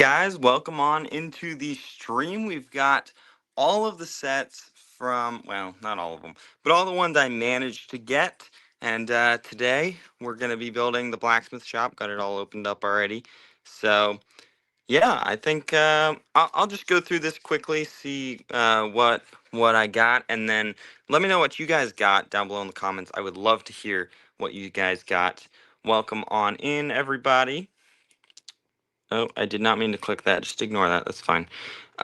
Guys, welcome on into the stream. We've got all of the sets from, well, not all of them, but all the ones I managed to get. And today we're going to be building the blacksmith shop. Got it all opened up already. So, yeah, I think I'll just go through this quickly, see what I got, and then let me know what you guys got down below in the comments. I would love to hear what you guys got. Welcome on in, everybody. Oh, I did not mean to click that. Just ignore that. That's fine.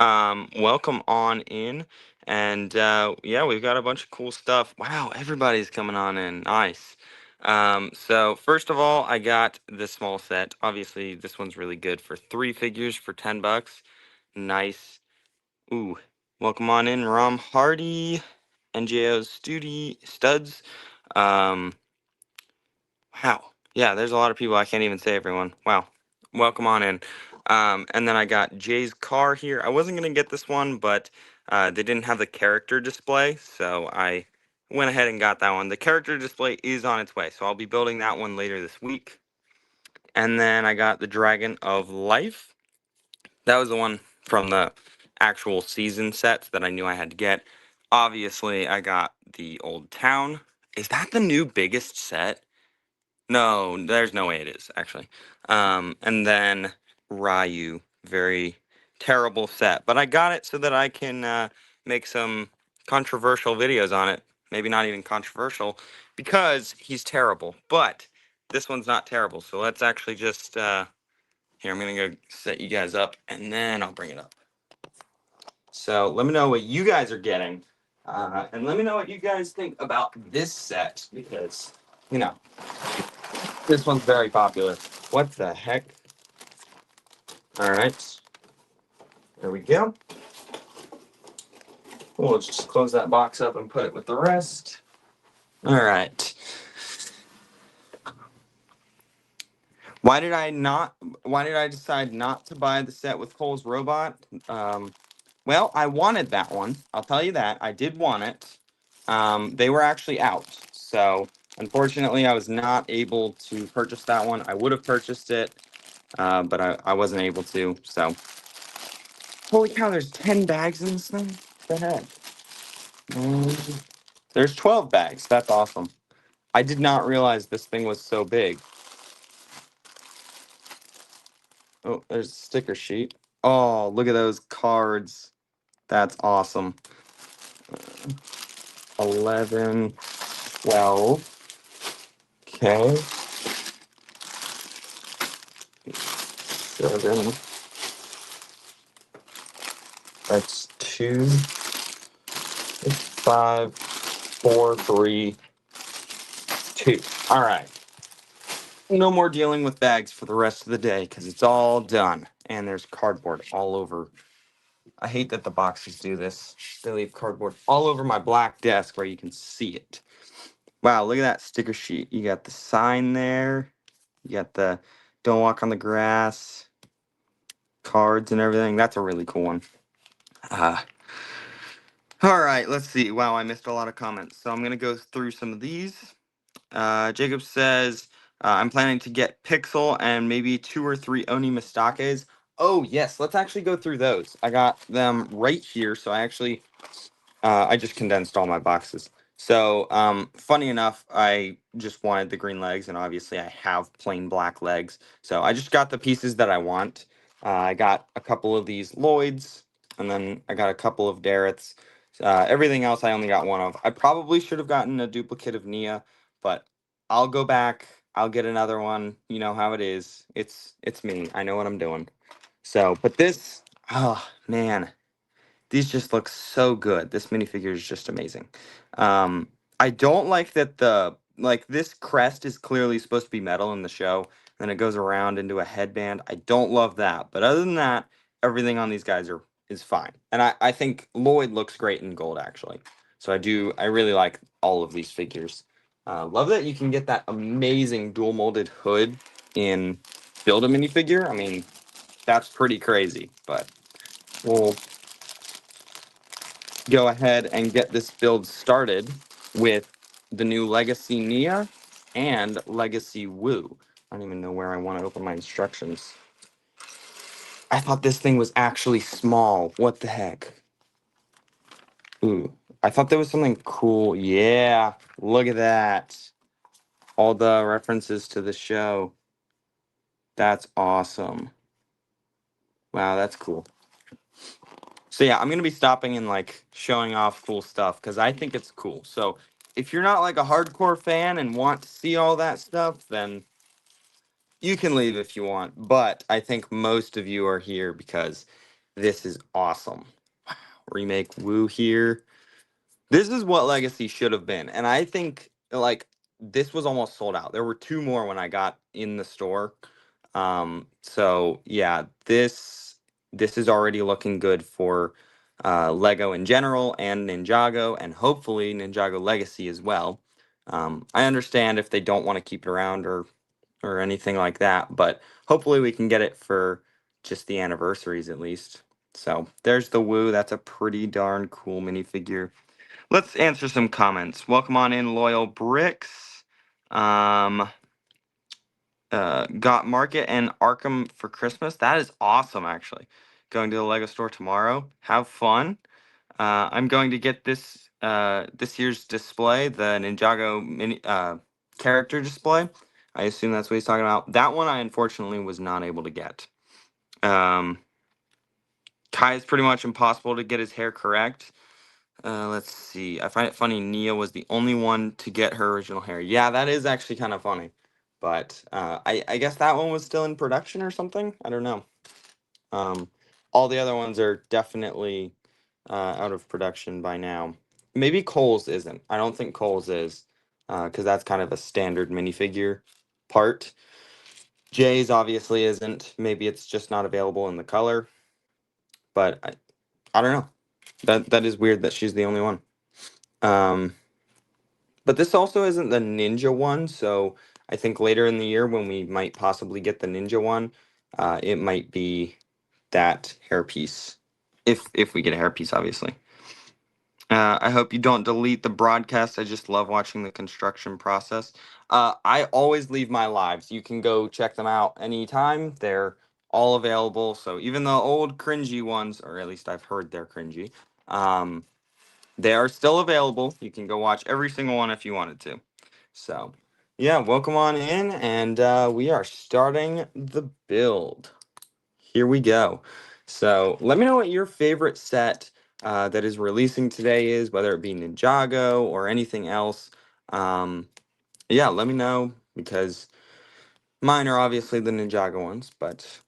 Welcome on in. And yeah, we've got a bunch of cool stuff. Wow, everybody's coming on in. Nice. So first of all, I got this small set. Obviously, this one's really good for 3 figures for 10 bucks. Nice. Ooh, welcome on in, Rom Hardy, NJO's Studs. Um, Wow. Yeah, there's a lot of people. I can't even say everyone. Wow. Welcome on in. And then I got Jay's car here. I wasn't going to get this one, but they didn't have the character display, so I went ahead and got that one. The character display is on its way, so I'll be building that one later this week. And then I got the Dragon of Life. That was the one from the actual season sets that I knew I had to get. Obviously, I got the Old Town. Is that the new biggest set? No, there's no way it is, actually. And then Ryu, very terrible set. But I got it so that I can make some controversial videos on it. Maybe not even controversial, because he's terrible. But this one's not terrible, so let's actually just... here, I'm going to go set you guys up, and then I'll bring it up. So let me know what you guys are getting. And let me know what you guys think about this set, because, you know, this one's very popular. What the heck? All right. There we go. We'll just close that box up and put it with the rest. All right. Why did I decide not to buy the set with Cole's robot? Well, I wanted that one. I'll tell you that. I did want it. They were actually out. So, unfortunately, I was not able to purchase that one. I would have purchased it, but I wasn't able to. So, holy cow, there's 10 bags in this thing? What the heck? There's 12 bags. That's awesome. I did not realize this thing was so big. Oh, there's a sticker sheet. Oh, look at those cards. That's awesome. 11, 12. Okay. 7. That's 2. 5, 4, 3, 2. All right. No more dealing with bags for the rest of the day because it's all done. And there's cardboard all over. I hate that the boxes do this. They leave cardboard all over my black desk where you can see it. Wow, look at that sticker sheet. You got the sign there. You got the don't walk on the grass cards and everything. That's a really cool one. All right, let's see. Wow, I missed a lot of comments. So I'm going to go through some of these. Jacob says, I'm planning to get Pixel and maybe 2 or 3 Oni Mistakes. Oh, yes, let's actually go through those. I got them right here, so I just condensed all my boxes. So, funny enough, I just wanted the green legs, and obviously I have plain black legs. So I just got the pieces that I want. I got a couple of these Lloyds, and then I got a couple of Dareths. Everything else I only got one of. I probably should have gotten a duplicate of Nia, but I'll go back. I'll get another one. You know how it is. It's me. I know what I'm doing. So, but this, oh man, these just look so good. This minifigure is just amazing. I don't like that this crest is clearly supposed to be metal in the show, and then it goes around into a headband. I don't love that, but other than that, everything on these guys is fine. And I think Lloyd looks great in gold actually. So I really like all of these figures. Love that you can get that amazing dual molded hood in Build a minifigure. I mean, that's pretty crazy, but we'll go ahead and get this build started with the new Legacy Nia and Legacy Wu. I don't even know where I want to open my instructions. I thought this thing was actually small. What the heck? Ooh, I thought there was something cool. Yeah, look at that. All the references to the show. That's awesome. Wow, that's cool. So yeah, I'm gonna be stopping and like showing off cool stuff because I think it's cool. So if you're not like a hardcore fan and want to see all that stuff, then you can leave if you want. But I think most of you are here because this is awesome. Remake Woo here. This is what Legacy should have been. And I think like this was almost sold out. There were two more when I got in the store. So yeah, this is already looking good for Lego in general and Ninjago and hopefully Ninjago Legacy as well. I understand if they don't want to keep it around or anything like that, but hopefully we can get it for just the anniversaries at least. So there's the Woo. That's a pretty darn cool minifigure. Let's answer some comments. Welcome on in, Loyal Bricks. Um, got Market and Arkham for Christmas. That is awesome, actually. Going to the Lego store tomorrow. Have fun. I'm going to get this year's display, the Ninjago mini character display. I assume that's what he's talking about. That one I unfortunately was not able to get. Um, Kai is pretty much impossible to get his hair correct. Let's see. I find it funny Nia was the only one to get her original hair. Yeah, that is actually kind of funny. But I guess that one was still in production or something. I don't know. Um, all the other ones are definitely out of production by now. Maybe Cole's isn't. I don't think Cole's is, because that's kind of a standard minifigure part. Jay's obviously isn't. Maybe it's just not available in the color. But I don't know. That is weird that she's the only one. Um, but this also isn't the Ninja one, so I think later in the year when we might possibly get the Ninja one, it might be that hairpiece. If we get a hairpiece, obviously. I hope you don't delete the broadcast. I just love watching the construction process. I always leave my lives. You can go check them out anytime. They're all available. So even the old cringy ones, or at least I've heard they're cringy, um, they are still available. You can go watch every single one if you wanted to. So, yeah, welcome on in, and we are starting the build. Here we go. So, let me know what your favorite set that is releasing today is, whether it be Ninjago or anything else. Yeah, let me know because mine are obviously the Ninjago ones, but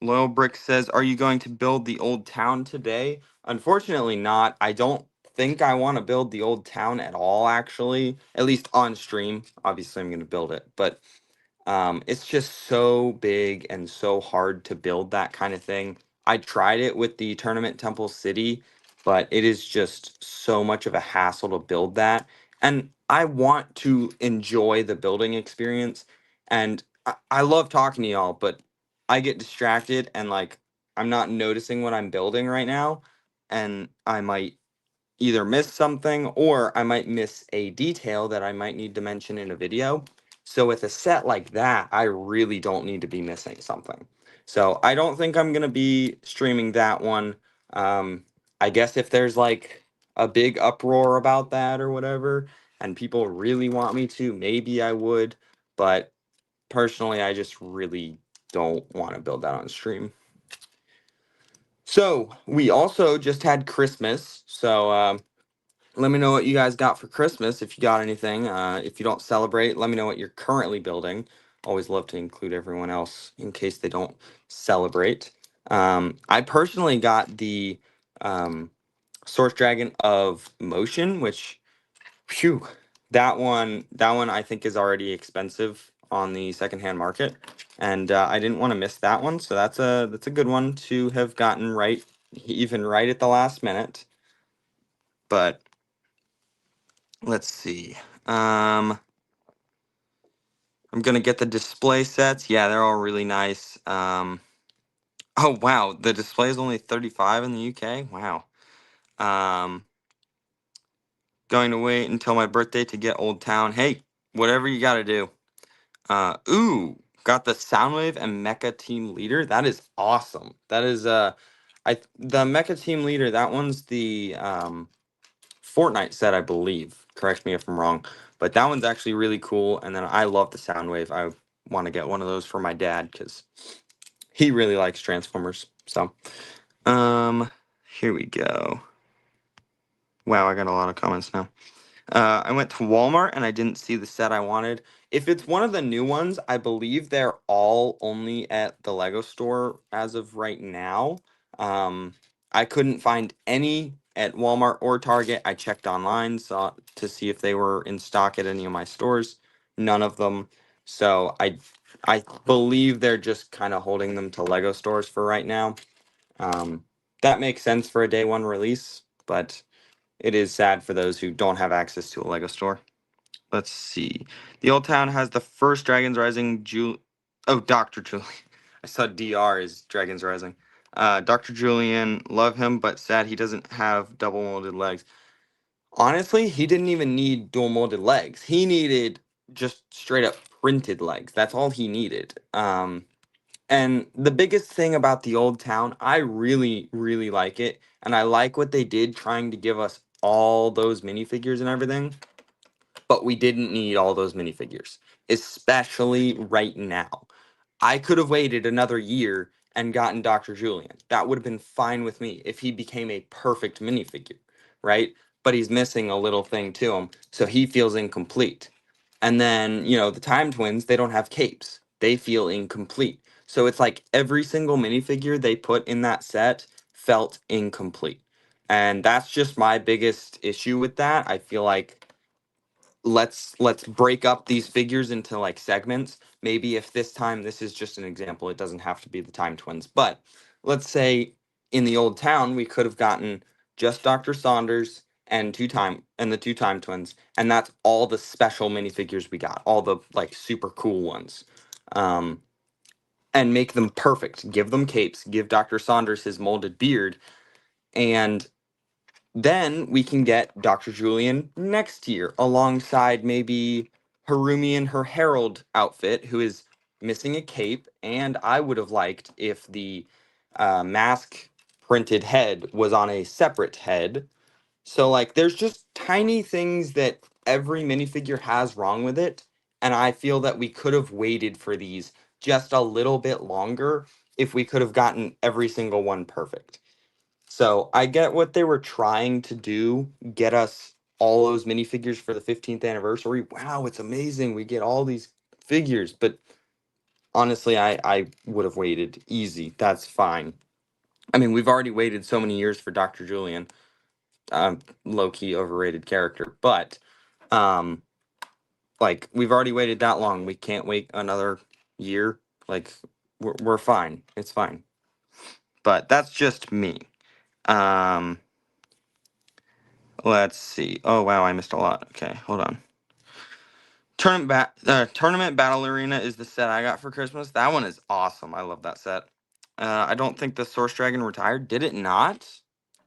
Loyal Brick says, "Are you going to build the old town today?" Unfortunately, not. I don't think I want to build the old town at all, actually. At least on stream. Obviously, I'm going to build it, but it's just so big and so hard to build that kind of thing. I tried it with the Tournament Temple City, but it is just so much of a hassle to build that. And I want to enjoy the building experience. And I love talking to y'all, but I get distracted and like I'm not noticing what I'm building right now. And I might either miss something or I might miss a detail that I might need to mention in a video. So with a set like that, I really don't need to be missing something. So I don't think I'm gonna be streaming that one. I guess if there's like a big uproar about that or whatever, and people really want me to, maybe I would. But personally, I just really don't want to build that on stream. So we also just had Christmas. So let me know what you guys got for Christmas if you got anything. If you don't celebrate, let me know what you're currently building. Always love to include everyone else in case they don't celebrate. I personally got the Source Dragon of Motion, which, phew, that one I think is already expensive on the secondhand market, and I didn't want to miss that one. So that's a good one to have gotten right, even right at the last minute. But let's see. I'm gonna get the display sets. Yeah, they're all really nice. Oh wow, the display is only 35 in the UK. Wow. Um, Going to wait until my birthday to get Old Town. Hey, whatever you gotta do. Ooh, got the Soundwave and Mecha Team Leader. That is awesome. That is the Mecha Team Leader. That one's the Fortnite set, I believe. Correct me if I'm wrong, but that one's actually really cool. And then I love the Soundwave. I want to get one of those for my dad because he really likes Transformers. So, here we go. Wow, I got a lot of comments now. I went to Walmart and I didn't see the set I wanted. If it's one of the new ones, I believe they're all only at the Lego store as of right now. Um, I couldn't find any at Walmart or Target. I checked online to see if they were in stock at any of my stores. None of them. So I believe they're just kind of holding them to Lego stores for right now. That makes sense for a day one release, but it is sad for those who don't have access to a Lego store. Let's see. The Old Town has the first Dragons Rising Dr. Julian. I saw DR is Dragons Rising. Dr. Julian, love him, but sad he doesn't have double molded legs. Honestly, he didn't even need dual molded legs. He needed just straight up printed legs. That's all he needed. And the biggest thing about the Old Town, I really, really like it. And I like what they did trying to give us all those minifigures and everything. But we didn't need all those minifigures, especially right now. I could have waited another year and gotten Dr. Julian. That would have been fine with me if he became a perfect minifigure, right? But he's missing a little thing to him, so he feels incomplete. And then, the Time Twins, they don't have capes. They feel incomplete. So it's like every single minifigure they put in that set felt incomplete. And that's just my biggest issue with that. I feel like let's break up these figures into like segments. Maybe if this time, this is just an example, it doesn't have to be the Time Twins, but let's say in the Old Town we could have gotten just Dr. Saunders and the two Time Twins, and that's all the special minifigures we got, all the like super cool ones. And make them perfect, give them capes, give Dr. Saunders his molded beard, and then we can get Dr. Julian next year alongside maybe Harumi in her Herald outfit, who is missing a cape. And I would have liked if the mask printed head was on a separate head. So, like, there's just tiny things that every minifigure has wrong with it. And I feel that we could have waited for these just a little bit longer if we could have gotten every single one perfect. So I get what they were trying to do, get us all those minifigures for the 15th anniversary. Wow, it's amazing. We get all these figures. But honestly, I would have waited easy. That's fine. I mean, we've already waited so many years for Dr. Julian. Low-key overrated character. But, like, we've already waited that long. We can't wait another year. Like, we're fine. It's fine. But that's just me. Um... Let's see. Oh wow, I missed a lot. Okay, hold on. Tournament Battle Arena is the set I got for Christmas. That one is awesome. I love that set. I don't think the Source Dragon retired. Did it not?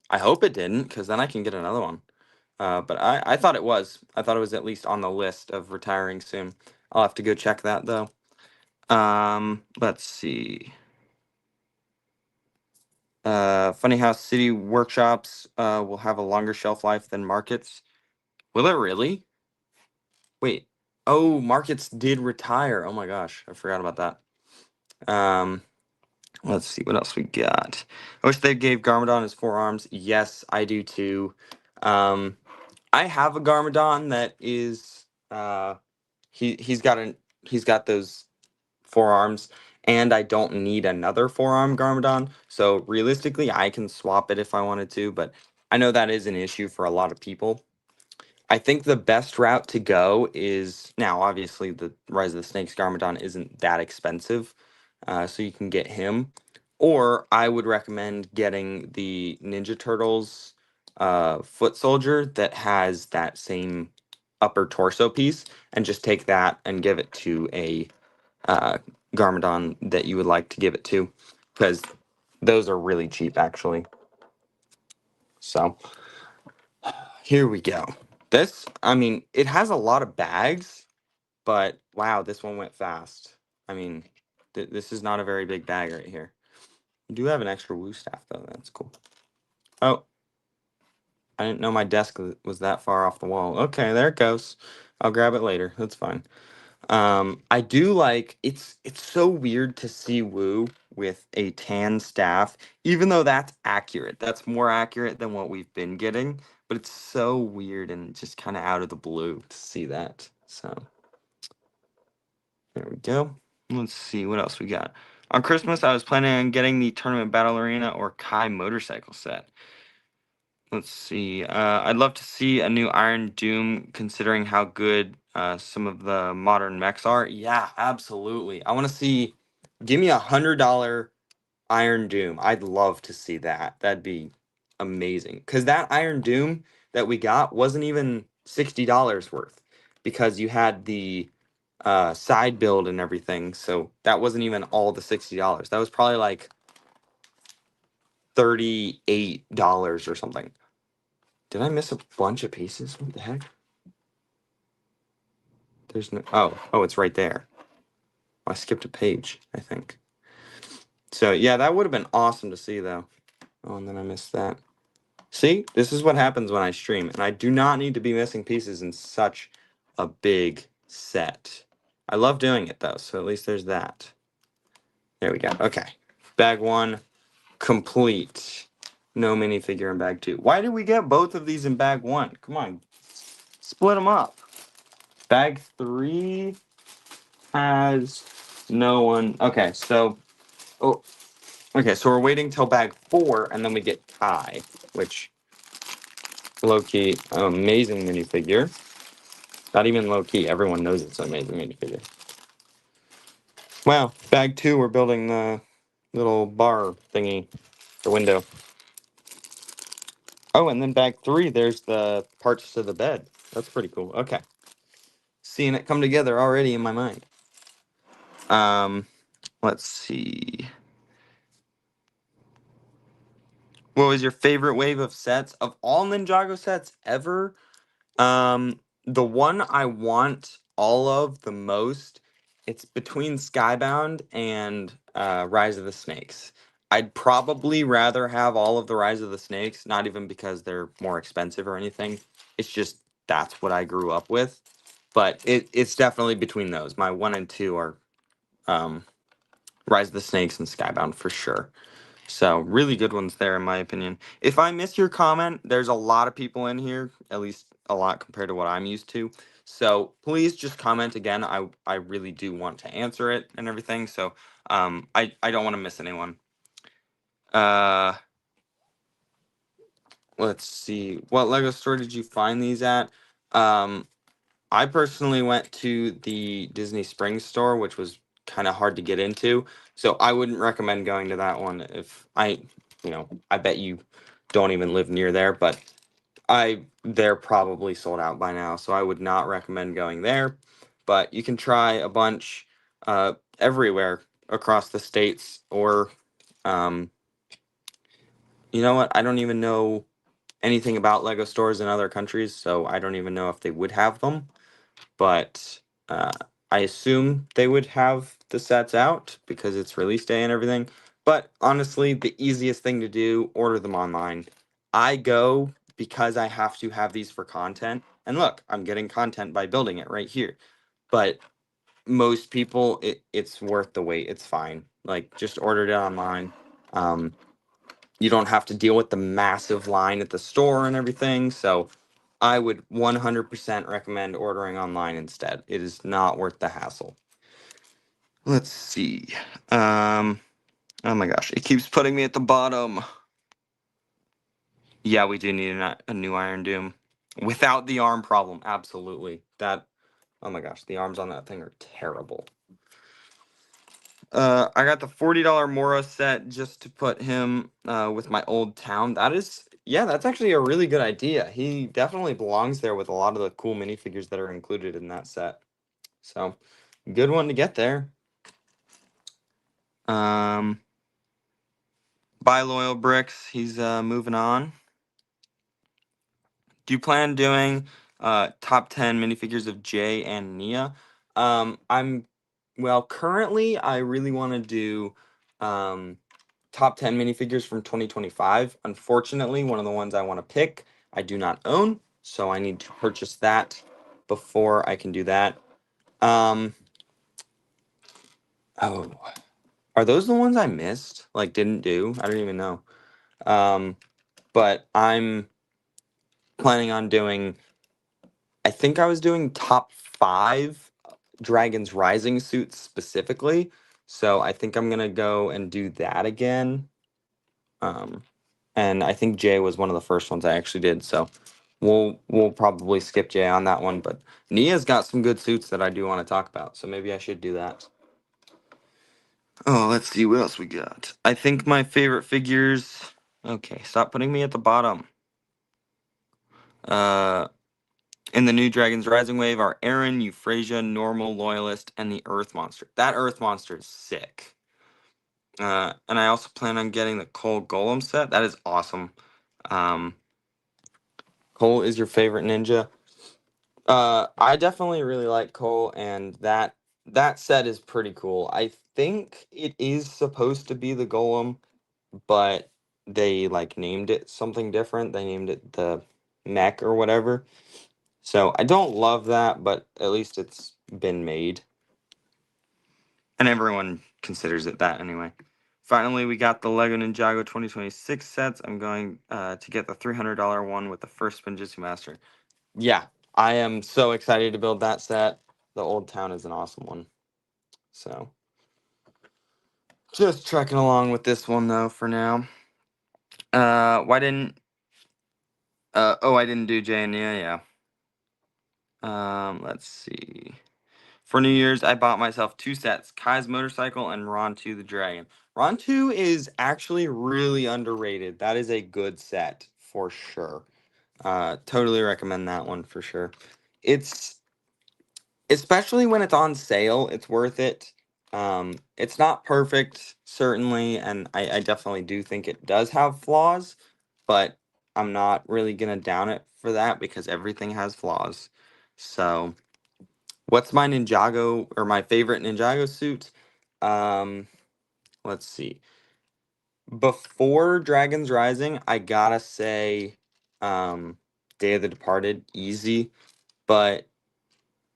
I hope it didn't, because then I can get another one. But I thought it was. I thought it was at least on the list of retiring soon. I'll have to go check that though. Let's see. Funny how city workshops will have a longer shelf life than markets. Will it really? Wait. Oh, markets did retire. Oh my gosh, I forgot about that. Let's see what else we got. I wish they gave Garmadon his forearms. Yes, I do too. Um, I have a Garmadon that is he's got those forearms, and I don't need another forearm Garmadon. So realistically, I can swap it if I wanted to, but I know that is an issue for a lot of people. I think the best route to go is now, obviously, the Rise of the Snakes Garmadon isn't that expensive, so you can get him. Or I would recommend getting the Ninja Turtles foot soldier that has that same upper torso piece, and just take that and give it to a Garmadon that you would like to give it to, because those are really cheap, actually. So. Here we go. This, I mean, it has a lot of bags, but wow, this one went fast. I mean, this is not a very big bag right here. You do have an extra woo staff though. That's cool. Oh, I didn't know my desk was that far off the wall. Okay, there it goes. I'll grab it later. That's fine. I do like it's so weird to see Woo with a tan staff, even though that's accurate. That's more accurate than what we've been getting, but it's so weird and just kind of out of the blue to see that. So there we go. Let's see what else we got. On Christmas, I was planning on getting the Tournament Battle Arena or Kai motorcycle set. Let's see. I'd love to see a new Iron Doom, considering how good some of the modern mechs are. Yeah, absolutely. I want to see. Give me $100 Iron Doom. I'd love to see that. That'd be amazing. Because that Iron Doom that we got wasn't even $60 worth, because you had the side build and everything. So that wasn't even all the $60. That was probably like $38 or something. Did I miss a bunch of pieces? What the heck? There's no. Oh, it's right there. I skipped a page, I think. So yeah, that would have been awesome to see though. Oh, and then I missed that. See, this is what happens when I stream, and I do not need to be missing pieces in such a big set. I love doing it though, so at least there's that. There we go. Okay, bag one complete. No minifigure in bag two. Why did we get both of these in bag one? Come on, split them up. Bag three has no one. Okay, so we're waiting till bag four, and then we get Kai, which low key amazing minifigure. Not even low key. Everyone knows it's an amazing minifigure. Wow, bag two, we're building the little bar thingy, the window. Oh, and then bag three, there's the parts to the bed. That's pretty cool. Okay, seeing it come together already in my mind. Let's see. What was your favorite wave of sets of all Ninjago sets ever? The one I want all of the most, it's between Skybound and Rise of the Snakes. I'd probably rather have all of the Rise of the Snakes, not even because they're more expensive or anything. It's just that's what I grew up with. But it's definitely between those. My one and two are Rise of the Snakes and Skybound for sure. So really good ones there, in my opinion. If I miss your comment, there's a lot of people in here, at least a lot compared to what I'm used to. So please just comment again. I really do want to answer it and everything. So I don't want to miss anyone. Uh, let's see. What Lego store did you find these at? I personally went to the Disney Springs store, which was kind of hard to get into. So I wouldn't recommend going to that one if I bet you don't even live near there, but they're probably sold out by now. So I would not recommend going there. But you can try a bunch everywhere across the states, or you know what? I don't even know anything about Lego stores in other countries, so I don't even know if they would have them. But I assume they would have the sets out because it's release day and everything. But honestly, the easiest thing to do, order them online. I go because I have to have these for content. And look, I'm getting content by building it right here. But most people, it's worth the wait. It's fine. Like, just order it online. You don't have to deal with the massive line at the store and everything. So I would 100% recommend ordering online instead. It is not worth the hassle. Let's see. Oh my gosh, it keeps putting me at the bottom. Yeah, we do need a new Iron Doom. Without the arm problem, absolutely. Oh my gosh, the arms on that thing are terrible. I got the $40 Mora set just to put him with my old town. That's actually a really good idea. He definitely belongs there with a lot of the cool minifigures that are included in that set. So, good one to get there. Buy Loyal Bricks. He's moving on. Do you plan doing top 10 minifigures of Jay and Nia? I'm Well, currently, I really want to do um, top 10 minifigures from 2025. Unfortunately, one of the ones I want to pick, I do not own, so I need to purchase that before I can do that. Um, oh, are those the ones I missed? Like, didn't do? I don't even know. Um, but I'm planning on doing, I think I was doing top 5 Dragon's Rising suits specifically. So I think I'm gonna go and do that again. Um, and I think Jay was one of the first ones I actually did. So we'll probably skip Jay on that one. But Nia's got some good suits that I do want to talk about. So maybe I should do that. Oh, let's see what else we got. I think my favorite figures. Okay, stop putting me at the bottom. Uh, in the new Dragon's Rising wave are Aaron, Euphrasia, Normal, Loyalist, and the Earth Monster. That Earth Monster is sick. And I also plan on getting the Cole Golem set. That is awesome. Um, Cole is your favorite ninja. I definitely really like Cole, and that set is pretty cool. I think it is supposed to be the Golem, but they like named it something different. They named it the Mech or whatever. So I don't love that, but at least it's been made. And everyone considers it that anyway. Finally, we got the Lego Ninjago 2026 sets. I'm going to get the $300 one with the first Spinjitzu Master. Yeah, I am so excited to build that set. The Old Town is an awesome one. So, just trekking along with this one though for now. Why didn't I didn't do Jay and Nia, yeah. Let's see. For New Year's, I bought myself 2 sets, Kai's motorcycle and Ron 2 the Dragon. Ron 2 is actually really underrated. That is a good set for sure. Totally recommend that one for sure. It's especially when it's on sale, it's worth it. It's not perfect, certainly, and I definitely do think it does have flaws, but I'm not really gonna down it for that because everything has flaws. So, what's my Ninjago or my favorite Ninjago suit? Um, let's see. Before Dragon's Rising, I gotta say, Day of the Departed, easy, but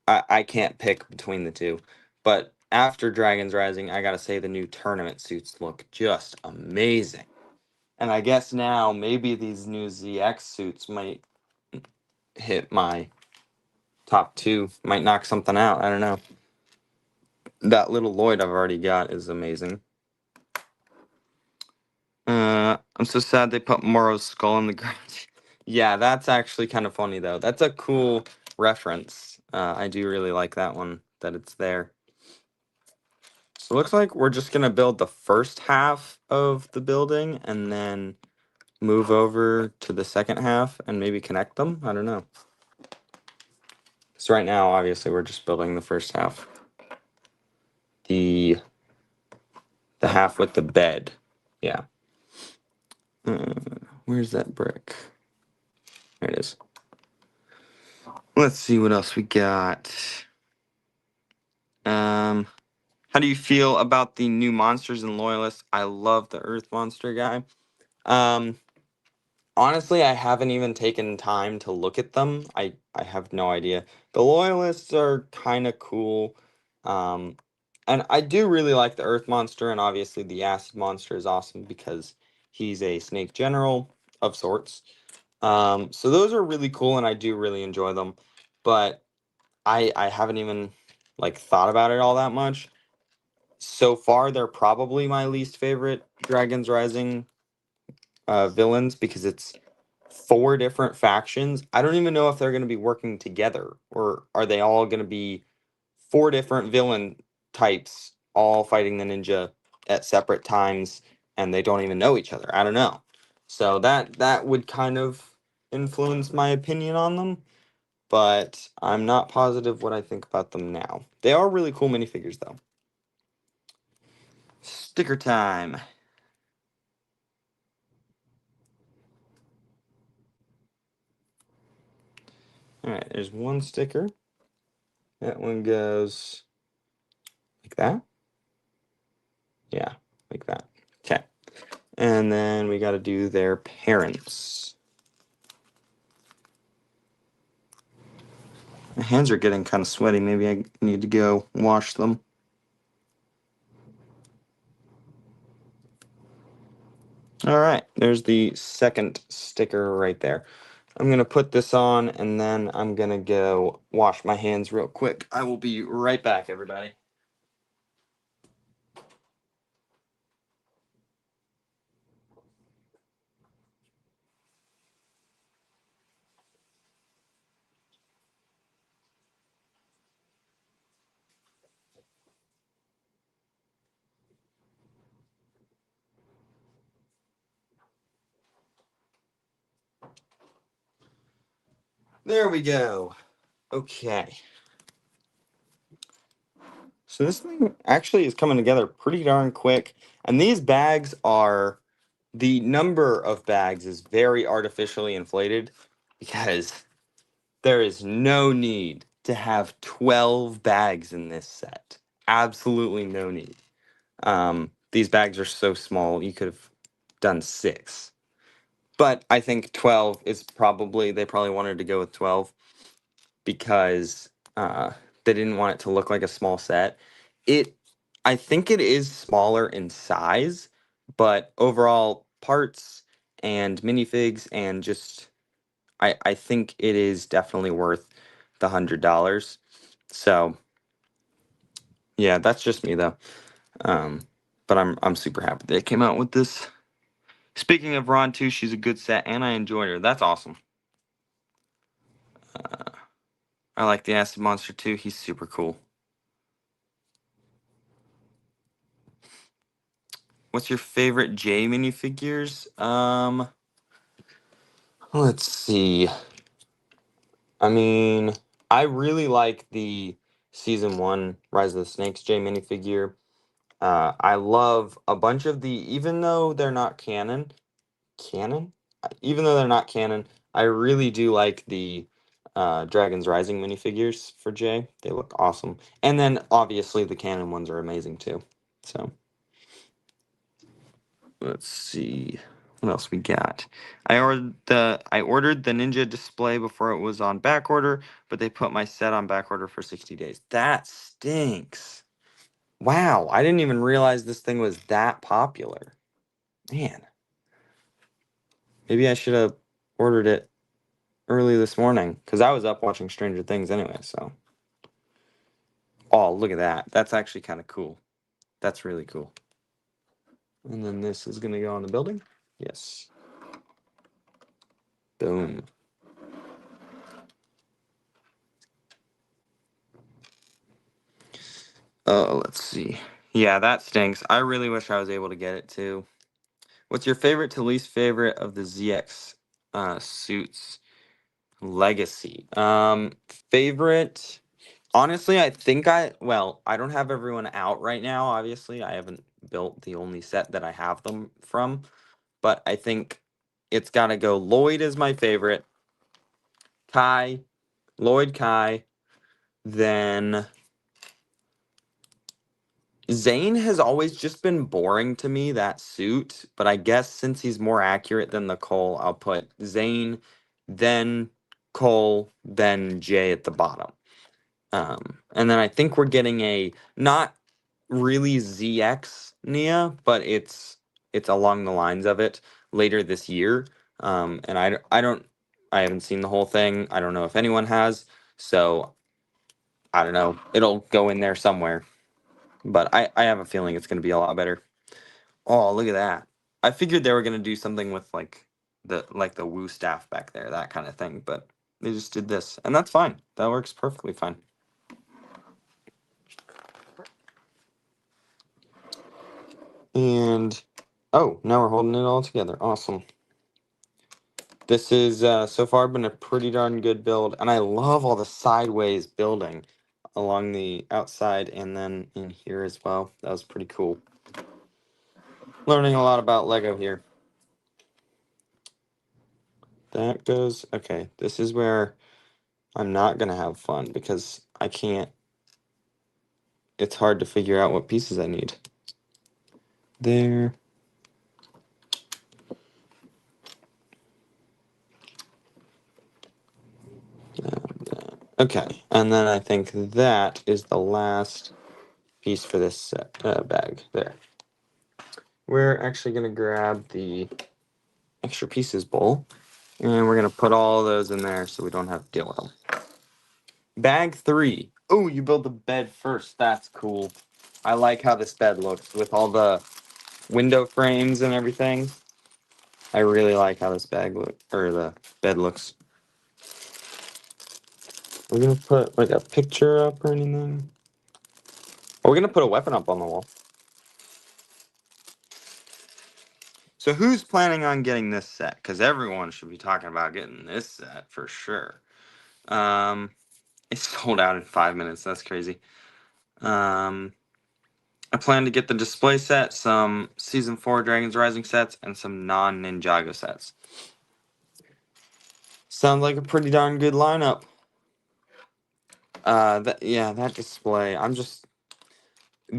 I can't pick between the two. But after Dragon's Rising, I gotta say the new tournament suits look just amazing. And I guess now maybe these new ZX suits might hit my top 2, might knock something out. I don't know. That little Lloyd I've already got is amazing. I'm so sad they put Moro's skull in the ground. Yeah, that's actually kind of funny though. That's a cool reference. I do really like that one, that it's there. So it looks like we're just gonna build the first half of the building and then move over to the second half and maybe connect them. I don't know. So right now, obviously, we're just building the first half. The half with the bed. Yeah. Where's that brick? There it is. Let's see what else we got. How do you feel about the new monsters and loyalists? I love the Earth Monster guy. Um, Honestly, I haven't even taken time to look at them. I have no idea. The loyalists are kind of cool. Um, and I do really like the Earth Monster, and obviously the Acid Monster is awesome because he's a snake general of sorts. So those are really cool, and I do really enjoy them. But I haven't even like thought about it all that much. So far, they're probably my least favorite Dragons Rising villains because it's 4 different factions. I don't even know if they're going to be working together or are they all going to be 4 different villain types all fighting the ninja at separate times and they don't even know each other. I don't know. So that would kind of influence my opinion on them, but I'm not positive what I think about them now. They are really cool minifigures though. Sticker time. All right, there's one sticker. That one goes like like that. Yeah, like that. Okay. And then we got to do their parents. My hands are getting kind of sweaty. Maybe I need to go wash them. All right, there's the second sticker right there. I'm going to put this on and then I'm going to go wash my hands real quick. I will be right back, everybody. There we go. Okay. So this thing actually is coming together pretty darn quick. And these bags are, the number of bags is very artificially inflated because there is no need to have 12 bags in this set. Absolutely no need. These bags are so small, you could have done 6. But I think 12 is probably, they probably wanted to go with 12 because they didn't want it to look like a small set. It, I think it is smaller in size, but overall parts and minifigs and just, I think it is definitely worth the $100. So yeah, that's just me though. Um, but I'm super happy they came out with this. Speaking of Ron too, she's a good set and I enjoyed her. That's awesome. I like the Acid Monster too. He's super cool. What's your favorite J minifigures? Let's see. I mean, I really like the season 1 Rise of the Snakes J minifigure. I love a bunch of the, even though they're not canon? Even though they're not canon, I really do like the Dragon's Rising minifigures for J. They look awesome. And then obviously the canon ones are amazing too. So let's see what else we got. I ordered the Ninja display before it was on back order, but they put my set on back order for 60 days. That stinks. Wow, I didn't even realize this thing was that popular. Man, maybe I should have ordered it early this morning because I was up watching Stranger Things anyway. So, oh, look at that. That's actually kind of cool. That's really cool. And then this is gonna go on the building. Yes. Boom. Oh, let's see. Yeah, that stinks. I really wish I was able to get it too. What's your favorite to least favorite of the ZX suits legacy? Favorite. Honestly, I think I don't have everyone out right now, obviously. I haven't built the only set that I have them from, but I think it's got to go Lloyd is my favorite. Kai, Lloyd Kai, then Zane has always just been boring to me, that suit, but I guess since he's more accurate than the Cole, I'll put Zane, then Cole, then Jay at the bottom. And then I think we're getting a not really ZX Nia, but it's along the lines of it later this year. And I haven't seen the whole thing. I don't know if anyone has, so I don't know. It'll go in there somewhere, but I have a feeling it's going to be a lot better. Oh, look at that! I figured they were going to do something with like the Woo staff back there, that kind of thing, but they just did this, and that's fine. That works perfectly fine. And oh, now we're holding it all together. Awesome. This is so far been a pretty darn good build, and I love all the sideways building along the outside and then in here as well. That was pretty cool. Learning a lot about Lego here. That goes, okay, this is where I'm not gonna have fun because I can't it's hard to figure out what pieces I need. There. Okay, and then I think that is the last piece for this bag. There. We're actually going to grab the extra pieces bowl, and we're going to put all those in there so we don't have to deal with them. Bag 3. Oh, you build the bed first. That's cool. I like how this bed looks with all the window frames and everything. I really like how this the bed looks. We're gonna put like a picture up or anything. We're gonna put a weapon up on the wall. So who's planning on getting this set? Because everyone should be talking about getting this set for sure. It's sold out in 5 minutes. That's crazy. I plan to get the display set, some Season 4 Dragons Rising sets, and some non-Ninjago sets. Sounds like a pretty darn good lineup. That display.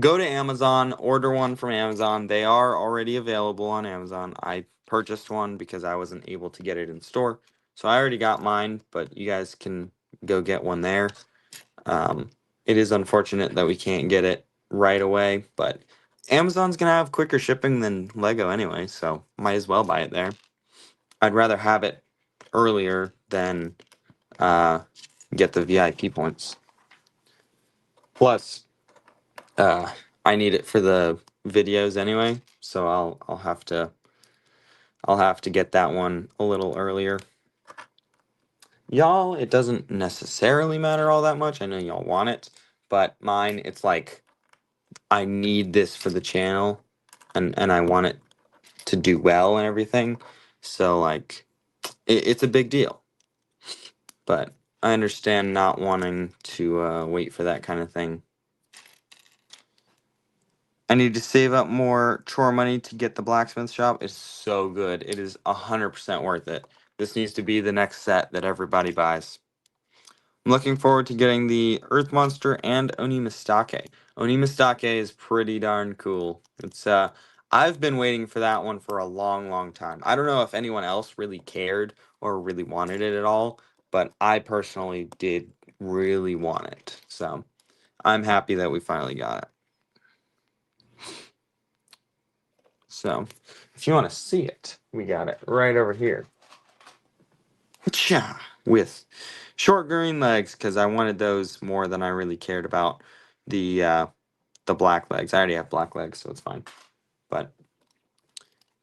Go to Amazon, order one from Amazon. They are already available on Amazon. I purchased one because I wasn't able to get it in store. So I already got mine, but you guys can go get one there. It is unfortunate that we can't get it right away, but Amazon's gonna have quicker shipping than Lego anyway, so might as well buy it there. I'd rather have it earlier than get the VIP points. Plus, I need it for the videos anyway, so I'll have to get that one a little earlier. Y'all, it doesn't necessarily matter all that much. I know y'all want it, but mine, it's like I need this for the channel, and I want it to do well and everything. So like, it's a big deal. But I understand not wanting to wait for that kind of thing. I need to save up more chore money to get the blacksmith shop. It's so good. It is 100% worth it. This needs to be the next set that everybody buys. I'm looking forward to getting the Earth Monster and Oni Mistake. Oni Mistake is pretty darn cool. I've been waiting for that one for a long, long time. I don't know if anyone else really cared or really wanted it at all, but I personally did really want it. So I'm happy that we finally got it. So if you want to see it, we got it right over here. With short green legs, because I wanted those more than I really cared about the black legs. I already have black legs, so it's fine. But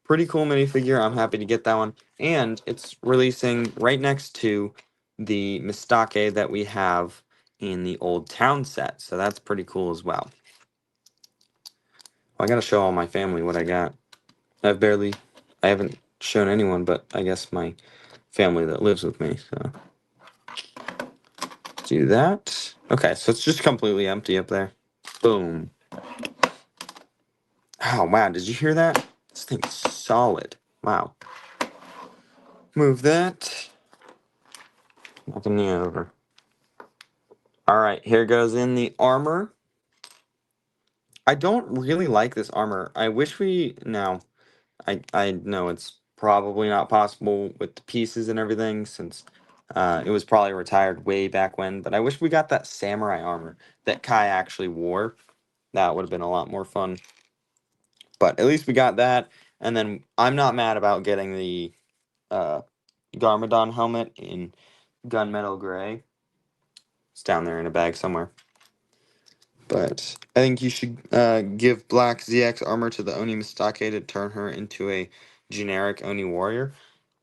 pretty cool minifigure. I'm happy to get that one. And it's releasing right next to the Mistake that we have in the Old Town set. So that's pretty cool as well. I gotta show all my family what I got. I haven't shown anyone, but I guess my family that lives with me. So do that. Okay, so it's just completely empty up there. Boom. Oh, wow, did you hear that? This thing's solid. Wow. Move that. Knock the knee over. Alright, here goes in the armor. I don't really like this armor. I wish we... No. I know it's probably not possible with the pieces and everything, since it was probably retired way back when, but I wish we got that samurai armor that Kai actually wore. That would have been a lot more fun. But at least we got that, and then I'm not mad about getting the Garmadon helmet in gunmetal gray. It's down there in a bag somewhere. But I think you should give Black ZX armor to the Oni Mistake to turn her into a generic Oni warrior.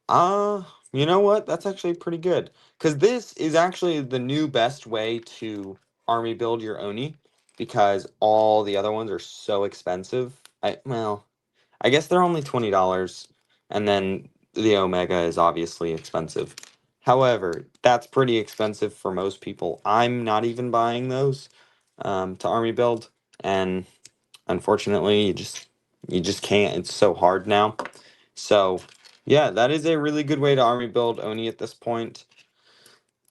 You know what? That's actually pretty good. Because this is actually the new best way to army build your Oni. Because all the other ones are so expensive. I guess they're only $20. And then the Omega is obviously expensive. However, that's pretty expensive for most people. I'm not even buying those to army build. And unfortunately, you just can't. It's so hard now. So yeah, that is a really good way to army build Oni at this point.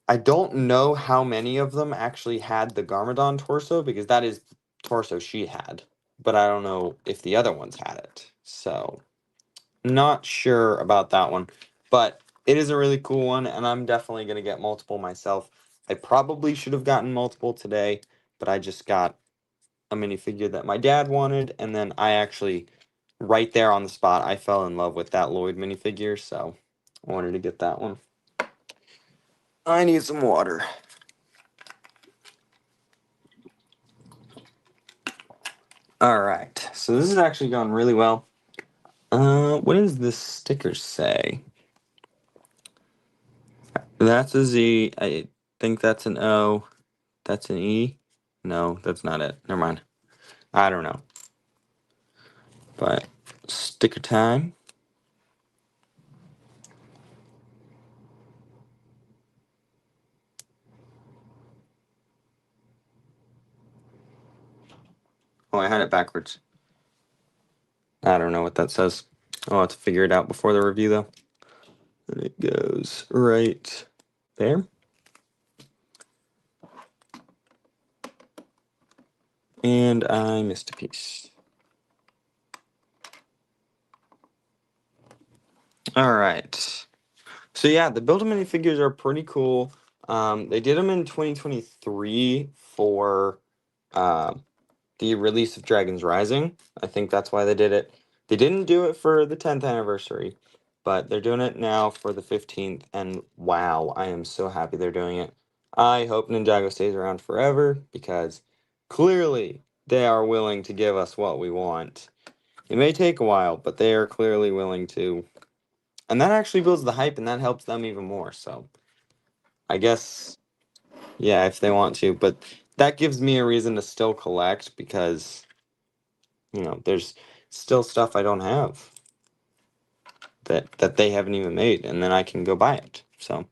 I don't know how many of them actually had the Garmadon torso, because that is torso she had, but I don't know if the other ones had it. So, not sure about that one. But it is a really cool one, and I'm definitely going to get multiple myself. I probably should have gotten multiple today, but I just got a minifigure that my dad wanted, and then I actually, right there on the spot, I fell in love with that Lloyd minifigure, so I wanted to get that one. I need some water. Alright, so this is actually going really well. What does this sticker say? That's a Z. I think that's an O. That's an E. No, that's not it. Never mind. I don't know. But sticker time. Oh, I had it backwards. I don't know what that says. I'll have to figure it out before the review, though. And it goes right there. And I missed a piece. All right. So yeah, the Build-A minifigures are pretty cool. They did them in 2023 for the release of Dragons Rising. I think that's why they did it. They didn't do it for the 10th anniversary, but they're doing it now for the 15th, and wow, I am so happy they're doing it. I hope Ninjago stays around forever, because clearly they are willing to give us what we want. It may take a while, but they are clearly willing to. And that actually builds the hype, and that helps them even more, so I guess, yeah, if they want to, but that gives me a reason to still collect, because there's still stuff I don't have that they haven't even made, and then I can go buy it. So,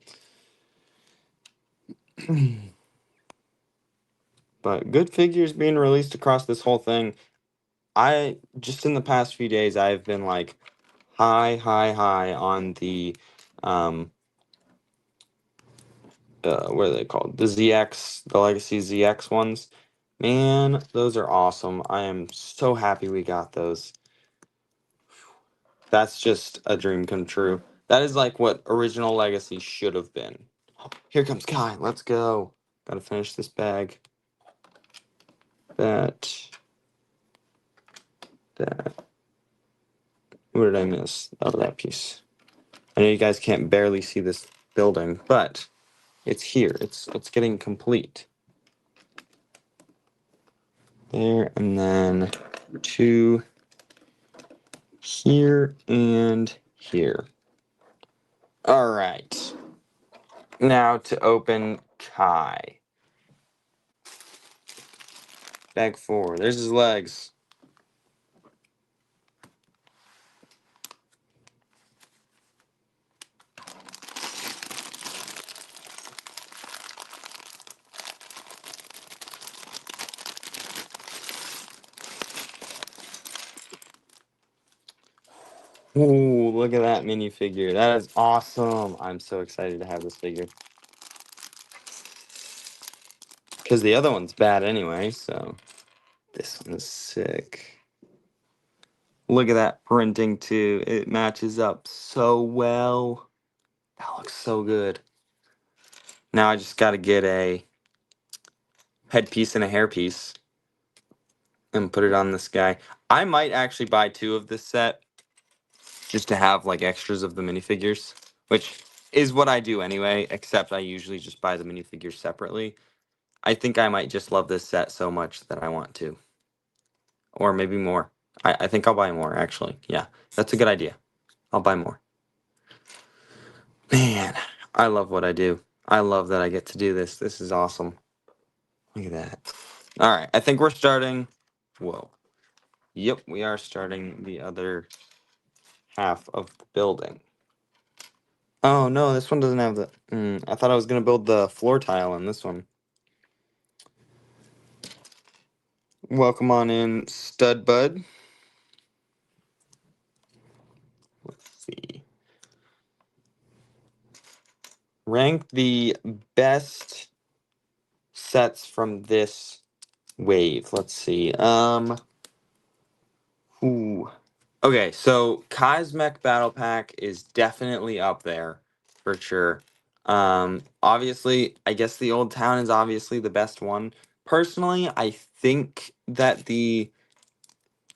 but good figures being released across this whole thing. I just in the past few days I've been like high on the what are they called? The ZX, the Legacy ZX ones. Man, those are awesome. I am so happy we got those. That's just a dream come true. That is like what original Legacy should have been. Here comes Kai. Let's go. Gotta finish this bag. That. What did I miss? Oh, that piece. I know you guys can't barely see this building, but it's here. It's getting complete. There, and then 2 here and here. All right. Now to open Kai. Bag 4. There's his legs. Ooh, look at that minifigure. That is awesome. I'm so excited to have this figure. Because the other one's bad anyway, so this one is sick. Look at that printing too. It matches up so well. That looks so good. Now I just got to get a headpiece and a hairpiece and put it on this guy. I might actually buy 2 of this set just to have like extras of the minifigures, which is what I do anyway, except I usually just buy the minifigures separately. I think I might just love this set so much that I want to. Or maybe more. I think I'll buy more, actually. Yeah, that's a good idea. I'll buy more. Man, I love what I do. I love that I get to do this. This is awesome. Look at that. All right, I think we're starting. Whoa. Yep, we are starting the other half of the building. Oh no, this one doesn't have the. I thought I was gonna build the floor tile on this one. Welcome on in, Stud Bud. Let's see. Rank the best sets from this wave. Let's see. Ooh. Okay, so Cosmech Battle Pack is definitely up there for sure. Obviously, I guess the Old Town is obviously the best one. Personally, I think that the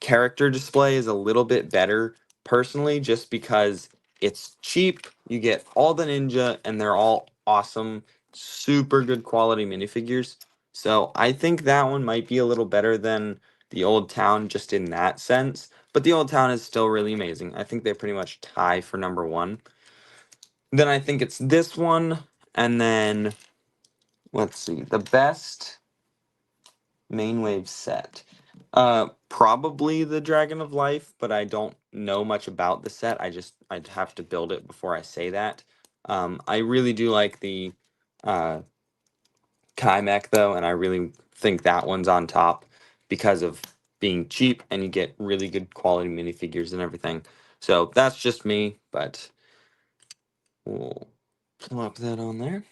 character display is a little bit better personally just because it's cheap. You get all the ninja and they're all awesome, super good quality minifigures. So I think that one might be a little better than the Old Town just in that sense. But the Old Town is still really amazing. I think they pretty much tie for number one. Then I think it's this one, and then let's see, the best main wave set. Probably the Dragon of Life, but I don't know much about the set. I'd have to build it before I say that. I really do like the uh Kaimech though, and I really think that one's on top because of being cheap and you get really good quality minifigures and everything. So that's just me, but we'll plop that on there.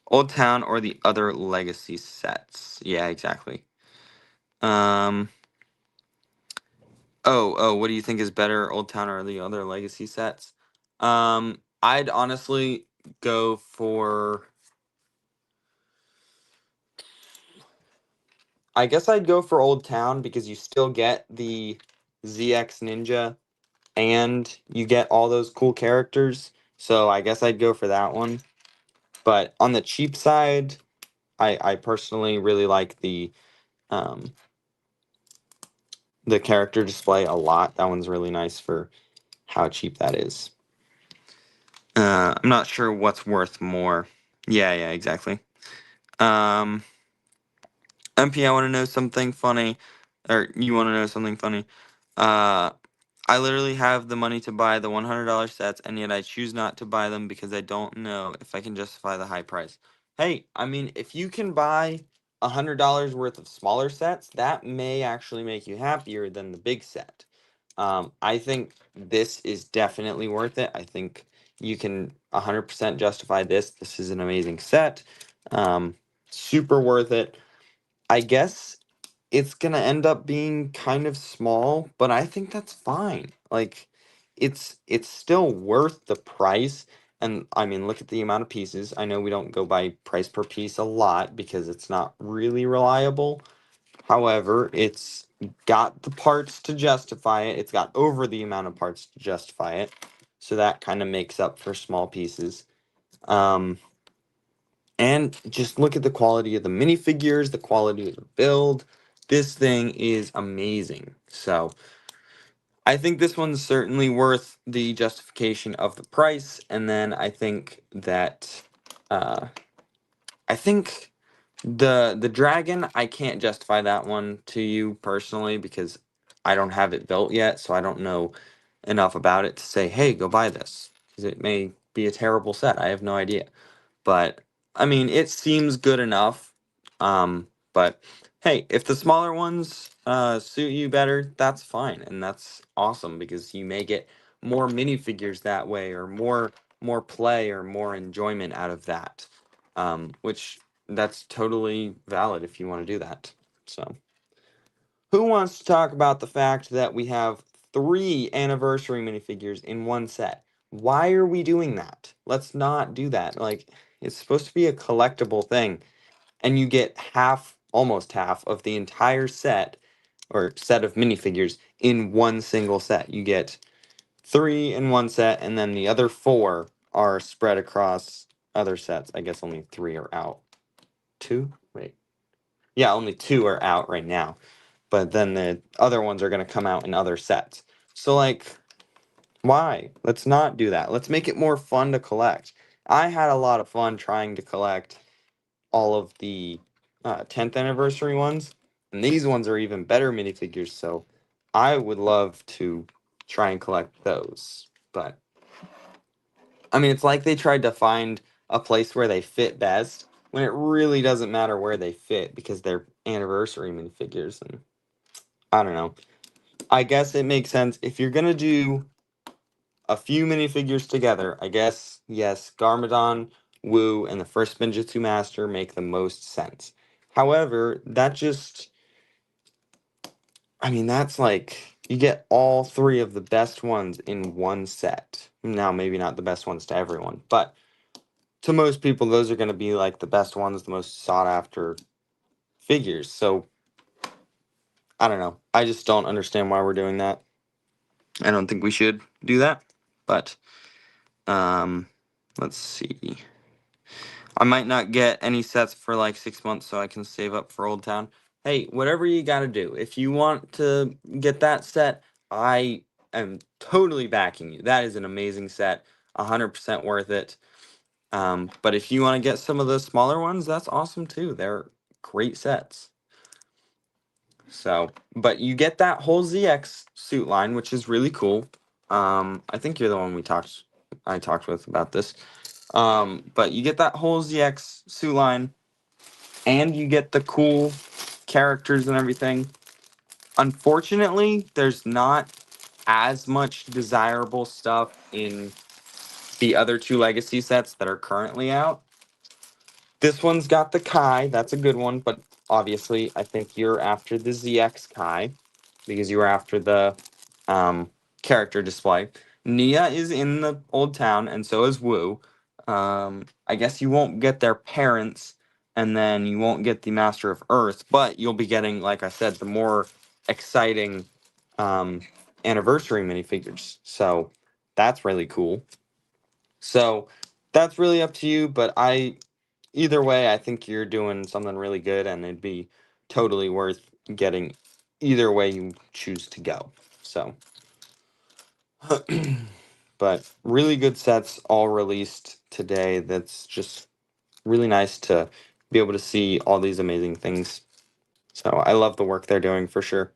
Old Town or the other legacy sets. Yeah, exactly. Um oh, what do you think is better, Old Town or the other legacy sets? I'd honestly go for I guess I'd go for Old Town because you still get the ZX Ninja and you get all those cool characters. So I guess I'd go for that one. But on the cheap side, I personally really like um the character display a lot. That one's really nice for how cheap that is. I'm not sure what's worth more. Yeah, exactly. Um, MP, I want to know something funny, or you want to know something funny? Uh, I literally have the money to buy the $100 sets, and yet I choose not to buy them because I don't know if I can justify the high price. Hey, I mean, if you can buy $100 worth of smaller sets, that may actually make you happier than the big set. I think this is definitely worth it. I think you can 100% justify this. This is an amazing set. Um, Super worth it. I guess it's gonna end up being kind of small, but I think that's fine. Like it's still worth the price. And I mean, look at the amount of pieces. I know we don't go by price per piece a lot because it's not really reliable. However, it's got the parts to justify it. It's got over the amount of parts to justify it. So that kind of makes up for small pieces. Um, and just look at the quality of the minifigures, the quality of the build. This thing is amazing. So I think this one's certainly worth the justification of the price. And then I think that uh, I think the dragon, I can't justify that one to you personally because I don't have it built yet, so I don't know enough about it to say, hey, go buy this. Because it may be a terrible set. I have no idea. But I mean, it seems good enough. But hey, if the smaller ones suit you better, that's fine, and that's awesome because you may get more minifigures that way, or more play, or more enjoyment out of that. Which that's totally valid if you want to do that. So, who wants to talk about the fact that we have 3 anniversary minifigures in one set? Why are we doing that? Let's not do that. Like, it's supposed to be a collectible thing, and you get half, almost half, of the entire set or set of minifigures in one single set. You get 3 in one set, and then the other 4 are spread across other sets. I guess only 3 are out. 2? Wait. Yeah, only 2 are out right now. But then the other ones are going to come out in other sets. So, like, why? Let's not do that. Let's make it more fun to collect. I had a lot of fun trying to collect all of the 10th anniversary ones, and these ones are even better minifigures, so I would love to try and collect those. But, I mean, it's like they tried to find a place where they fit best when it really doesn't matter where they fit because they're anniversary minifigures, and I don't know. I guess it makes sense if you're gonna do a few minifigures together. I guess yes, Garmadon, Wu, and the first Spinjitzu Master make the most sense. However, that just, I mean, that's like you get all three of the best ones in one set. Now, maybe not the best ones to everyone, but to most people, those are going to be like the best ones, the most sought after figures. So, I don't know. I just don't understand why we're doing that. I don't think we should do that. But, um, let's see. I might not get any sets for like 6 months so I can save up for Old Town. Hey, whatever you got to do. If you want to get that set, I am totally backing you. That is an amazing set, 100% worth it. But if you want to get some of the smaller ones, that's awesome too. They're great sets. So, but you get that whole ZX suit line, which is really cool. I think you're the one I talked with about this. But you get that whole ZX suit line, and you get the cool characters and everything. Unfortunately, there's not as much desirable stuff in the other two legacy sets that are currently out. This one's got the Kai, that's a good one, but obviously I think you're after the ZX Kai because you were after the um, character display. Nia is in the Old Town, and so is Wu. I guess you won't get their parents, and then you won't get the Master of Earth, but you'll be getting, like I said, the more exciting um, anniversary minifigures. So that's really cool. So that's really up to you, but either way, I think you're doing something really good, and it'd be totally worth getting either way you choose to go. So, but really good sets all released today. That's just really nice to be able to see all these amazing things. So I love the work they're doing for sure.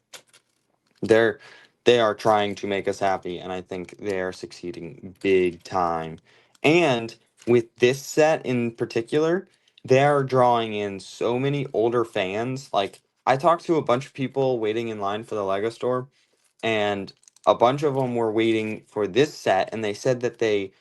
They're they are trying to make us happy, and I think they are succeeding big time. And with this set in particular, they are drawing in so many older fans. Like I talked to a bunch of people waiting in line for the Lego store, and a bunch of them were waiting for this set, and they said that they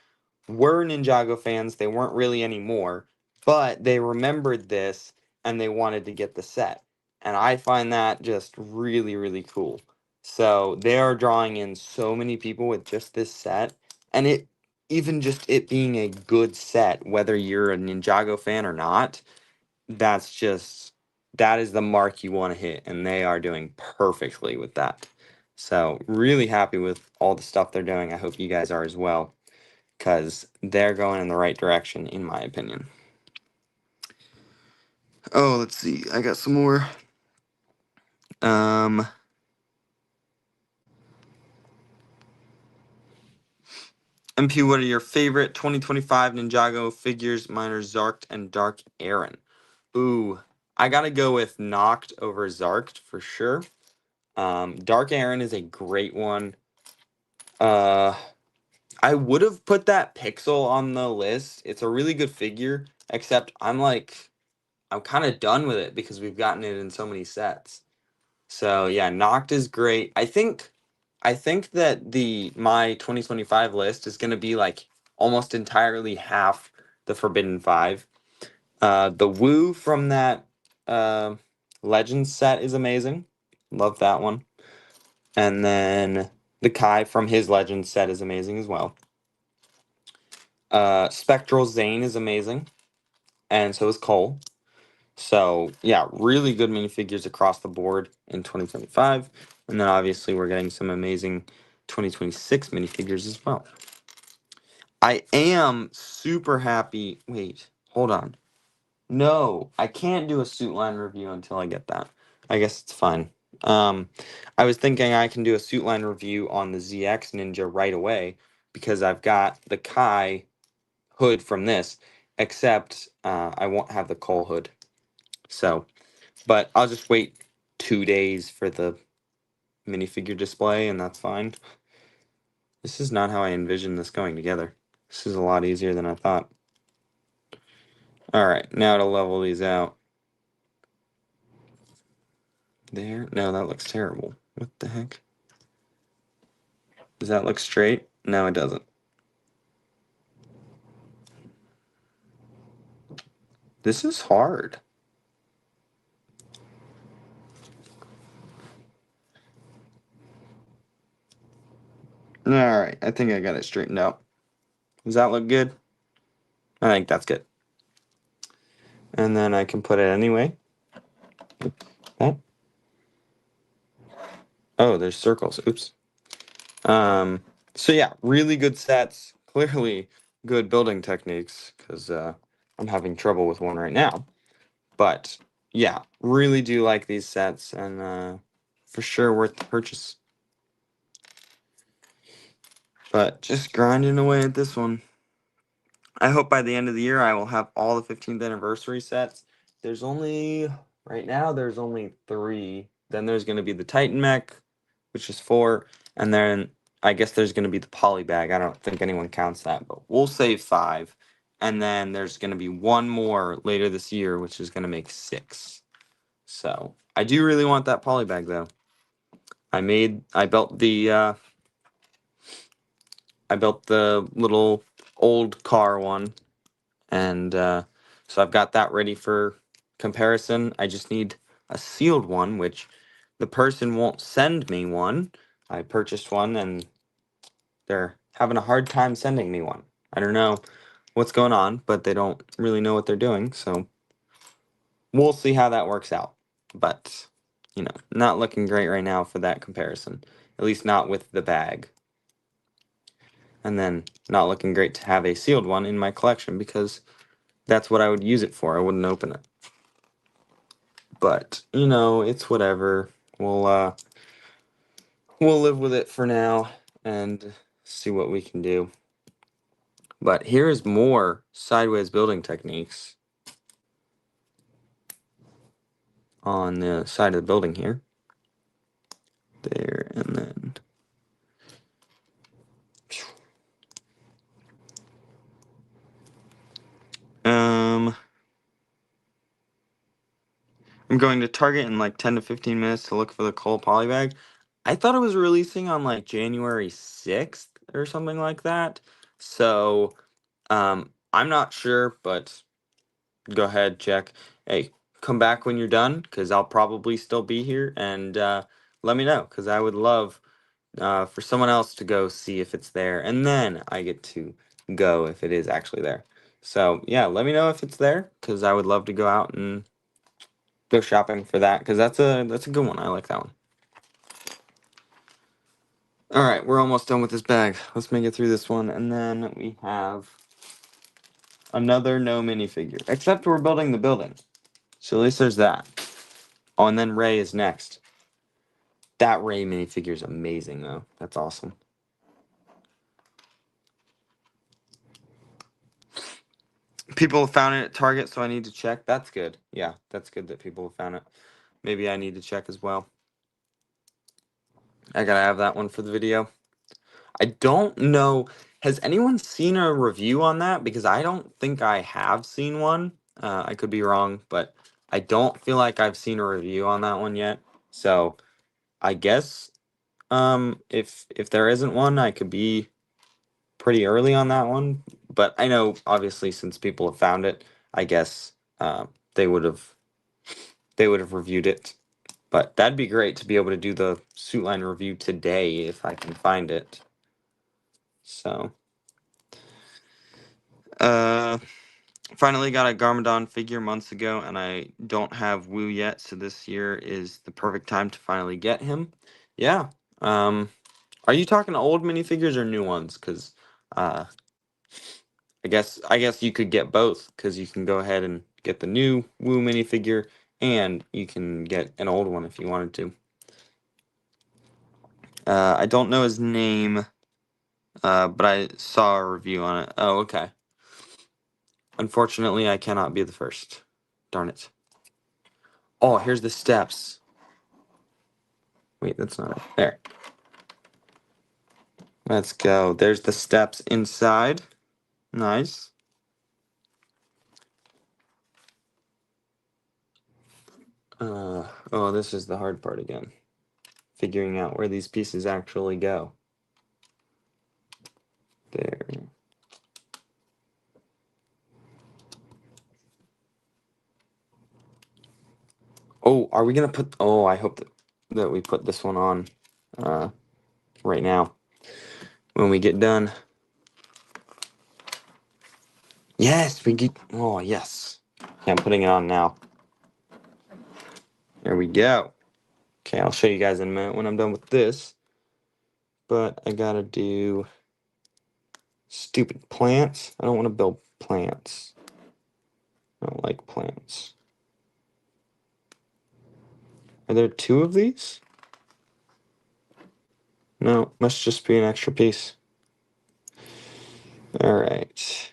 were Ninjago fans. They weren't really anymore, but they remembered this and they wanted to get the set. And I find that just really, really cool. So they are drawing in so many people with just this set. And even just it being a good set, whether you're a Ninjago fan or not, that's just, that is the mark you want to hit. And they are doing perfectly with that. So really happy with all the stuff they're doing. I hope you guys are as well because they're going in the right direction, in my opinion. Oh, let's see. I got some more. Um, MP, what are your favorite 2025 Ninjago figures? Mine are Zarked and Dark Aaron. Ooh, I gotta go with Knocked over Zarked for sure. Dark Aaron is a great one. Uh, I would have put that Pixel on the list. It's a really good figure, except I'm kind of done with it because we've gotten it in so many sets. So yeah, Noct is great. I think that the my 2025 list is gonna be like almost entirely half the Forbidden Five. The Wu from that uh, Legends set is amazing. Love that one. And then the Kai from his Legends set is amazing as well. Spectral Zane is amazing, and so is Cole. So yeah, really good minifigures across the board in 2025. And then obviously we're getting some amazing 2026 minifigures as well. I am super happy. Wait, hold on. No, I can't do a suit line review until I get that. I guess it's fine. Um, I was thinking I can do a suit line review on the ZX Ninja right away because I've got the Kai hood from this, except I won't have the Cole hood. So but I'll just wait 2 days for the minifigure display, and that's fine. This is not how I envisioned this going together. This is a lot easier than I thought. Alright, now to level these out. There. No, that looks terrible. What the heck? Does that look straight? No, it doesn't. This is hard. All right, I think I got it straightened out. Does that look good? I think that's good. And then I can put it anyway. Oh, oh, there's circles. Oops. So yeah, really good sets. Clearly good building techniques because I'm having trouble with one right now. But yeah, really do like these sets and for sure worth the purchase. But just grinding away at this one. I hope by the end of the year I will have all the 15th anniversary sets. There's only, right now, there's only 3. Then there's going to be the Titan mech, which is 4. And then I guess there's going to be the poly bag. I don't think anyone counts that, but we'll save 5. And then there's going to be one more later this year, which is going to make 6. So I do really want that poly bag though. I built the little old car one, and so I've got that ready for comparison. I just need a sealed one, which the person won't send me one. I purchased one, and they're having a hard time sending me one. I don't know what's going on, but they don't really know what they're doing, so we'll see how that works out. But, not looking great right now for that comparison. At least not with the bag. And then not looking great to have a sealed one in my collection because that's what I would use it for. I wouldn't open it. But, it's whatever. We'll live with it for now and see what we can do. But here's more sideways building techniques on the side of the building here. There, and then I'm going to Target in like 10 to 15 minutes to look for the coal poly bag. I thought it was releasing on like January 6th or something like that. So, I'm not sure, but go ahead, check. Hey, come back when you're done because I'll probably still be here and let me know because I would love for someone else to go see if it's there and then I get to go if it is actually there. So, yeah, let me know if it's there because I would love to go out and go shopping for that because that's a good one. I like that one. All right, we're almost done with this bag. Let's make it through this one, and then we have another no minifigure. Except we're building the building, so at least there's that. Oh, and then Ray is next. That Ray minifigure is amazing, though. That's awesome. People have found it at Target, so I need to check. That's good. Yeah, that's good that people have found it. Maybe I need to check as well. I gotta have that one for the video. I don't know. Has anyone seen a review on that? Because I don't think I have seen one. I could be wrong, but I don't feel like I've seen a review on that one yet. So I guess if there isn't one, I could be pretty early on that one. But I know obviously since people have found it, I guess they would have reviewed it. But that'd be great to be able to do the suit line review today if I can find it. So finally got a Garmadon figure months ago, and I don't have Woo yet, so this year is the perfect time to finally get him. Yeah. Are you talking old minifigures or new ones? Because I guess you could get both, because you can go ahead and get the new Woo minifigure, and you can get an old one if you wanted to. I don't know his name, but I saw a review on it. Oh, okay. Unfortunately, I cannot be the first. Darn it. Oh, here's the steps. Wait, that's not it. There. Let's go. There's the steps inside. Nice. Oh, this is the hard part again. Figuring out where these pieces actually go. There. Oh, are we gonna put... Oh, I hope that we put this one on right now. when we get done. Yes, we get. Oh, yes. Okay, I'm putting it on now. There we go. Okay, I'll show you guys in a minute when I'm done with this. But I gotta do stupid plants. I don't want to build plants. I don't like plants. Are there two of these? No, must just be an extra piece. All right.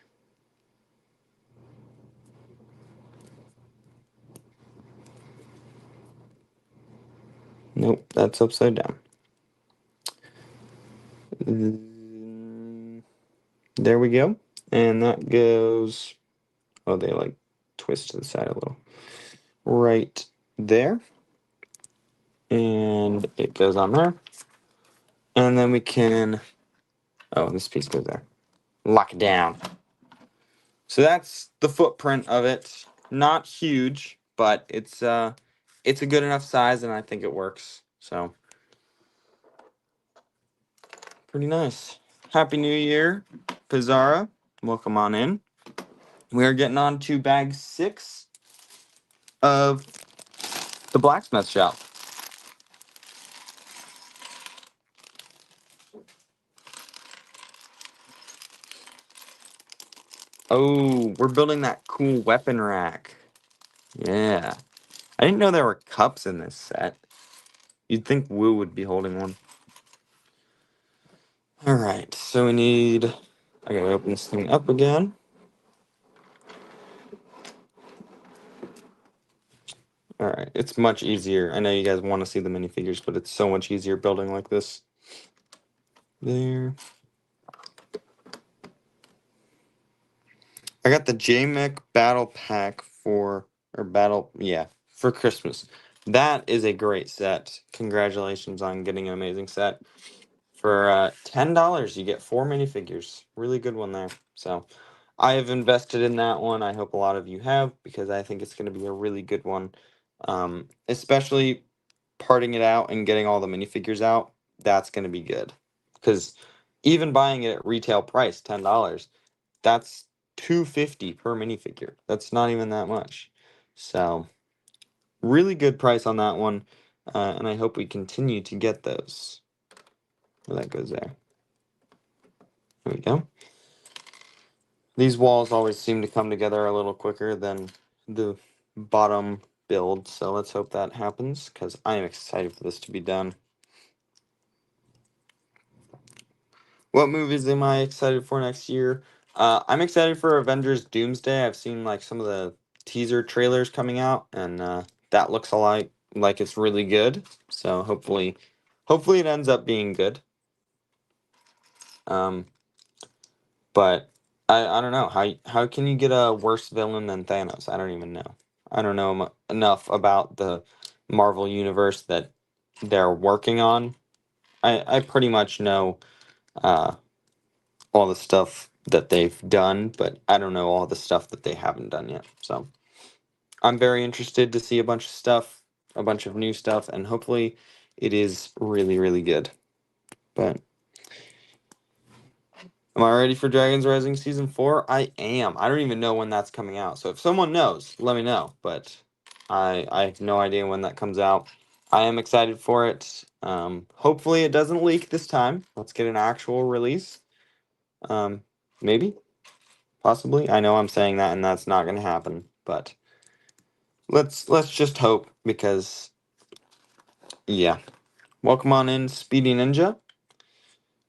Nope, that's upside down. There we go. And that goes, oh, they like twist to the side a little. Right there. And it goes on there. And then we can, oh, this piece goes there. Lock it down. So that's the footprint of it. Not huge, but it's a good enough size, and I think it works. So pretty nice. Happy New Year, Pizarra. Welcome on in. We are getting on to bag 6 of the blacksmith shop. Oh, we're building that cool weapon rack. Yeah. I didn't know there were cups in this set. You'd think Woo would be holding one. Alright, so we need... I gotta open this thing up again. Alright, it's much easier. I know you guys want to see the minifigures, but it's so much easier building like this. There. I got the JMech Battle Pack for Christmas. That is a great set. Congratulations on getting an amazing set. For $10, you get 4 minifigures. Really good one there. So I have invested in that one. I hope a lot of you have, because I think it's going to be a really good one. Especially parting it out and getting all the minifigures out. That's going to be good. Because even buying it at retail price, $10, that's $250 per minifigure. That's not even that much. So really good price on that one. And I hope we continue to get those. Well, that goes there. There we go. These walls always seem to come together a little quicker than the bottom build, so let's hope that happens, because I am excited for this to be done. What movies am I excited for next year? I'm excited for Avengers Doomsday. I've seen like some of the teaser trailers coming out, and that looks a lot like it's really good. So hopefully it ends up being good. But I don't know, how can you get a worse villain than Thanos? I don't even know. I don't know enough about the Marvel universe that they're working on. I pretty much know uh, all the stuff that they've done, but I don't know all the stuff that they haven't done yet. So I'm very interested to see a bunch of stuff, a bunch of new stuff, and hopefully it is really, really good. But am I ready for Dragons Rising Season 4? I am. I don't even know when that's coming out. So if someone knows, let me know. But I have no idea when that comes out. I am excited for it. Hopefully it doesn't leak this time. Let's get an actual release. Maybe. Possibly. I know I'm saying that and that's not going to happen. But let's just hope, because, yeah. Welcome on in, Speedy Ninja.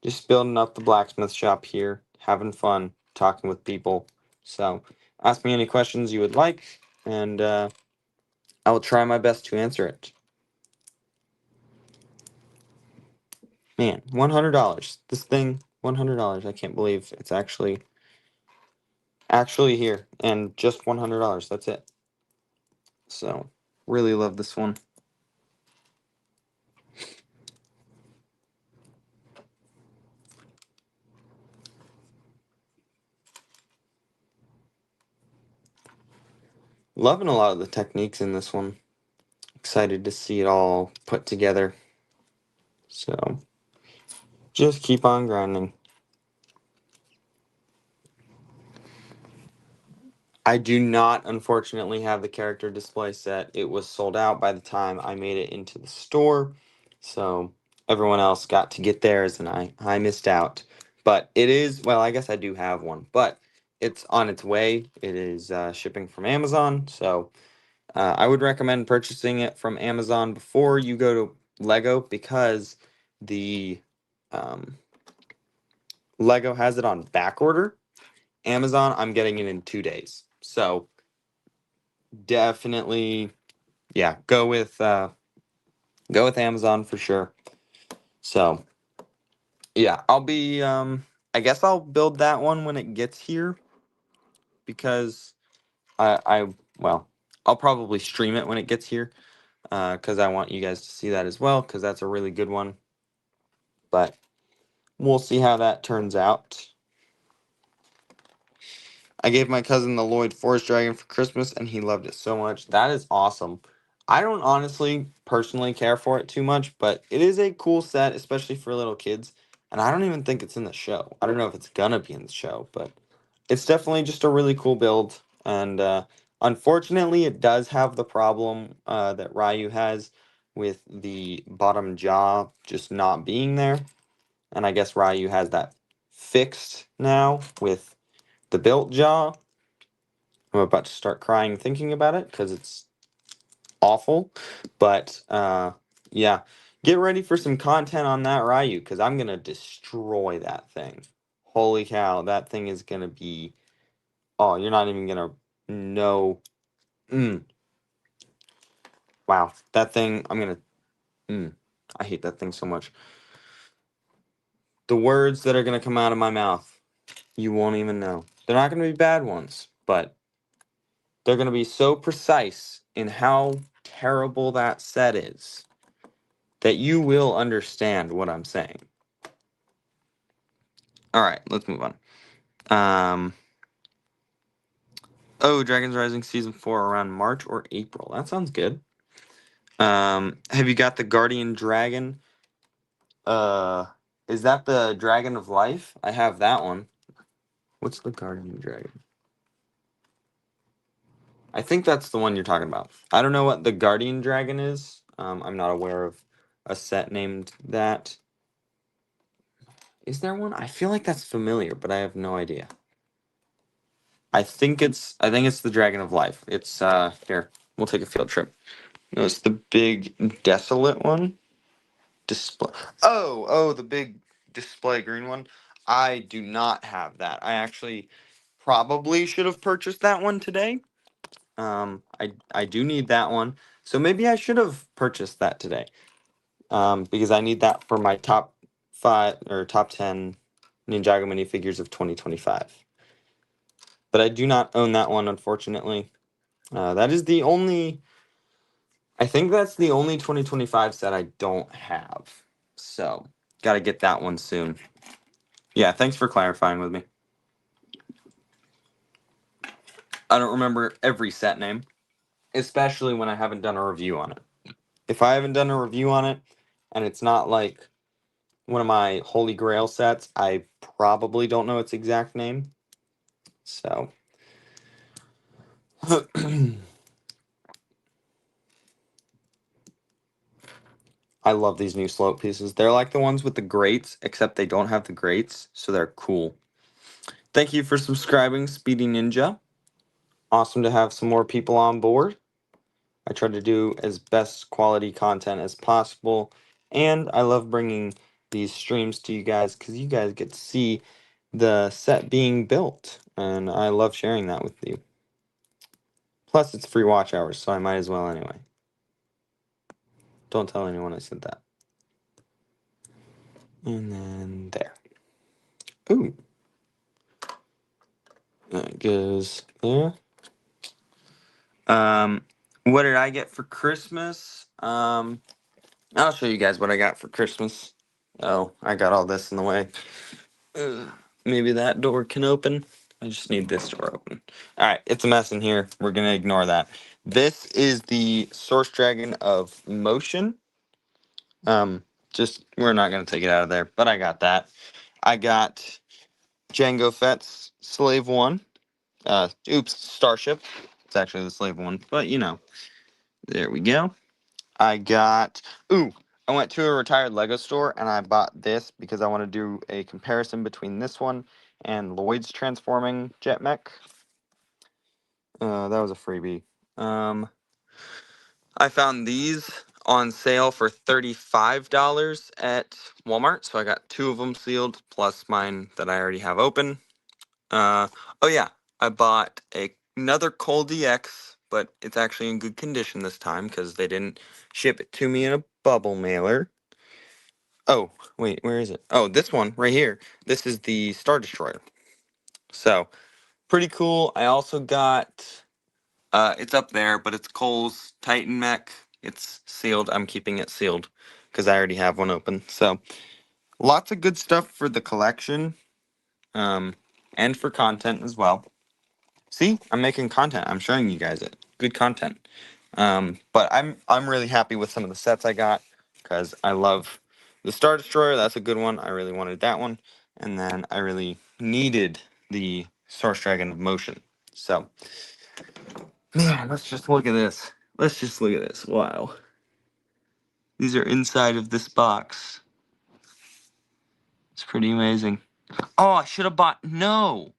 Just building up the blacksmith shop here, having fun, talking with people. So ask me any questions you would like, and I will try my best to answer it. Man, $100. This thing, $100. I can't believe it's actually here, and just $100. That's it. So really love this one. Loving a lot of the techniques in this one. Excited to see it all put together. So just keep on grinding. I do not, unfortunately, have the character display set. It was sold out by the time I made it into the store. So everyone else got to get theirs and I missed out. But it is, well, I guess I do have one, but it's on its way. It is shipping from Amazon. So I would recommend purchasing it from Amazon before you go to Lego because the um, Lego has it on back order. Amazon, I'm getting it in 2 days. So definitely, yeah, go with Amazon for sure. So yeah, I guess I'll build that one when it gets here because I well, I'll probably stream it when it gets here because I want you guys to see that as well because that's a really good one. But we'll see how that turns out. I gave my cousin the Lloyd Forest Dragon for Christmas and he loved it so much. That is awesome. I don't honestly personally care for it too much, but it is a cool set, especially for little kids. And I don't even think it's in the show. I don't know if it's gonna be in the show, but it's definitely just a really cool build. And unfortunately, it does have the problem that Ryu has with the bottom jaw just not being there. And I guess Ryu has that fixed now with the built jaw. I'm about to start crying thinking about it because it's awful. But yeah, get ready for some content on that Ryu because I'm gonna destroy that thing. Holy cow, that thing is gonna be. Oh, you're not even gonna know. Mm, wow, that thing. I'm gonna. Mm, I hate that thing so much. The words that are gonna come out of my mouth, you won't even know. They're not gonna be bad ones, but they're gonna be so precise in how terrible that set is that you will understand what I'm saying. All right, let's move on. Um, Dragons Rising season 4 around March or April. That sounds good. Have you got the Guardian Dragon? Uh, is that the Dragon of Life? I have that one. What's the Guardian Dragon? I think that's the one you're talking about. I don't know what the Guardian Dragon is. I'm not aware of a set named that. Is there one? I feel like that's familiar, but I have no idea. I think it's the Dragon of Life. It's here. We'll take a field trip. No, it's the big desolate one. Display. The big display green one. I do not have that. I actually probably should have purchased that one today. I do need that one. So maybe I should have purchased that today. Because I need that for my top 5 or top 10 Ninjago minifigures of 2025. But I do not own that one, unfortunately. That is the only. I think that's the only 2025 set I don't have. So, got to get that one soon. Yeah, thanks for clarifying with me. I don't remember every set name, especially when I haven't done a review on it. If I haven't done a review on it and it's not like one of my Holy Grail sets, I probably don't know its exact name. So, I love these new slope pieces. They're like the ones with the grates, except they don't have the grates, so they're cool. Thank you for subscribing, Speedy Ninja. Awesome to have some more people on board. I try to do as best quality content as possible, and I love bringing these streams to you guys because you guys get to see the set being built, and I love sharing that with you. Plus, it's free watch hours, so I might as well anyway. Don't tell anyone I said that. And then there. Ooh. That goes there. What did I get for Christmas? I'll show you guys what I got for Christmas. Oh, I got all this in the way. Ugh. Maybe that door can open. I just need this door open. All right, it's a mess in here. We're gonna ignore that. This is the Source Dragon of Motion. Just we're not gonna take it out of there, but I got that. I got Jango Fett's Slave One. Oops, Starship. It's actually the slave one, but you know, there we go. I got, ooh, I went to a retired Lego store and I bought this because I want to do a comparison between this one and Lloyd's transforming jet mech. That was a freebie. I found these on sale for $35 at Walmart, so I got two of them sealed, plus mine that I already have open. Oh yeah, I bought another Cole DX, but it's actually in good condition this time because they didn't ship it to me in a bubble mailer. Oh, wait, where is it? Oh, this one right here. This is the Star Destroyer. So, pretty cool. I also got, it's up there, but it's Cole's Titan mech. It's sealed. I'm keeping it sealed because I already have one open. So, lots of good stuff for the collection, and for content as well. See, I'm making content. I'm showing you guys it. Good content. But I'm really happy with some of the sets I got because I love the Star Destroyer. That's a good one. I really wanted that one, and then I really needed the Source Dragon of Motion. So, man, let's just look at this. Let's just look at this. Wow, these are inside of this box. It's pretty amazing. Oh, I should have bought. No,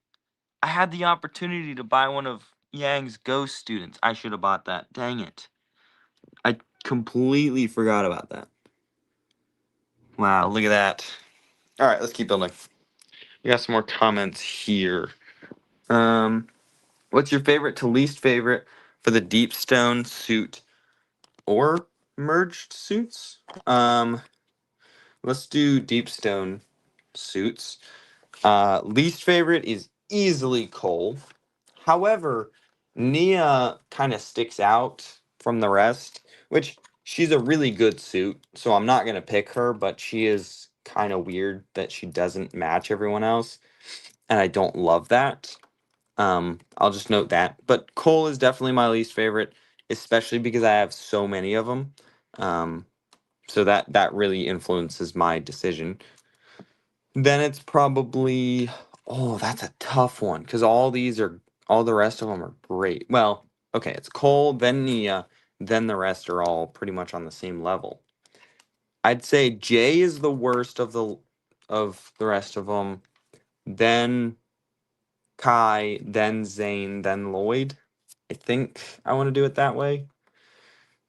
I had the opportunity to buy one of Yang's Ghost students. I should have bought that. Dang it. I completely forgot about that. Wow, look at that. All right, let's keep building. We got some more comments here. Um, what's your favorite to least favorite for the deep stone suit or merged suits? Let's do deep stone suits. Least favorite is easily Cole. However, Nia kind of sticks out from the rest, which she's a really good suit, so I'm not going to pick her, but she is kind of weird that she doesn't match everyone else, and I don't love that. I'll just note that. But Cole is definitely my least favorite, especially because I have so many of them. Um, so that really influences my decision. Then it's probably, oh, that's a tough one because all the rest of them are great. Well, okay, it's Cole, then Nia, then the rest are all pretty much on the same level. I'd say Jay is the worst of the rest of them. Then Kai, then Zane, then Lloyd. I think I want to do it that way.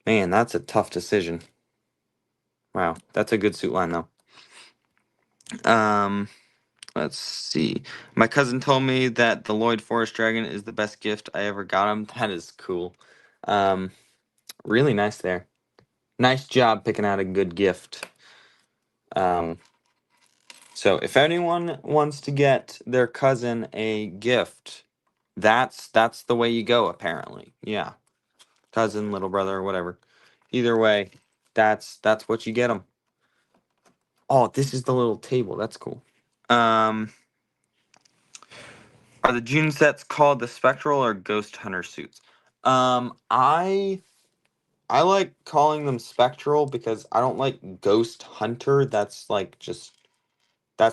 Man, that's a tough decision. Wow, that's a good suit line though. Um, Let's see. My cousin told me that the Lloyd Forest Dragon is the best gift I ever got him. That is cool. Um, really nice there. Nice job picking out a good gift. Um, so if anyone wants to get their cousin a gift, that's the way you go apparently. Yeah. Cousin, little brother, whatever. Either way, that's what you get them. Oh, this is the little table. That's cool. Um, Are the June sets called the Spectral or Ghost Hunter suits? I like calling them Spectral because I don't like Ghost Hunter. That's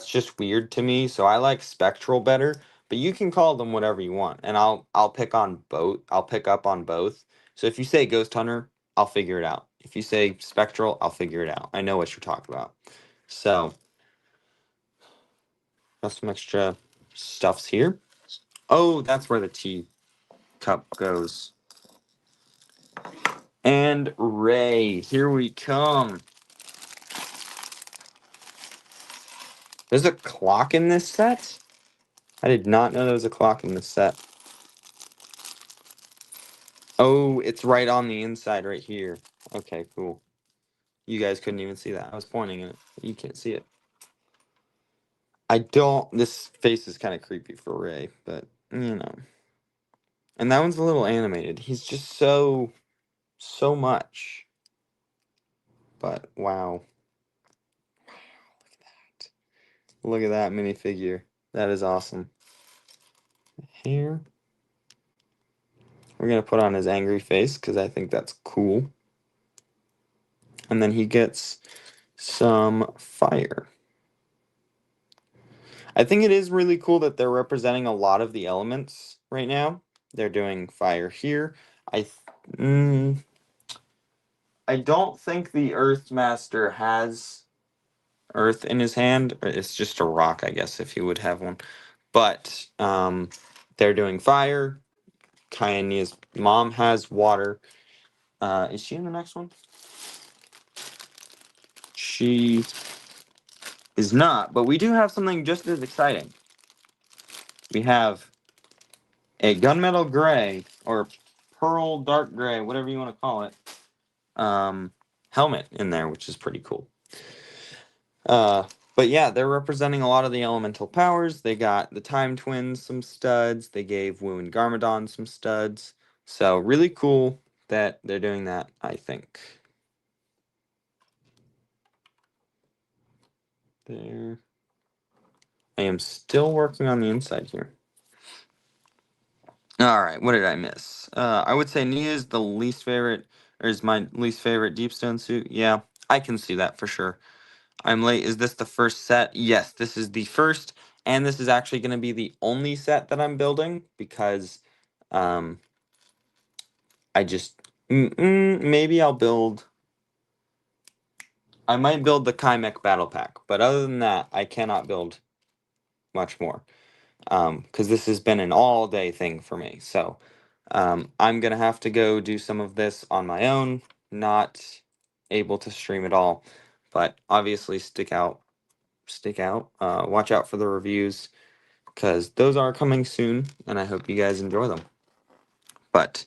just weird to me. So I like Spectral better. But you can call them whatever you want, and I'll pick on both. I'll pick up on both. So if you say Ghost Hunter, I'll figure it out. If you say Spectral, I'll figure it out. I know what you're talking about. So got some extra stuffs here. Oh, that's where the tea cup goes. And Ray, here we come. There's a clock in this set? I did not know there was a clock in this set. Oh, it's right on the inside right here. Okay, cool. You guys couldn't even see that. I was pointing at it. You can't see it. This face is kind of creepy for Ray, but, you know. And that one's a little animated. He's just so much. But, wow. Look at that minifigure. That is awesome. Here. We're going to put on his angry face because I think that's cool. And then he gets some fire. I think it is really cool that they're representing a lot of the elements right now. They're doing fire here. I mm, I don't think the Earth Master has Earth in his hand. It's just a rock, I guess, if he would have one. But they're doing fire. Kyanya's mom has water. Is she in the next one? She is not, but we do have something just as exciting. We have a gunmetal gray or pearl dark gray, whatever you want to call it, helmet in there, which is pretty cool. But yeah, they're representing a lot of the elemental powers. They got the Time Twins some studs. They gave Wu and Garmadon some studs. So really cool that they're doing that, I think. There. I am still working on the inside here. All right, what did I miss? I would say Nia is the least favorite, or is my least favorite Deep Stone suit. Yeah, I can see that for sure. I'm late. Is this the first set? Yes, this is the first, and this is actually going to be the only set that I'm building because, um, I just maybe I'll build. I might build the Kymech Battle Pack, but other than that, I cannot build much more. Because this has been an all day thing for me. So I'm gonna have to go do some of this on my own, not able to stream at all. But obviously stick out, watch out for the reviews because those are coming soon, and I hope you guys enjoy them. But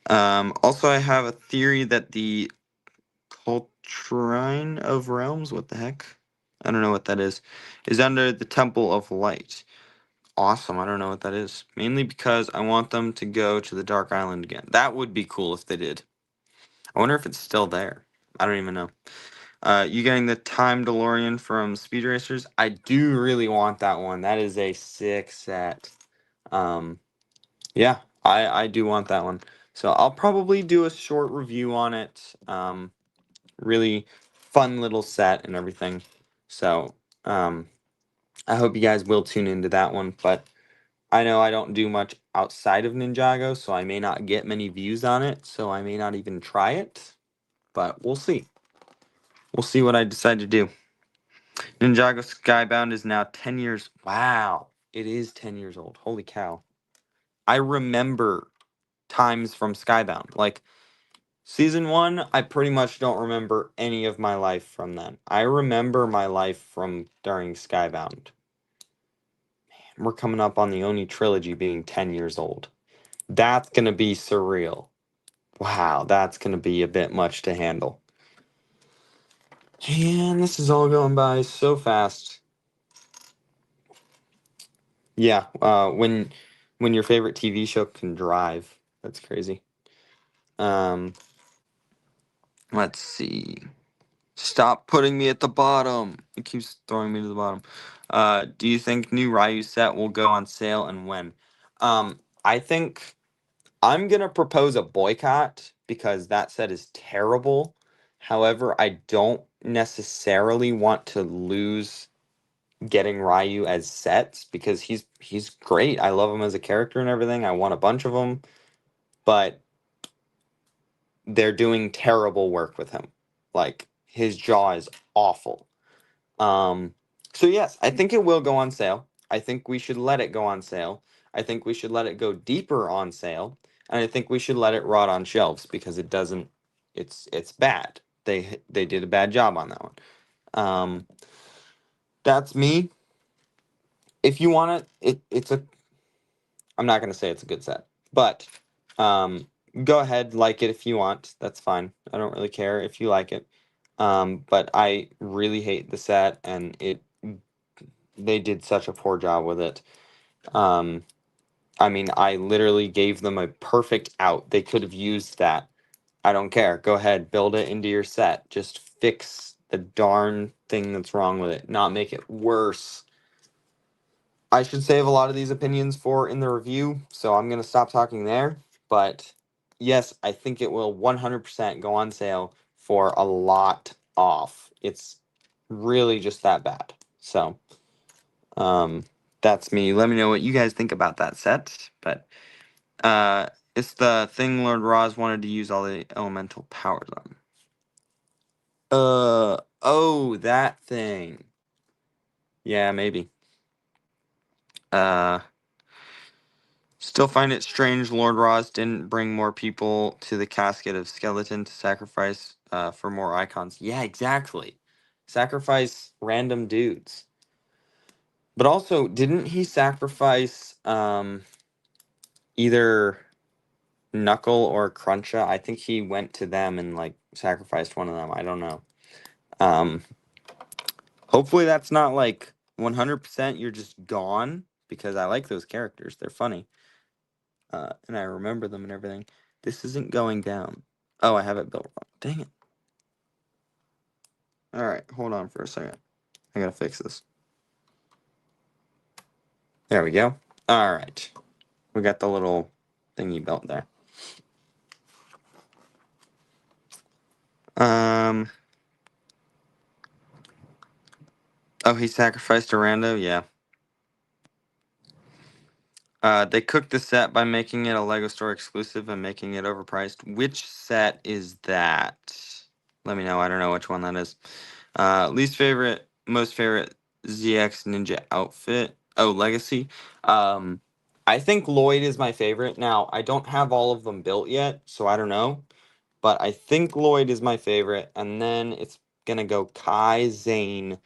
also I have a theory that the Cultrine of Realms, what the heck? I don't know what that is under the Temple of Light. Awesome. I don't know what that is. Mainly because I want them to go to the Dark Island again. That would be cool if they did. I wonder if it's still there. I don't even know. You getting the Time DeLorean from Speed Racers? I do really want that one. That is a sick set. Yeah, I do want that one. So I'll probably do a short review on it. Really fun little set and everything. So I hope you guys will tune into that one. But I know I don't do much outside of Ninjago, so I may not get many views on it, so I may not even try it, but we'll see. We'll see what I decide to do. Ninjago Skybound is now 10 years. Wow, it is 10 years old. Holy cow. I remember times from Skybound. Like, season 1, I pretty much don't remember any of my life from then. I remember my life from during Skybound. Man, we're coming up on the Oni trilogy being 10 years old. That's going to be surreal. Wow, that's going to be a bit much to handle. And this is all going by so fast. Yeah, when your favorite TV show can drive. That's crazy. Um, let's see. Stop putting me at the bottom. It keeps throwing me to the bottom. Do you think new Ryu set will go on sale and when? I think I'm gonna propose a boycott because that set is terrible. However, I don't necessarily want to lose getting Ryu as sets because he's great. I love him as a character and everything. I want a bunch of them, but they're doing terrible work with him. Like his jaw is awful. Um, so yes, I think it will go on sale. I think we should let it go on sale. I think we should let it go deeper on sale, and I think we should let it rot on shelves because it doesn't. It's bad. They did a bad job on that one. Um, that's me. If you want it's a. I'm not gonna say it's a good set, but um, go ahead, like it if you want. That's fine. I don't really care if you like it. But I really hate the set, and they did such a poor job with it. Um, I mean, I literally gave them a perfect out. They could have used that. I don't care. Go ahead, build it into your set. Just fix the darn thing that's wrong with it, not make it worse. I should save a lot of these opinions for in the review, so I'm going to stop talking there. But yes, I think it will 100% go on sale for a lot off. It's really just that bad. So, um, that's me. Let me know what you guys think about that set. But Uh, it's the thing Lord Roz wanted to use all the elemental powers on. Oh, that thing. Yeah, maybe. Uh, Still find it strange Lord Roz didn't bring more people to the casket of skeleton to sacrifice for more icons. Yeah, exactly. Sacrifice random dudes. But also, didn't he sacrifice either Knuckle or Cruncha? I think he went to them and like sacrificed one of them. I don't know. Um, Hopefully that's not like 100% you're just gone because I like those characters. They're funny. And I remember them and everything. This isn't going down. Oh, I have it built wrong. Dang it. All right, hold on for a second. I gotta fix this. There we go. All right. We got the little thing you built there. Um. Oh, he sacrificed a rando? Yeah. They cooked the set by making it a Lego Store exclusive and making it overpriced. Which set is that? Let me know. I don't know which one that is. Least favorite, most favorite ZX Ninja outfit. Oh, Legacy. Um, I think Lloyd is my favorite. Now, I don't have all of them built yet, so I don't know. But I think Lloyd is my favorite. And then it's gonna go Kai, Zane,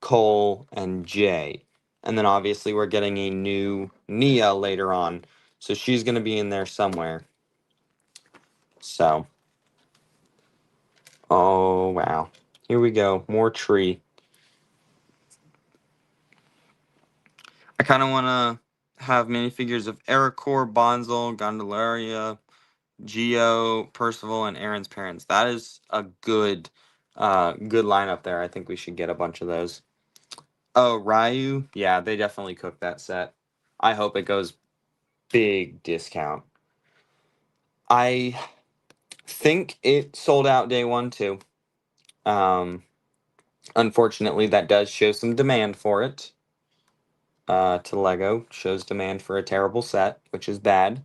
Cole, and Jay. And then obviously we're getting a new Nia later on. So she's gonna be in there somewhere. So, oh wow. Here we go. More tree. I kind of want to have minifigures of Ericor, Bonzel, Gondolaria, Geo, Percival, and Aaron's parents. That is a good lineup there. I think we should get a bunch of those. Oh, Ryu. Yeah, they definitely cooked that set. I hope it goes big discount. I think it sold out day one too. Um, Unfortunately, that does show some demand for it. To Lego shows demand for a terrible set, which is bad.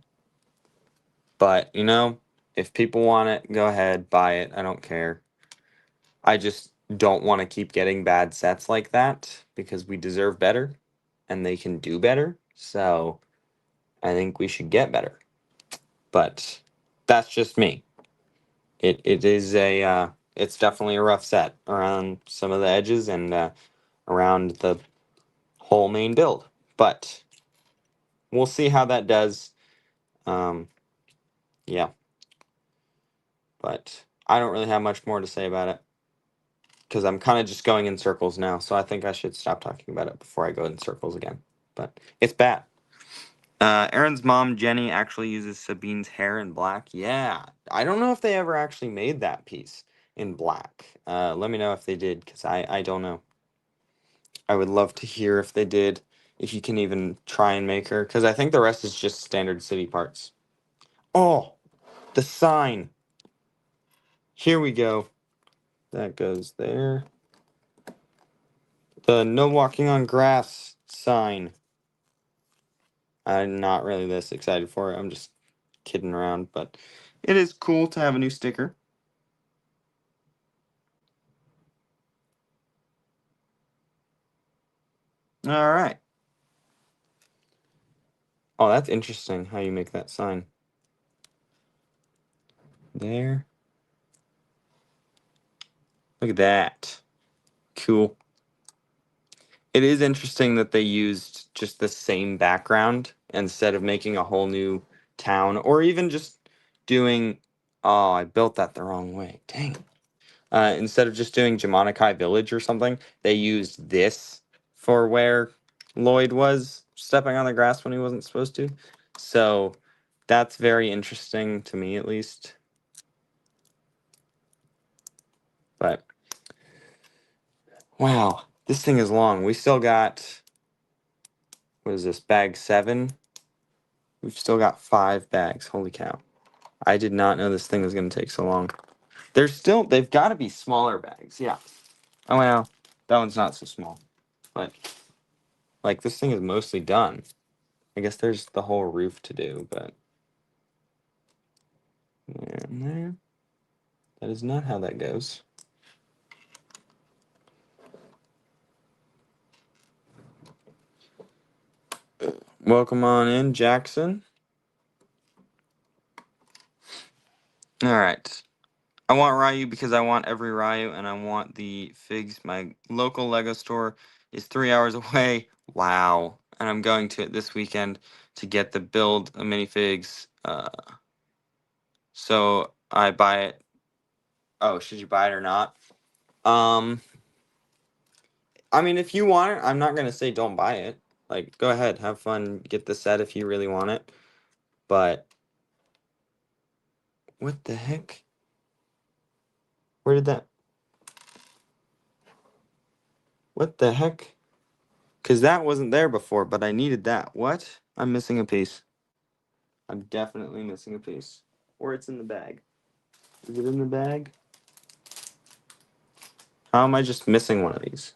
But you know, if people want it, go ahead, buy it. I don't care. I just don't want to keep getting bad sets like that because we deserve better, and they can do better. So I think we should get better. But that's just me. It is a it's definitely a rough set around some of the edges and around the whole main build. But we'll see how that does. Um, yeah, but I don't really have much more to say about it because I'm kind of just going in circles now. So I think I should stop talking about it before I go in circles again. But it's bad. Aaron's mom, Jenny, actually uses Sabine's hair in black. Yeah, I don't know if they ever actually made that piece in black. Let me know if they did, because I don't know. I would love to hear if they did, if you can even try and make her, because I think the rest is just standard city parts. Oh, the sign. Here we go. That goes there. The no walking on grass sign. I'm not really this excited for it. I'm just kidding around, but it is cool to have a new sticker. All right. Oh, that's interesting how you make that sign. There. Look at that. Cool. It is interesting that they used just the same background instead of making a whole new town or even just doing. Oh, I built that the wrong way. Dang. Instead of just doing Jamonikai Village or something, they used this for where Lloyd was stepping on the grass when he wasn't supposed to. So that's very interesting to me, at least. But wow, this thing is long. We still got, what is this, bag 7? We've still got 5 bags. Holy cow. I did not know this thing was going to take so long. They've got to be smaller bags. Yeah. Oh, well, that one's not so small. But, like, this thing is mostly done. I guess there's the whole roof to do, but And there. That is not how that goes. Welcome on in, Jackson. All right. I want Ryu because I want every Ryu, and I want the figs. My local Lego store is 3 hours away. Wow. And I'm going to it this weekend to get the build of minifigs. So I buy it. Oh, should you buy it or not? Um, I mean, if you want it, I'm not gonna say don't buy it. Like, go ahead, have fun, get the set if you really want it. But what the heck? Where did that? What the heck? Because that wasn't there before, but I needed that. What? I'm missing a piece. I'm definitely missing a piece. Or it's in the bag. Is it in the bag? How am I just missing one of these?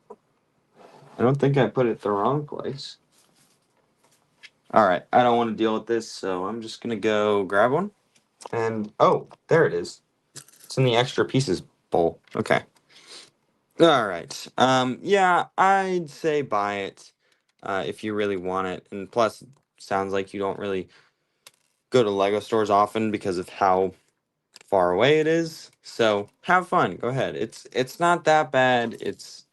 I don't think I put it the wrong place. Alright, I don't want to deal with this, so I'm just gonna go grab one. And, oh, there it is. It's in the extra pieces bowl. Okay. Alright. Yeah, I'd say buy it if you really want it. And plus, sounds like you don't really go to Lego stores often because of how far away it is. So have fun. Go ahead. It's not that bad. It's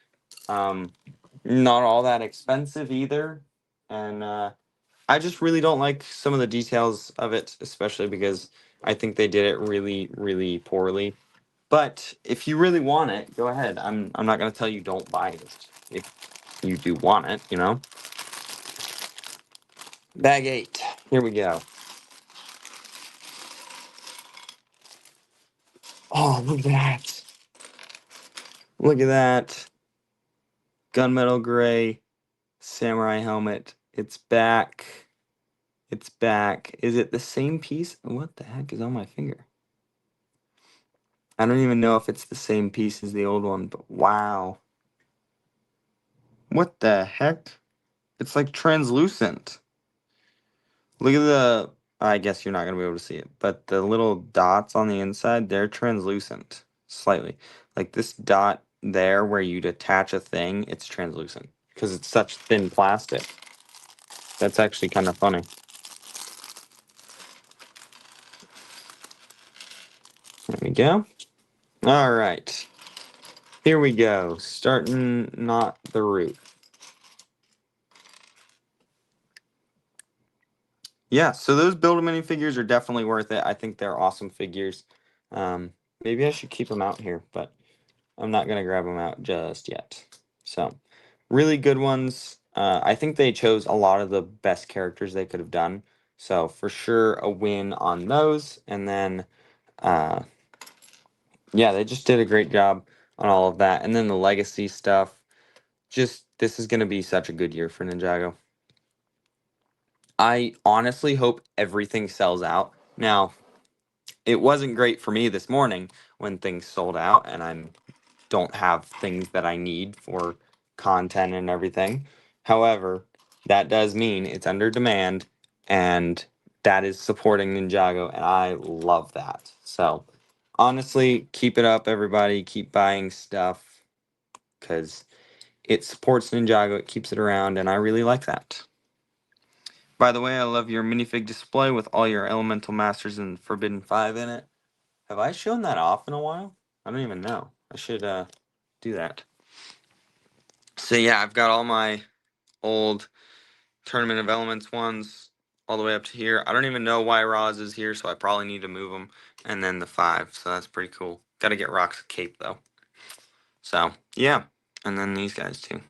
not all that expensive either. And I just really don't like some of the details of it, especially because I think they did it really, really poorly. But if you really want it, go ahead. I'm not gonna tell you don't buy it if you do want it, you know. Bag 8. Here we go. Oh, look at that. Look at that. Gunmetal gray samurai helmet. It's back. It's back. Is it the same piece? What the heck is on my finger? I don't even know if it's the same piece as the old one, but wow. What the heck? It's like translucent. Look at the, I guess you're not going to be able to see it, but the little dots on the inside, they're translucent slightly. Like this dot there where you'd attach a thing, it's translucent because it's such thin plastic. That's actually kind of funny. There we go. All right. Here we go. Starting not the roof. Yeah, so those Build-A-Mini figures are definitely worth it. I think they're awesome figures. Maybe I should keep them out here, but I'm not going to grab them out just yet. So, really good ones. I think they chose a lot of the best characters they could have done. So, for sure, a win on those. And then, yeah, they just did a great job on all of that. And then the legacy stuff. Just, this is going to be such a good year for Ninjago. I honestly hope everything sells out. Now, it wasn't great for me this morning when things sold out and I don't have things that I need for content and everything. However, that does mean it's under demand and that is supporting Ninjago and I love that. So, honestly, keep it up everybody, keep buying stuff cuz it supports Ninjago, it keeps it around and I really like that. By the way, I love your minifig display with all your Elemental Masters and Forbidden 5 in it. Have I shown that off in a while? I don't even know. I should do that. So yeah, I've got all my old Tournament of Elements ones all the way up to here. I don't even know why Roz is here, so I probably need to move them. And then the 5, so that's pretty cool. Got to get Rock's cape, though. So, yeah. And then these guys, too.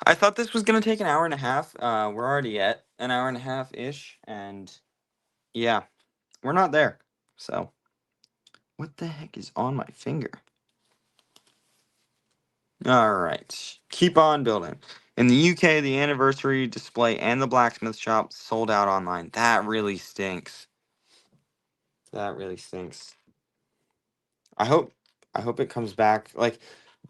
I thought this was going to take an hour and a half. We're already at an hour and a half-ish. And, yeah, we're not there. So, what the heck is on my finger? All right. Keep on building. In the UK, the anniversary display and the blacksmith shop sold out online. That really stinks. That really stinks. I hope it comes back. Like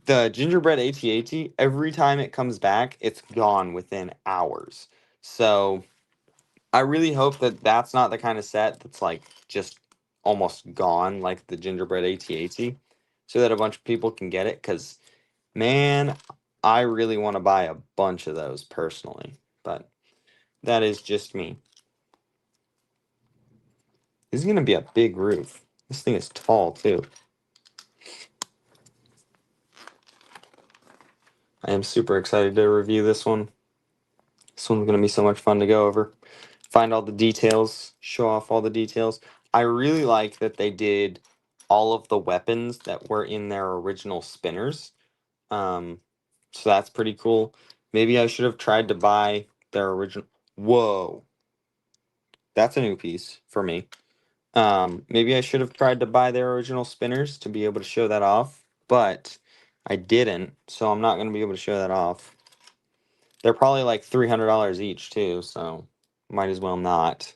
the gingerbread AT-AT, every time it comes back, it's gone within hours. So I really hope that that's not the kind of set that's like just almost gone, like the gingerbread AT-AT, so that a bunch of people can get it. Because, man, I really want to buy a bunch of those personally, but that is just me. This is going to be a big roof. This thing is tall, too. I am super excited to review this one. This one's going to be so much fun to go over. Find all the details, show off all the details. I really like that they did all of the weapons that were in their original spinners. So that's pretty cool. Maybe I should have tried to buy their original. Whoa. That's a new piece for me. Maybe I should have tried to buy their original spinners to be able to show that off, but I didn't, so I'm not going to be able to show that off. They're probably like $300 each too, so might as well not.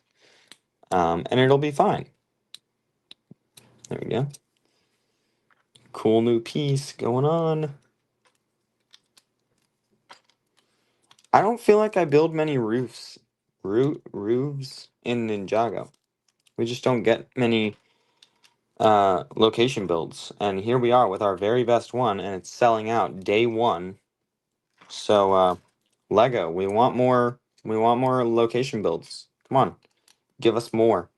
And it'll be fine. There we go. Cool new piece going on. I don't feel like I build many roofs in Ninjago. We just don't get many location builds. And here we are with our very best one, and it's selling out day one. So Lego, we want more location builds. Come on, give us more.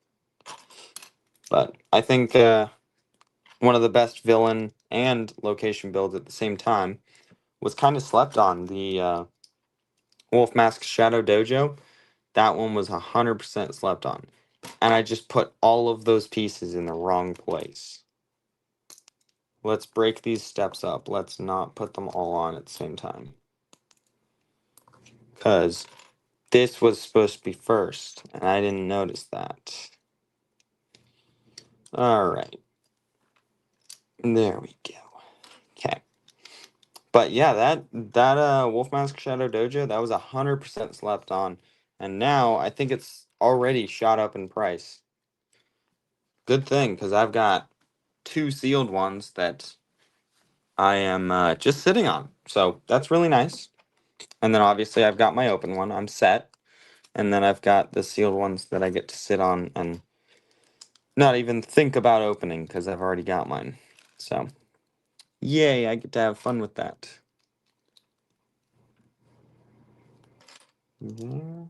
But I think one of the best villain and location builds at the same time was kind of slept on. The Wolf Mask Shadow Dojo. That one was 100% slept on. And I just put all of those pieces in the wrong place. Let's break these steps up. Let's not put them all on at the same time. Because this was supposed to be first, and I didn't notice that. Alright. There we go. Okay. But yeah, that Wolf Mask Shadow Dojo, that was 100% slept on. And now I think it's already shot up in price. Good thing, because I've got 2 sealed ones that I am just sitting on. So that's really nice. And then obviously I've got my open one. I'm set. And then I've got the sealed ones that I get to sit on and not even think about opening because I've already got mine. So, yay, I get to have fun with that. Yeah.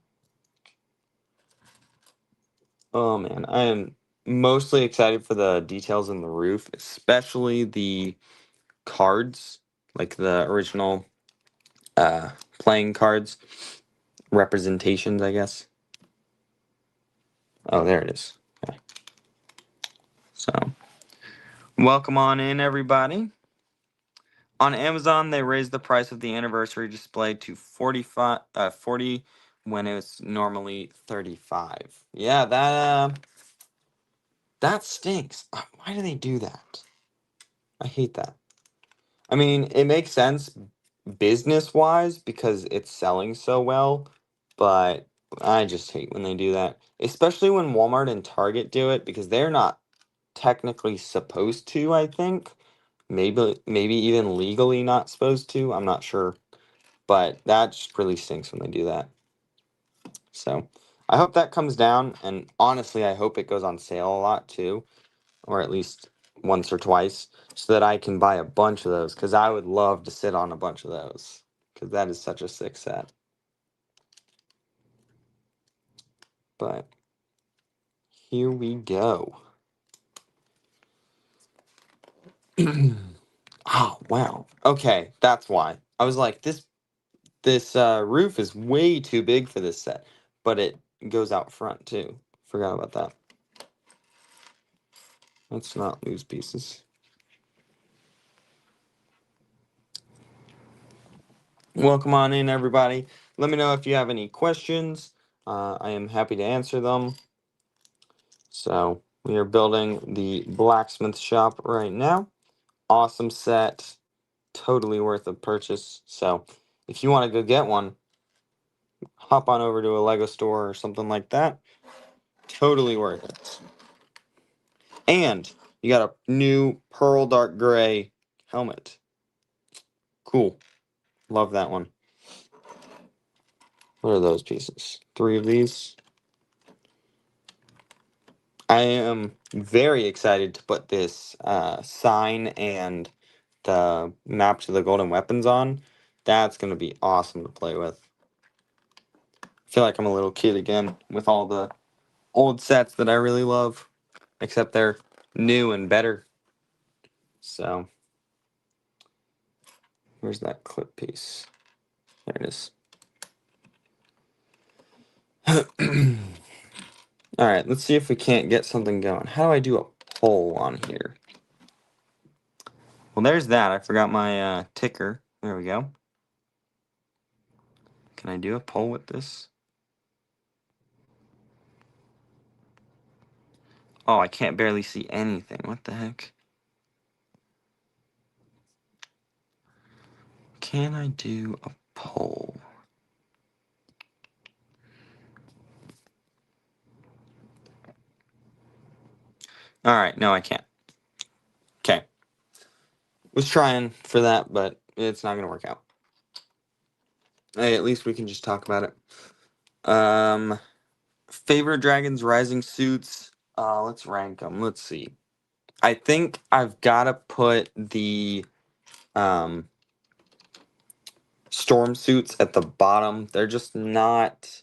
Oh man, I am mostly excited for the details in the roof, especially the cards, like the original playing cards, representations, I guess. Oh, there it is. Okay. So, welcome on in, everybody. On Amazon, they raised the price of the anniversary display to 40 when it was normally 35. Yeah, that stinks. Why do they do that? I hate that. I mean, it makes sense business-wise because it's selling so well, but I just hate when they do that. Especially when Walmart and Target do it because they're not technically supposed to, I think. Maybe even legally not supposed to. I'm not sure. But that just really stinks when they do that. So I hope that comes down, and honestly, I hope it goes on sale a lot too, or at least once or twice, so that I can buy a bunch of those, because I would love to sit on a bunch of those, because that is such a sick set. But here we go. Oh, wow. Okay, that's why. I was like, this roof is way too big for this set, but it goes out front too. Forgot about that. Let's not lose pieces. Welcome on in, everybody. Let me know if you have any questions. I am happy to answer them. So we are building the blacksmith shop right now. Awesome set. Totally worth a purchase. So if you want to go get one, hop on over to a Lego store or something like that. Totally worth it. And you got a new pearl dark gray helmet. Cool. Love that one. What are those pieces? 3 of these. I am very excited to put this sign and the map to the golden weapons on. That's going to be awesome to play with. I feel like I'm a little kid again with all the old sets that I really love, except they're new and better. So, where's that clip piece? There it is. All right, let's see if we can't get something going. How do I do a poll on here? Well, there's that. I forgot my ticker. There we go. Can I do a poll with this? Oh, I can't barely see anything. What the heck? Can I do a poll? All right, no, I can't. Okay. Was trying for that, but it's not going to work out. Hey, at least we can just talk about it. Favorite Dragons Rising suits. Let's rank them. Let's see. I think I've got to put the storm suits at the bottom. They're just not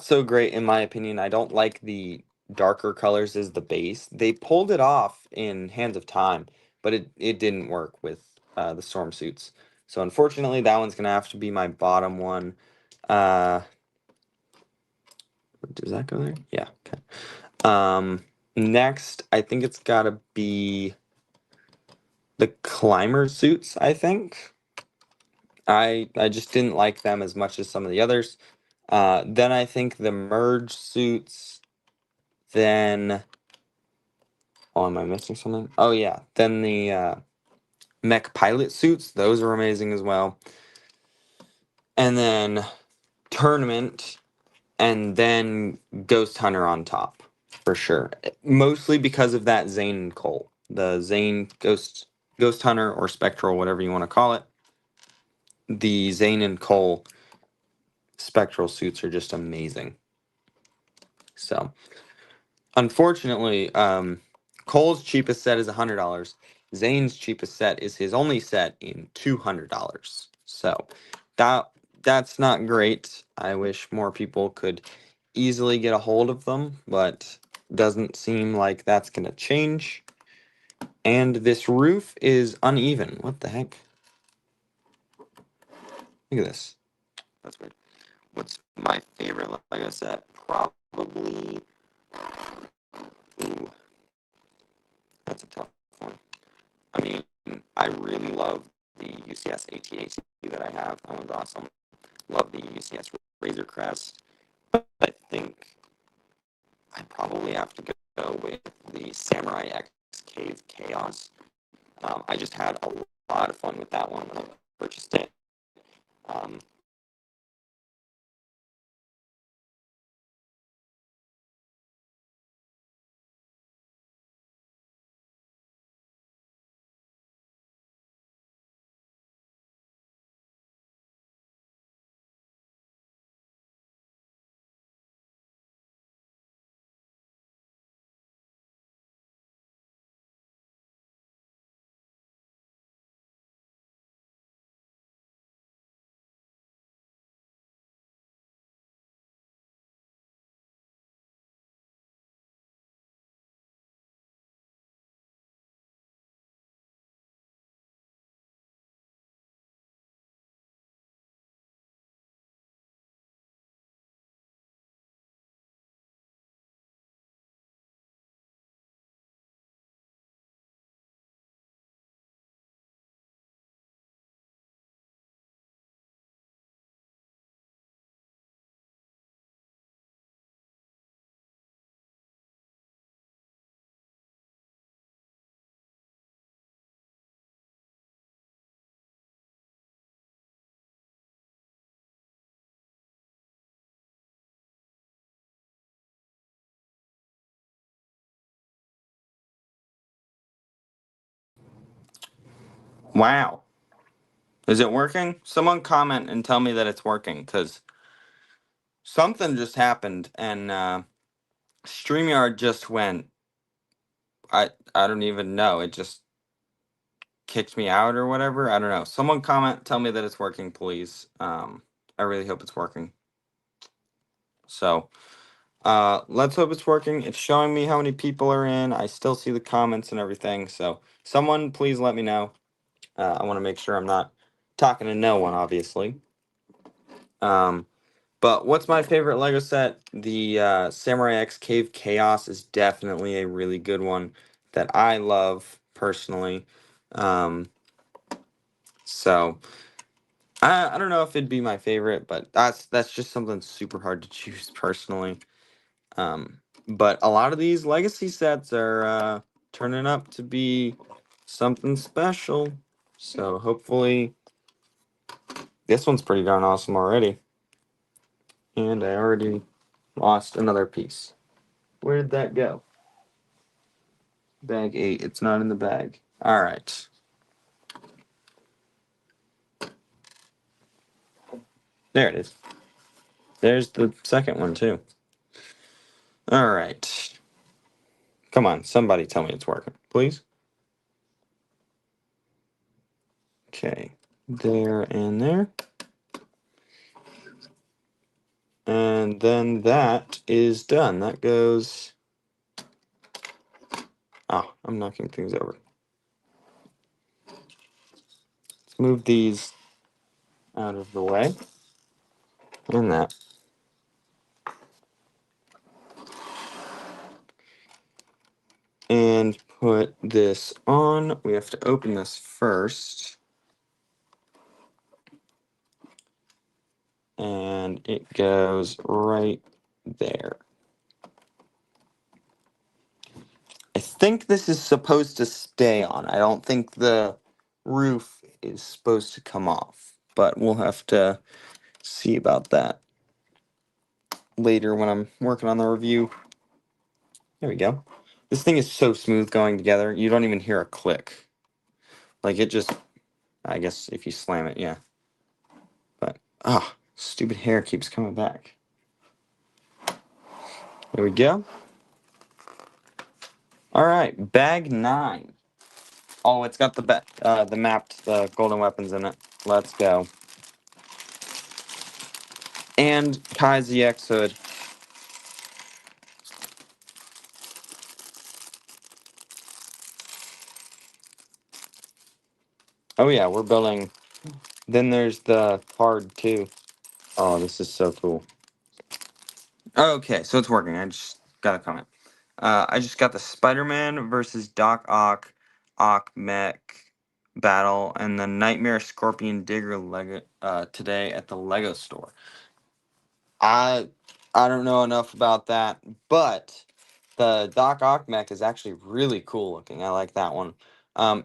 so great in my opinion. I don't like the darker colors as the base. They pulled it off in Hands of Time, but it didn't work with the storm suits. So unfortunately, that one's gonna have to be my bottom one. Uh, does that go there? Yeah. Okay. Next, I think it's gotta be the climber suits. I think I just didn't like them as much as some of the others. Then I think the merge suits. Then, oh, am I missing something? Oh yeah, then the mech pilot suits. Those are amazing as well. And then tournament, and then Ghost Hunter on top for sure. Mostly because of that Zane and Cole, the Zane Ghost Hunter or Spectral, whatever you want to call it. The Zane and Cole Spectral suits are just amazing. So, unfortunately, Cole's cheapest set is $100. Zane's cheapest set is his only set in $200. So, that that's not great. I wish more people could easily get a hold of them, but doesn't seem like that's gonna change. And this roof is uneven. What the heck? Look at this. That's weird. What's my favorite Lego set? Probably. Ooh, that's a tough one. I mean, I really love the UCS AT-AT that I have. That one's awesome. Love the UCS Razor Crest. But I think I probably have to go with the Samurai X Cave Chaos. I just had a lot of fun with that one when I purchased it. Um, wow. Is it working? Someone comment and tell me that it's working, because something just happened and StreamYard just went. I don't even know. It just kicked me out or whatever. I don't know. Someone comment, tell me that it's working, please. I really hope it's working. So, let's hope it's working. It's showing me how many people are in. I still see the comments and everything. So, someone please let me know. I want to make sure I'm not talking to no one, obviously. But what's my favorite Lego set? The Samurai X Cave Chaos is definitely a really good one that I love personally. Um, so I don't know if it'd be my favorite, but that's just something super hard to choose personally. Um, but a lot of these legacy sets are turning up to be something special. So hopefully this one's pretty darn awesome already. And I already lost another piece. Where did that go? Bag 8. It's not in the bag. All right. There it is. There's the second one, too. All right. Come on. Somebody tell me it's working, please. Okay. There and there. And then that is done. That goes... Oh, I'm knocking things over. Let's move these out of the way. And that. And put this on. We have to open this first. And it goes right there. I think this is supposed to stay on. I don't think the roof is supposed to come off, but we'll have to see about that later when I'm working on the review. There we go. This thing is so smooth going together, you don't even hear a click. Like it just, I guess if you slam it, yeah. But, stupid hair keeps coming back. There we go. All right, bag 9. Oh, it's got the mapped golden weapons in it. Let's go. And Kai ZX hood. Oh yeah, we're building. Then there's the card too. Oh, this is so cool. Okay, so it's working. I just got a comment. I just got the Spider-Man versus Doc Ock mech battle and the Nightmare Scorpion Digger Lego today at the Lego store. I I don't know enough about that, but the Doc Ock mech is actually really cool looking. I like that one.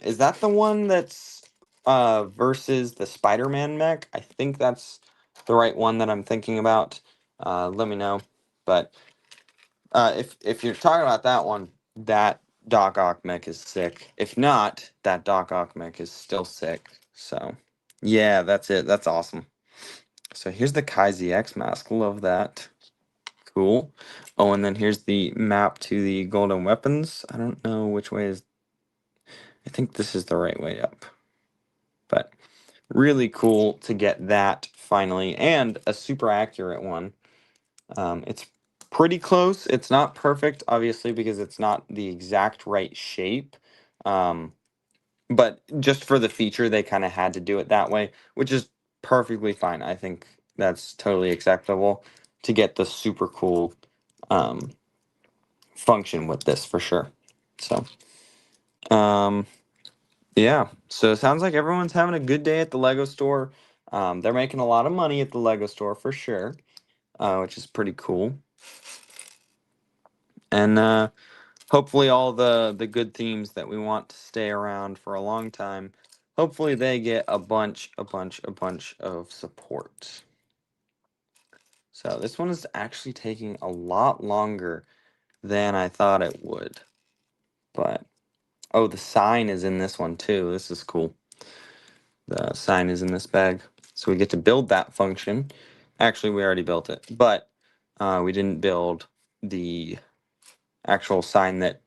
Is that the one that's versus the Spider-Man mech? I think that's the right one that I'm thinking about. Let me know. But if you're talking about that one, that Doc Ock mech is sick. If not, that Doc Ock mech is still sick. So yeah, that's it. That's awesome. So here's the Kai ZX mask. Love that. Cool. Oh, and then here's the map to the golden weapons. I don't know which way is... I think this is the right way up. But really cool to get that finally, and a super accurate one. It's pretty close. It's not perfect, obviously, because it's not the exact right shape. But just for the feature, they kind of had to do it that way, which is perfectly fine. I think that's totally acceptable to get the super cool um, function with this for sure. So, um, yeah. So it sounds like everyone's having a good day at the Lego store. They're making a lot of money at the Lego store for sure, which is pretty cool. And hopefully all the good themes that we want to stay around for a long time, hopefully they get a bunch of support. So this one is actually taking a lot longer than I thought it would. But, oh, the sign is in this one too. This is cool. The sign is in this bag. So we get to build that function. Actually, we already built it, but we didn't build the actual sign that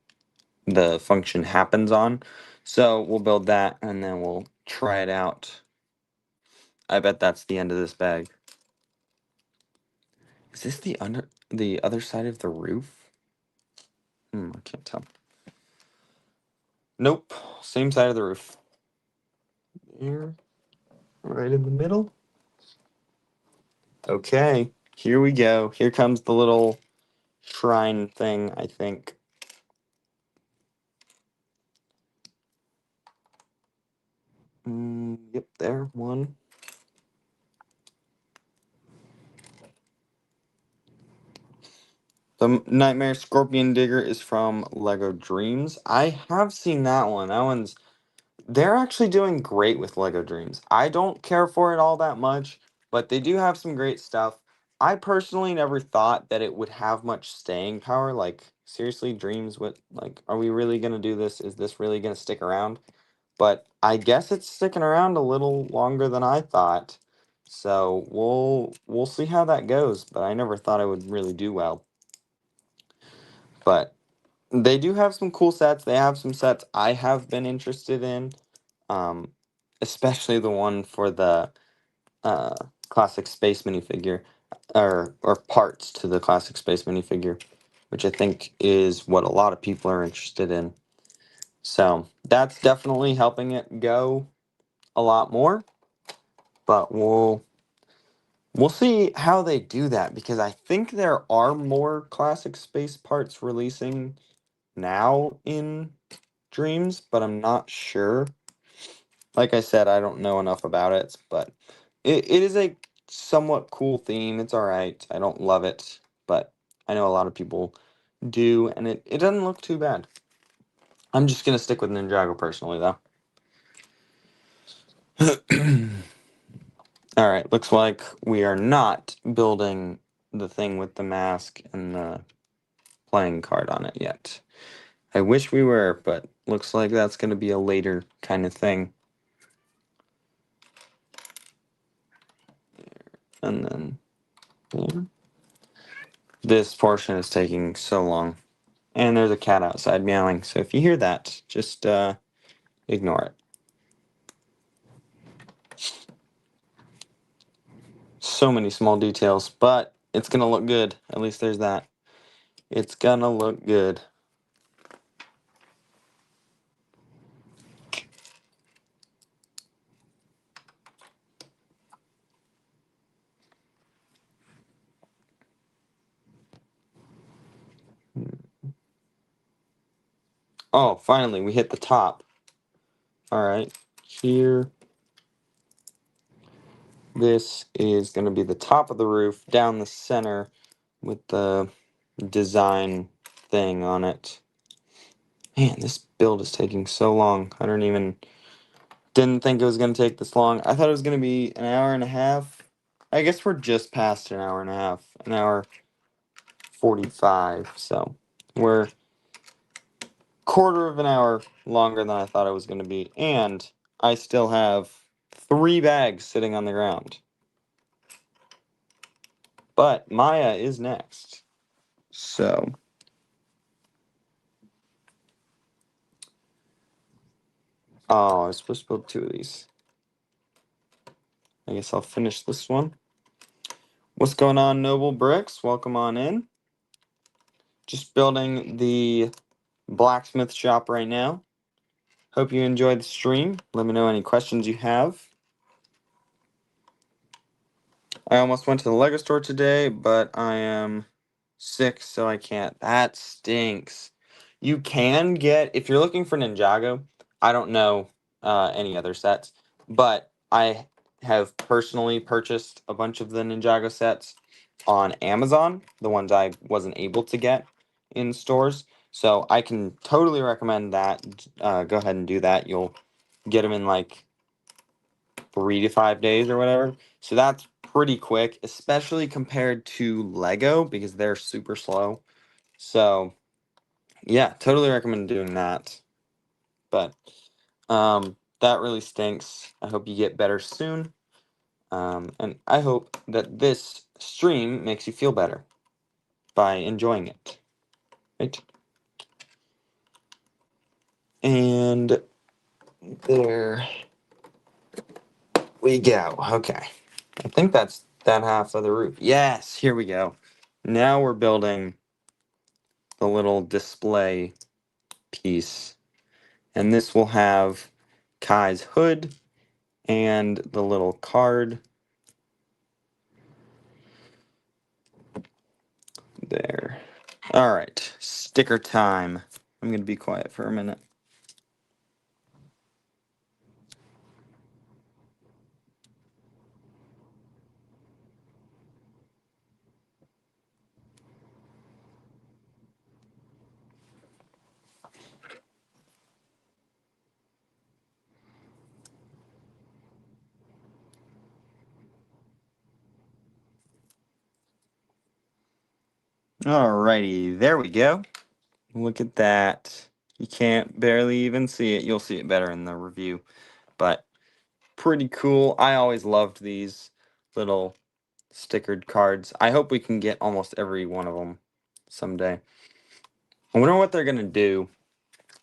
the function happens on. So we'll build that and then we'll try it out. I bet that's the end of this bag. Is this the other side of the roof? I can't tell. Nope, same side of the roof. Here, right in the middle. Okay, here we go. Here comes the little shrine thing, I think. Yep, there, one. The Nightmare Scorpion Digger is from Lego Dreams. I have seen that one. They're actually doing great with Lego Dreams. I don't care for it all that much, but they do have some great stuff. I personally never thought that it would have much staying power. Like, seriously, Dreams, are we really gonna do this? Is this really gonna stick around? But I guess it's sticking around a little longer than I thought. So we'll see how that goes, but I never thought it would really do well. But they do have some cool sets. They have some sets I have been interested in, um, especially the one for the uh, classic space minifigure, or parts to the classic space minifigure, which I think is what a lot of people are interested in. So that's definitely helping it go a lot more. But we'll see how they do that, because I think there are more classic space parts releasing now in Dreams, but I'm not sure. Like I said, I don't know enough about it, but it is a somewhat cool theme. It's alright. I don't love it, but I know a lot of people do, and it doesn't look too bad. I'm just gonna stick with Ninjago personally, though. Alright, looks like we are not building the thing with the mask and the playing card on it yet. I wish we were, but looks like that's gonna be a later kind of thing. And then there. This portion is taking so long. And there's a cat outside meowing, so if you hear that, just ignore it. So many small details, but it's gonna look good. At least there's that. It's gonna look good. Oh, finally, we hit the top. Alright, here. This is gonna be the top of the roof, down the center, with the design thing on it. Man, this build is taking so long. Didn't think it was going to take this long. I thought it was going to be an hour and a half. I guess we're just past an hour and a half. An hour 45. So we're quarter of an hour longer than I thought it was going to be. And I still have 3 bags sitting on the ground. But Maya is next. So I was supposed to build 2 of these. I guess I'll finish this one. What's going on, Noble Bricks? Welcome on in. Just building the blacksmith shop right now. Hope you enjoyed the stream. Let me know any questions you have. I almost went to the Lego store today, but I am sick, so I can't. That stinks. You can get, if you're looking for Ninjago, I don't know any other sets, but I have personally purchased a bunch of the Ninjago sets on Amazon, the ones I wasn't able to get in stores. So I can totally recommend that. Go ahead and do that. You'll get them in like 3 to 5 days or whatever. So that's pretty quick, especially compared to Lego, because they're super slow. So yeah, totally recommend doing that. But that really stinks. I hope you get better soon. And I hope that this stream makes you feel better by enjoying it. Right? And there we go. Okay. I think that's that half of the roof. Yes, here we go. Now we're building the little display piece. And this will have Kai's hood and the little card there. All right, sticker time. I'm going to be quiet for a minute. Alrighty, there we go. Look at that. You can't barely even see it. You'll see it better in the review. But pretty cool. I always loved these little stickered cards. I hope we can get almost every one of them someday. I wonder what they're going to do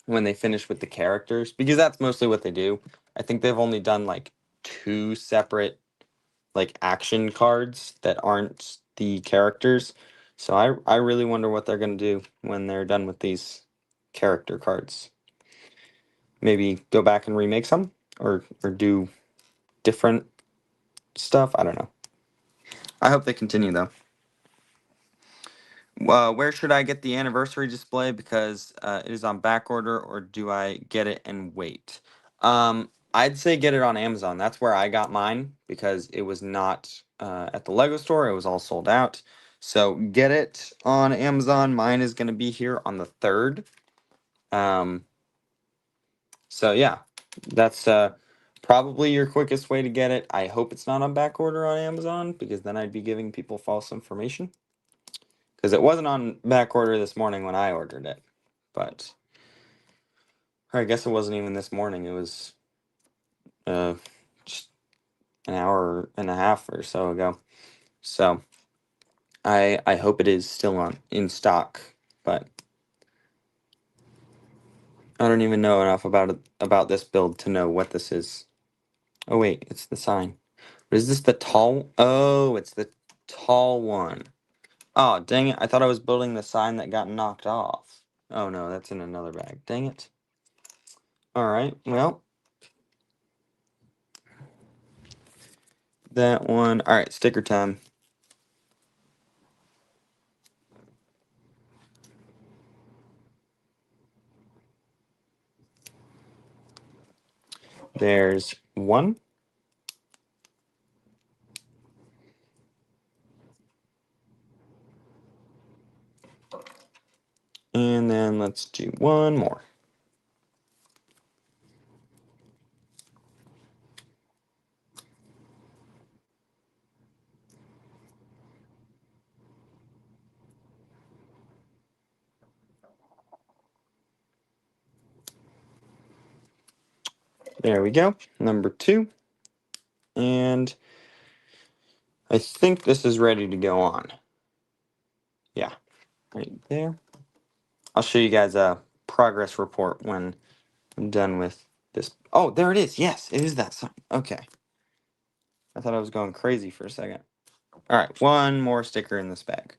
when they finish with the characters, because that's mostly what they do. I think they've only done like 2 separate like action cards that aren't the characters. So I really wonder what they're going to do when they're done with these character cards. Maybe go back and remake some or do different stuff. I don't know. I hope they continue though. Where should I get the anniversary display? Because it is on back order, or do I get it and wait? I'd say get it on Amazon. That's where I got mine because it was not at the Lego store. It was all sold out. So get it on Amazon. Mine is going to be here on the 3rd. So yeah, that's probably your quickest way to get it. I hope it's not on back order on Amazon because then I'd be giving people false information. Because it wasn't on back order this morning when I ordered it. But or I guess it wasn't even this morning. It was just an hour and a half or so ago. So I hope it is still on in stock, but I don't even know enough about this build to know what this is. Oh wait, it's the sign. But is this the tall? Oh, it's the tall one. Oh, dang it. I thought I was building the sign that got knocked off. Oh no, that's in another bag. Dang it. All right. Well, that one. All right, sticker time. There's one. And then let's do one more. There we go. Number 2. And I think this is ready to go on. Yeah, right there. I'll show you guys a progress report when I'm done with this. Oh, there it is. Yes, it is that sign. Okay. I thought I was going crazy for a second. All right, one more sticker in this bag.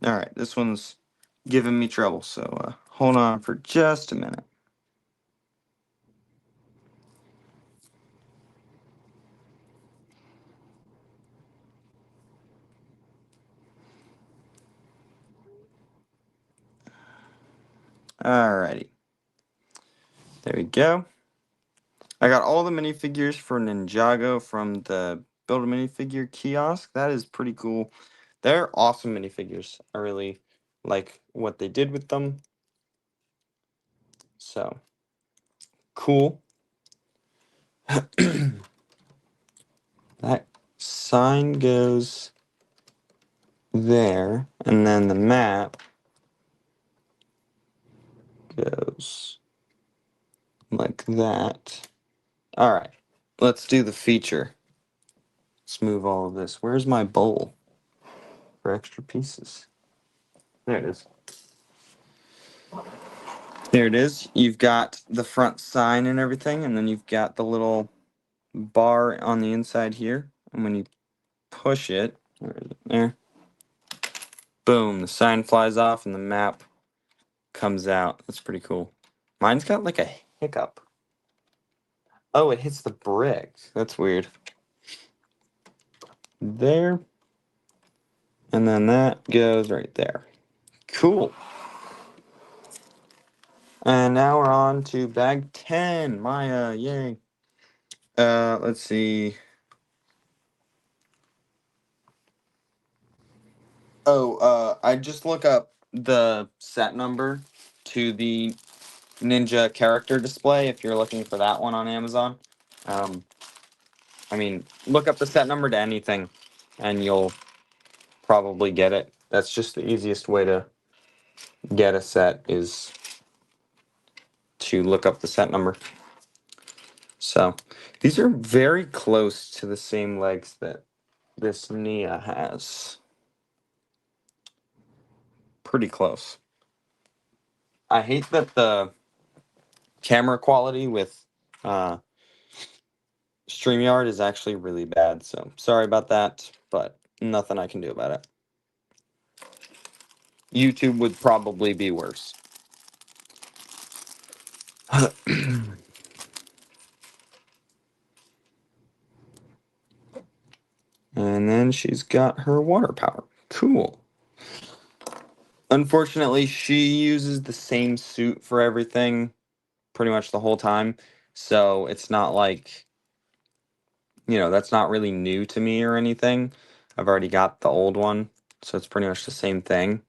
All right, this one's giving me trouble, so hold on for just a minute. Alrighty, there we go. I got all the minifigures for Ninjago from the Build a Minifigure kiosk. That is pretty cool. They're awesome minifigures. I really like what they did with them. So cool. That sign goes there, and then the map goes like that. All right, let's do the feature. Let's move all of this. Where's my bowl for extra pieces? There it is. There it is. You've got the front sign and everything, and then you've got the little bar on the inside here. And when you push it, where is it? There. Boom, the sign flies off and the map comes out. That's pretty cool. Mine's got like a hiccup. Oh, it hits the brick. That's weird. There. And then that goes right there. Cool. And now we're on to bag 10. Maya, yay. Let's see. Oh, I just look up the set number to the Ninja character display if you're looking for that one on Amazon. Um, I mean, look up the set number to anything and you'll probably get it. That's just the easiest way to get a set is to look up the set number. So, these are very close to the same legs that this Nia has. Pretty close. I hate that the camera quality with StreamYard is actually really bad, so sorry about that, but nothing I can do about it. YouTube would probably be worse. And then she's got her water power. Cool. Unfortunately, she uses the same suit for everything pretty much the whole time. So it's not like, that's not really new to me or anything. I've already got the old one. So it's pretty much the same thing.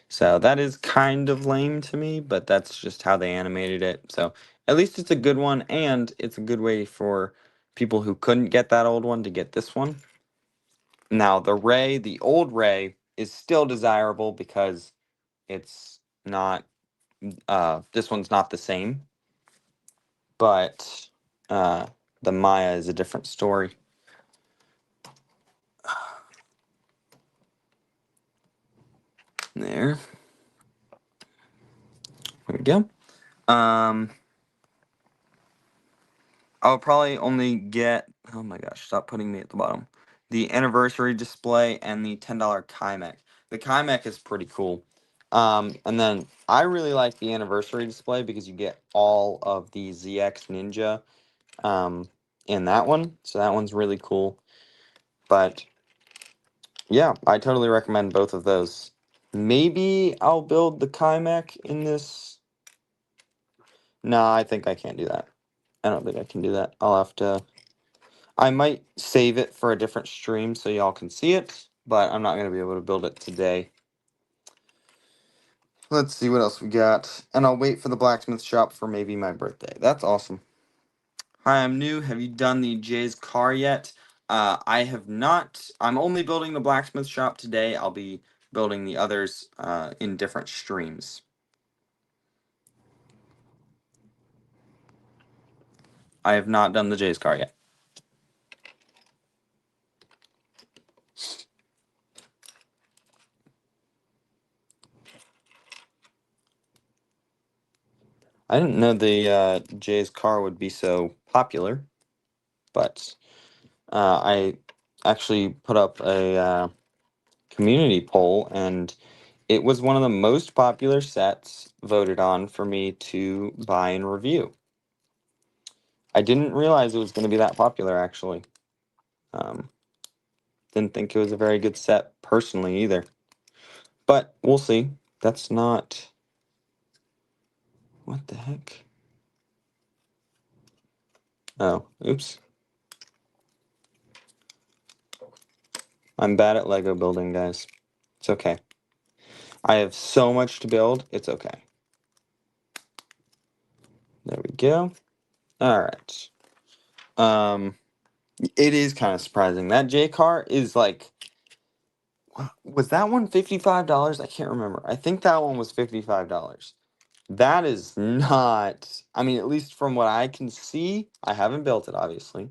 So that is kind of lame to me, but that's just how they animated it. So at least it's a good one, and it's a good way for people who couldn't get that old one to get this one. Now, the old Ray, is still desirable because it's not, this one's not the same, but the Maya is a different story. There. There we go. I'll probably only get, oh my gosh, stop putting me at the bottom. The anniversary display and the $10 Kymec. The Kymec is pretty cool. And then I really like the anniversary display because you get all of the ZX Ninja in that one. So that one's really cool. But yeah, I totally recommend both of those. Maybe I'll build the Kymec in this. No, I think I can't do that. I don't think I can do that. I'll have to. I might save it for a different stream so y'all can see it, but I'm not going to be able to build it today. Let's see what else we got. And I'll wait for the blacksmith shop for maybe my birthday. That's awesome. Hi, I'm new. Have you done the Jay's car yet? I have not. I'm only building the blacksmith shop today. I'll be building the others in different streams. I have not done the Jay's car yet. I didn't know the Jay's car would be so popular, but I actually put up a community poll, and it was one of the most popular sets voted on for me to buy and review. I didn't realize it was going to be that popular, actually. Didn't think it was a very good set personally either. But we'll see. That's not... What the heck? Oh, oops. I'm bad at Lego building, guys. It's okay. I have so much to build. It's okay. There we go. All right. It is kind of surprising. That J car is like, was that one $55? I can't remember. I think that one was $55. That is not, I mean, at least from what I can see, I haven't built it, obviously.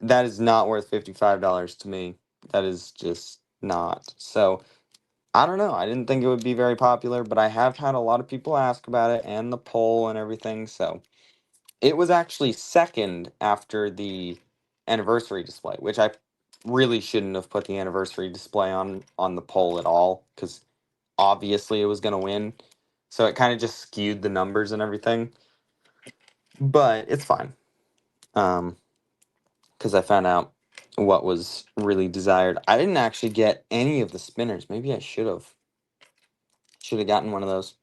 That is not worth $55 to me. That is just not. So, I don't know. I didn't think it would be very popular, but I have had a lot of people ask about it and the poll and everything. So, it was actually second after the anniversary display, which I really shouldn't have put the anniversary display on the poll at all, because obviously it was going to win. So it kind of just skewed the numbers and everything. But it's fine. Because I found out what was really desired. I didn't actually get any of the spinners. Maybe I should have. Should have gotten one of those.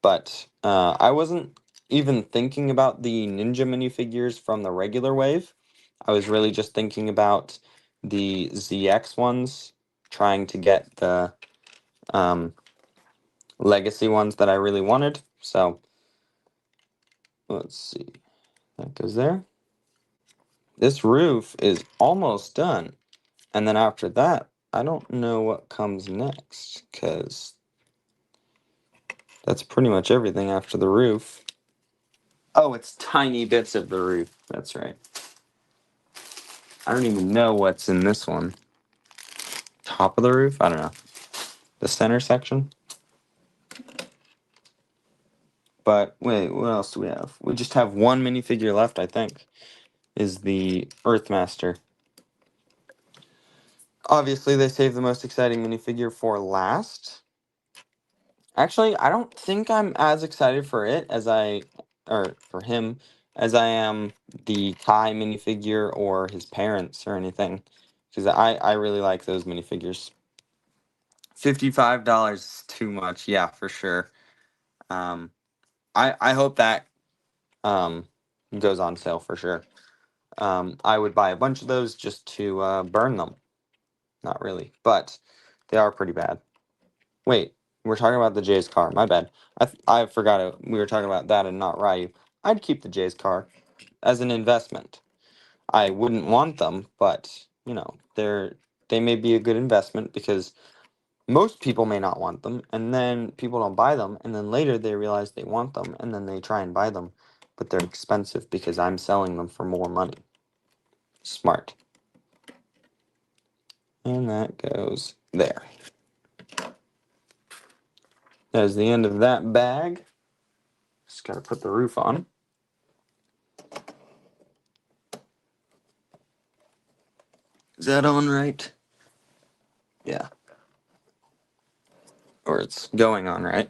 But I wasn't even thinking about the Ninja minifigures from the regular wave. I was really just thinking about the ZX ones, trying to get the legacy ones that I really wanted. So let's see. That goes there. This roof is almost done. And then after that, I don't know what comes next, because that's pretty much everything after the roof. Oh, it's tiny bits of the roof. That's right. I don't even know what's in this one. Top of the roof? I don't know. The center section? But wait, what else do we have? We just have one minifigure left, I think, is the Earthmaster. Obviously, they saved the most exciting minifigure for last. Actually, I don't think I'm as excited for it or for him, as I am the Kai minifigure or his parents or anything. Because I really like those minifigures. $55 is too much, yeah, for sure. Um, I hope that um, goes on sale for sure. I would buy a bunch of those just to burn them. Not really, but they are pretty bad. Wait, we're talking about the Jay's car. My bad. I forgot it. We were talking about that and not Ryu. I'd keep the Jay's car as an investment. I wouldn't want them, but you know, they may be a good investment because most people may not want them, and then people don't buy them, and then later they realize they want them, and then they try and buy them, but they're expensive because I'm selling them for more money. Smart. And that goes there. That is the end of that bag. Just gotta put the roof on. Is that on right? Yeah. Or it's going on right.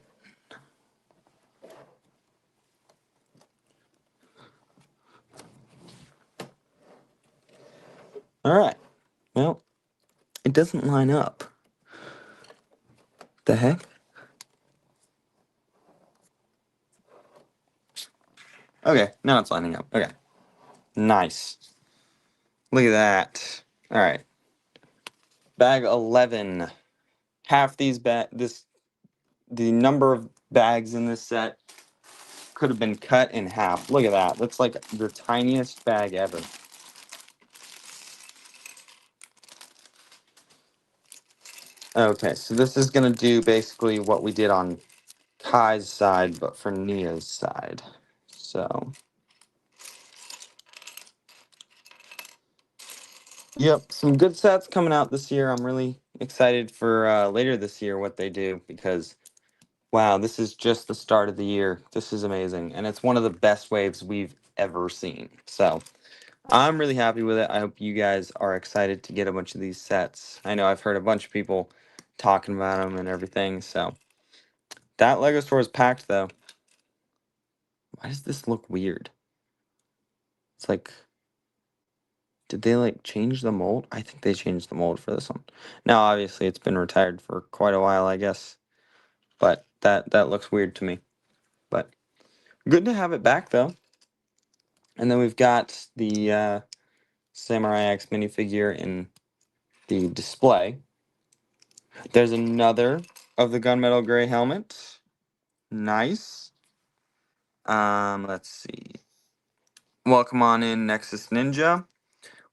Alright. Well, it doesn't line up. The heck? Okay, now it's lining up. Okay. Nice. Look at that. Alright. Bag 11. Half these the number of bags in this set could have been cut in half. Look at that. That's like the tiniest bag ever. Okay, so this is going to do basically what we did on Kai's side, but for Nia's side. So, yep, some good sets coming out this year. I'm really excited for later this year what they do, because, wow, this is just the start of the year. This is amazing, and it's one of the best waves we've ever seen. So, I'm really happy with it. I hope you guys are excited to get a bunch of these sets. I know I've heard a bunch of people talking about them and everything, so. That Lego store is packed, though. Why does this look weird? It's like, did they like change the mold? I think they changed the mold for this one. Now, obviously, it's been retired for quite a while, I guess. But that looks weird to me. But good to have it back, though. And then we've got the Samurai X minifigure in the display. There's another of the gunmetal gray helmet. Nice. Let's see. Welcome on in, Nexus Ninja.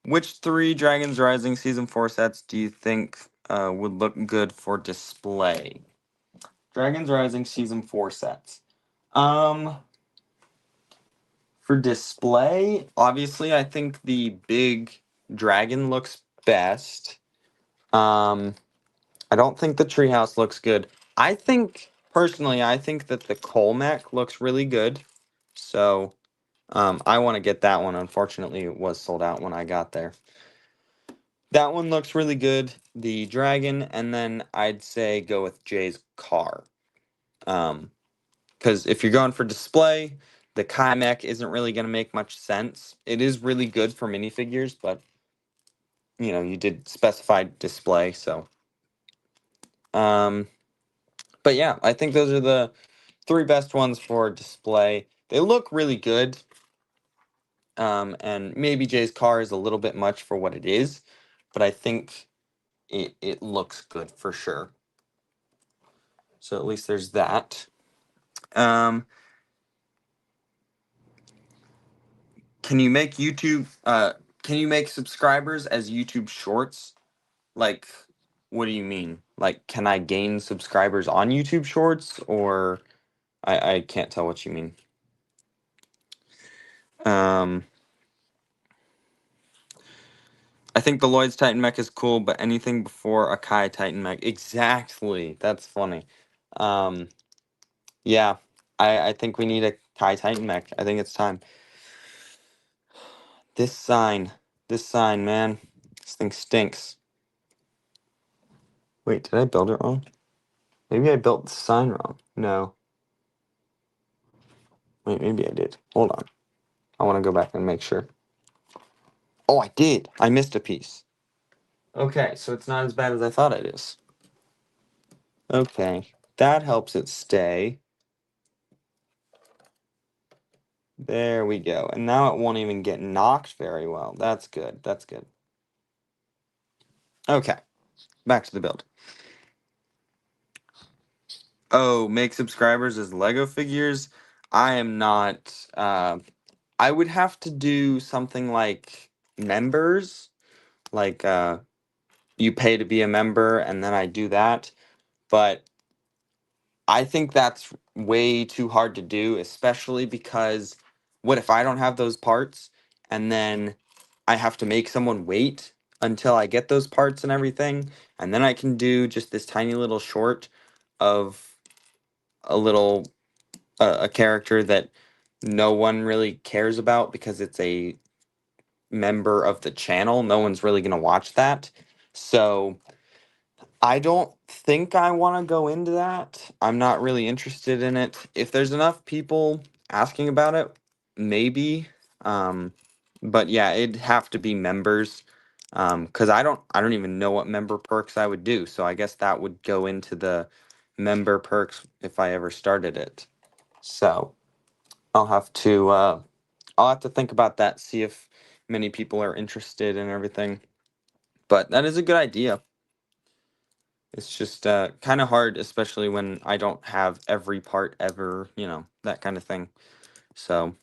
Which three Dragons Rising Season 4 sets do you think would look good for display? Dragons Rising Season 4 sets. For display, obviously, I think the big dragon looks best. I don't think the treehouse looks good. Personally, I think that the coal mech looks really good. So, I want to get that one. Unfortunately, it was sold out when I got there. That one looks really good. The dragon, and then I'd say go with Jay's car. Because if you're going for display, the Kai mech isn't really going to make much sense. It is really good for minifigures, but you did specify display, so. But yeah, I think those are the three best ones for display. They look really good. And maybe Jay's car is a little bit much for what it is, but I think it looks good for sure. So at least there's that. Um, can you make can you make subscribers as YouTube Shorts? Like, what do you mean? Like, can I gain subscribers on YouTube Shorts, or I can't tell what you mean. Um, I think the Lloyd's Titan mech is cool, but anything before a Kai Titan mech. Exactly. That's funny. Um, yeah, I think we need a Kai Titan mech. I think it's time. This sign. This sign, man. This thing stinks. Wait, did I build it wrong? Maybe I built the sign wrong. No. Wait, maybe I did. Hold on. I want to go back and make sure. Oh, I did. I missed a piece. Okay, so it's not as bad as I thought it is. Okay, that helps it stay. There we go. And now it won't even get knocked very well. That's good. That's good. Okay, back to the build. Oh, make subscribers as Lego figures? I am not. I would have to do something like members. Like, you pay to be a member, and then I do that. But I think that's way too hard to do, especially because what if I don't have those parts and then I have to make someone wait until I get those parts and everything, and then I can do just this tiny little short of a little a character that no one really cares about because it's a member of the channel. No one's really going to watch that. So I don't think I want to go into that. I'm not really interested in it. If there's enough people asking about it, maybe. Um, but yeah, it'd have to be members. Because I don't even know what member perks I would do. So I guess that would go into the member perks if I ever started it. So I'll have to think about that, see if many people are interested in everything. But that is a good idea. It's just kind of hard, especially when I don't have every part ever, that kind of thing. So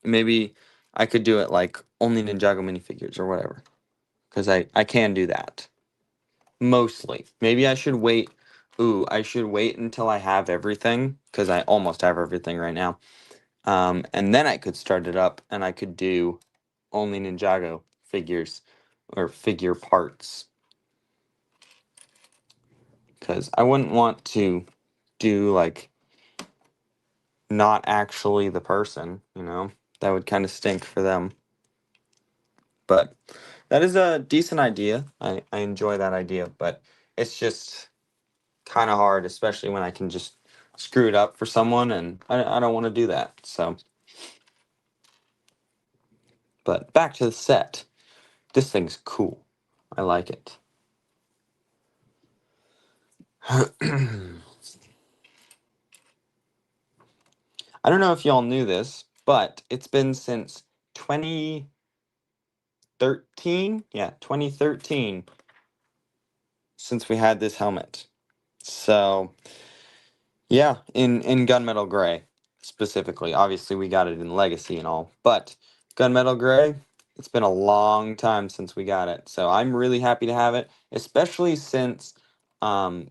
maybe I could do it like only Ninjago minifigures or whatever, because I can do that mostly. Maybe I should wait. Ooh, I should wait until I have everything, because I almost have everything right now. And then I could start it up, and I could do only Ninjago figures or figure parts, because I wouldn't want to do like not actually the person. That would kind of stink for them. But that is a decent idea. I enjoy that idea, but it's just kind of hard, especially when I can just screw it up for someone, and I don't want to do that. So, but back to the set. This thing's cool. I like it. I don't know if y'all knew this, but it's been since 20. 2013. Yeah, 2013 since we had this helmet. So yeah, in gunmetal gray specifically. Obviously, we got it in legacy and all, but gunmetal gray. It's been a long time since we got it, so I'm really happy to have it, especially since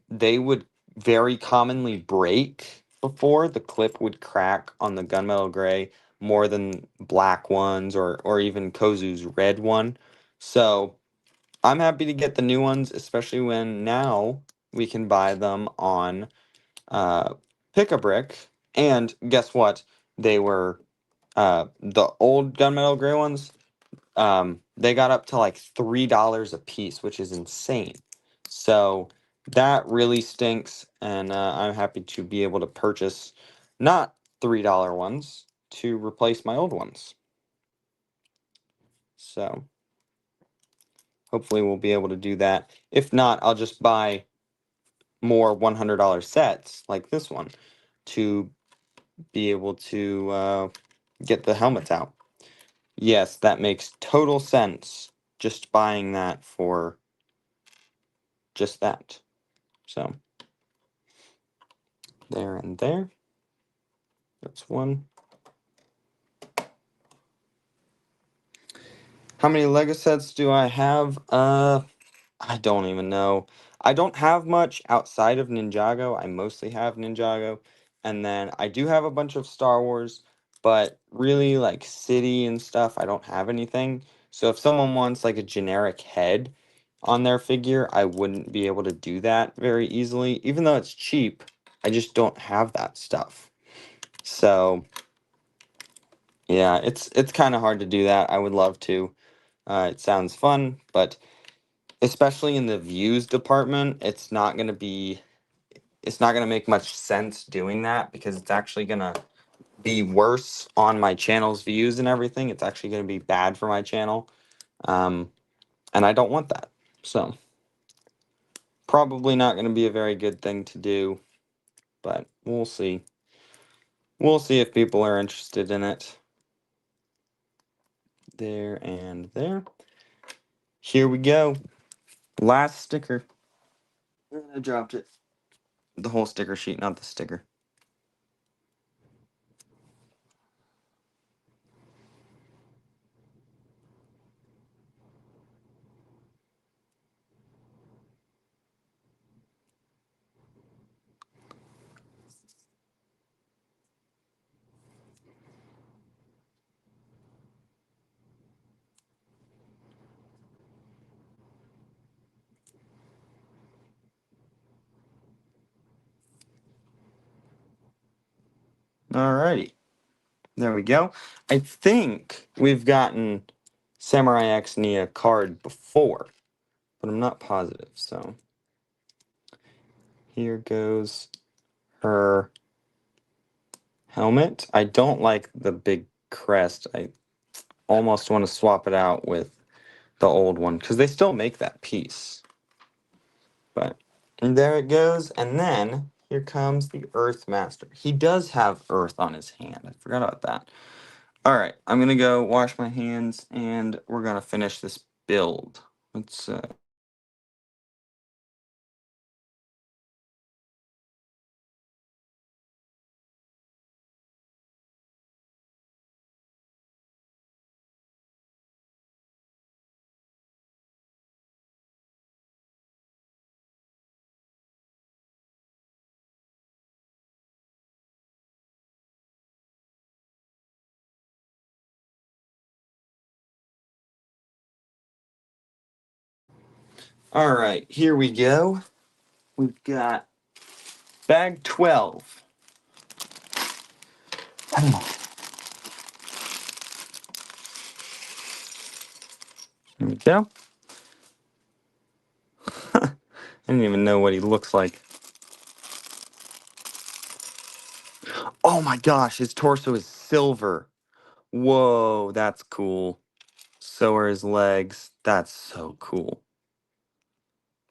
they would very commonly break before. The clip would crack on the gunmetal gray more than black ones or even Kozu's red one. So I'm happy to get the new ones, especially when now we can buy them on uh, Pick a Brick. And guess what? They were the old gunmetal gray ones. They got up to like $3 a piece, which is insane. So that really stinks, and I'm happy to be able to purchase not $3 ones to replace my old ones. So hopefully we'll be able to do that. If not, I'll just buy more $100 sets like this one to be able to get the helmets out. Yes, that makes total sense. Just buying that for just that. So there and there. That's one. How many Lego sets do I have? I don't even know. I don't have much outside of Ninjago. I mostly have Ninjago. And then I do have a bunch of Star Wars, but really like City and stuff, I don't have anything. So if someone wants like a generic head on their figure, I wouldn't be able to do that very easily. Even though it's cheap, I just don't have that stuff. So yeah, it's kind of hard to do that. I would love to. It sounds fun, but especially in the views department, it's not gonna make much sense doing that because it's actually gonna be worse on my channel's views and everything. It's actually gonna be bad for my channel. Um, and I don't want that. So probably not gonna be a very good thing to do, but we'll see. We'll see if people are interested in it. There and there. Here we go. Last sticker. I dropped it. The whole sticker sheet, not the sticker. Alrighty. There we go. I think we've gotten Samurai X Nia card before, but I'm not positive. So here goes her helmet. I don't like the big crest. I almost want to swap it out with the old one because they still make that piece. But and there it goes. And then here comes the Earth Master. He does have Earth on his hand. I forgot about that. All right, I'm gonna go wash my hands and we're gonna finish this build. Let's All right, here we go. We've got bag 12. Here we go. I didn't even know what he looks like. Oh my gosh, his torso is silver. Whoa, that's cool. So are his legs. That's so cool.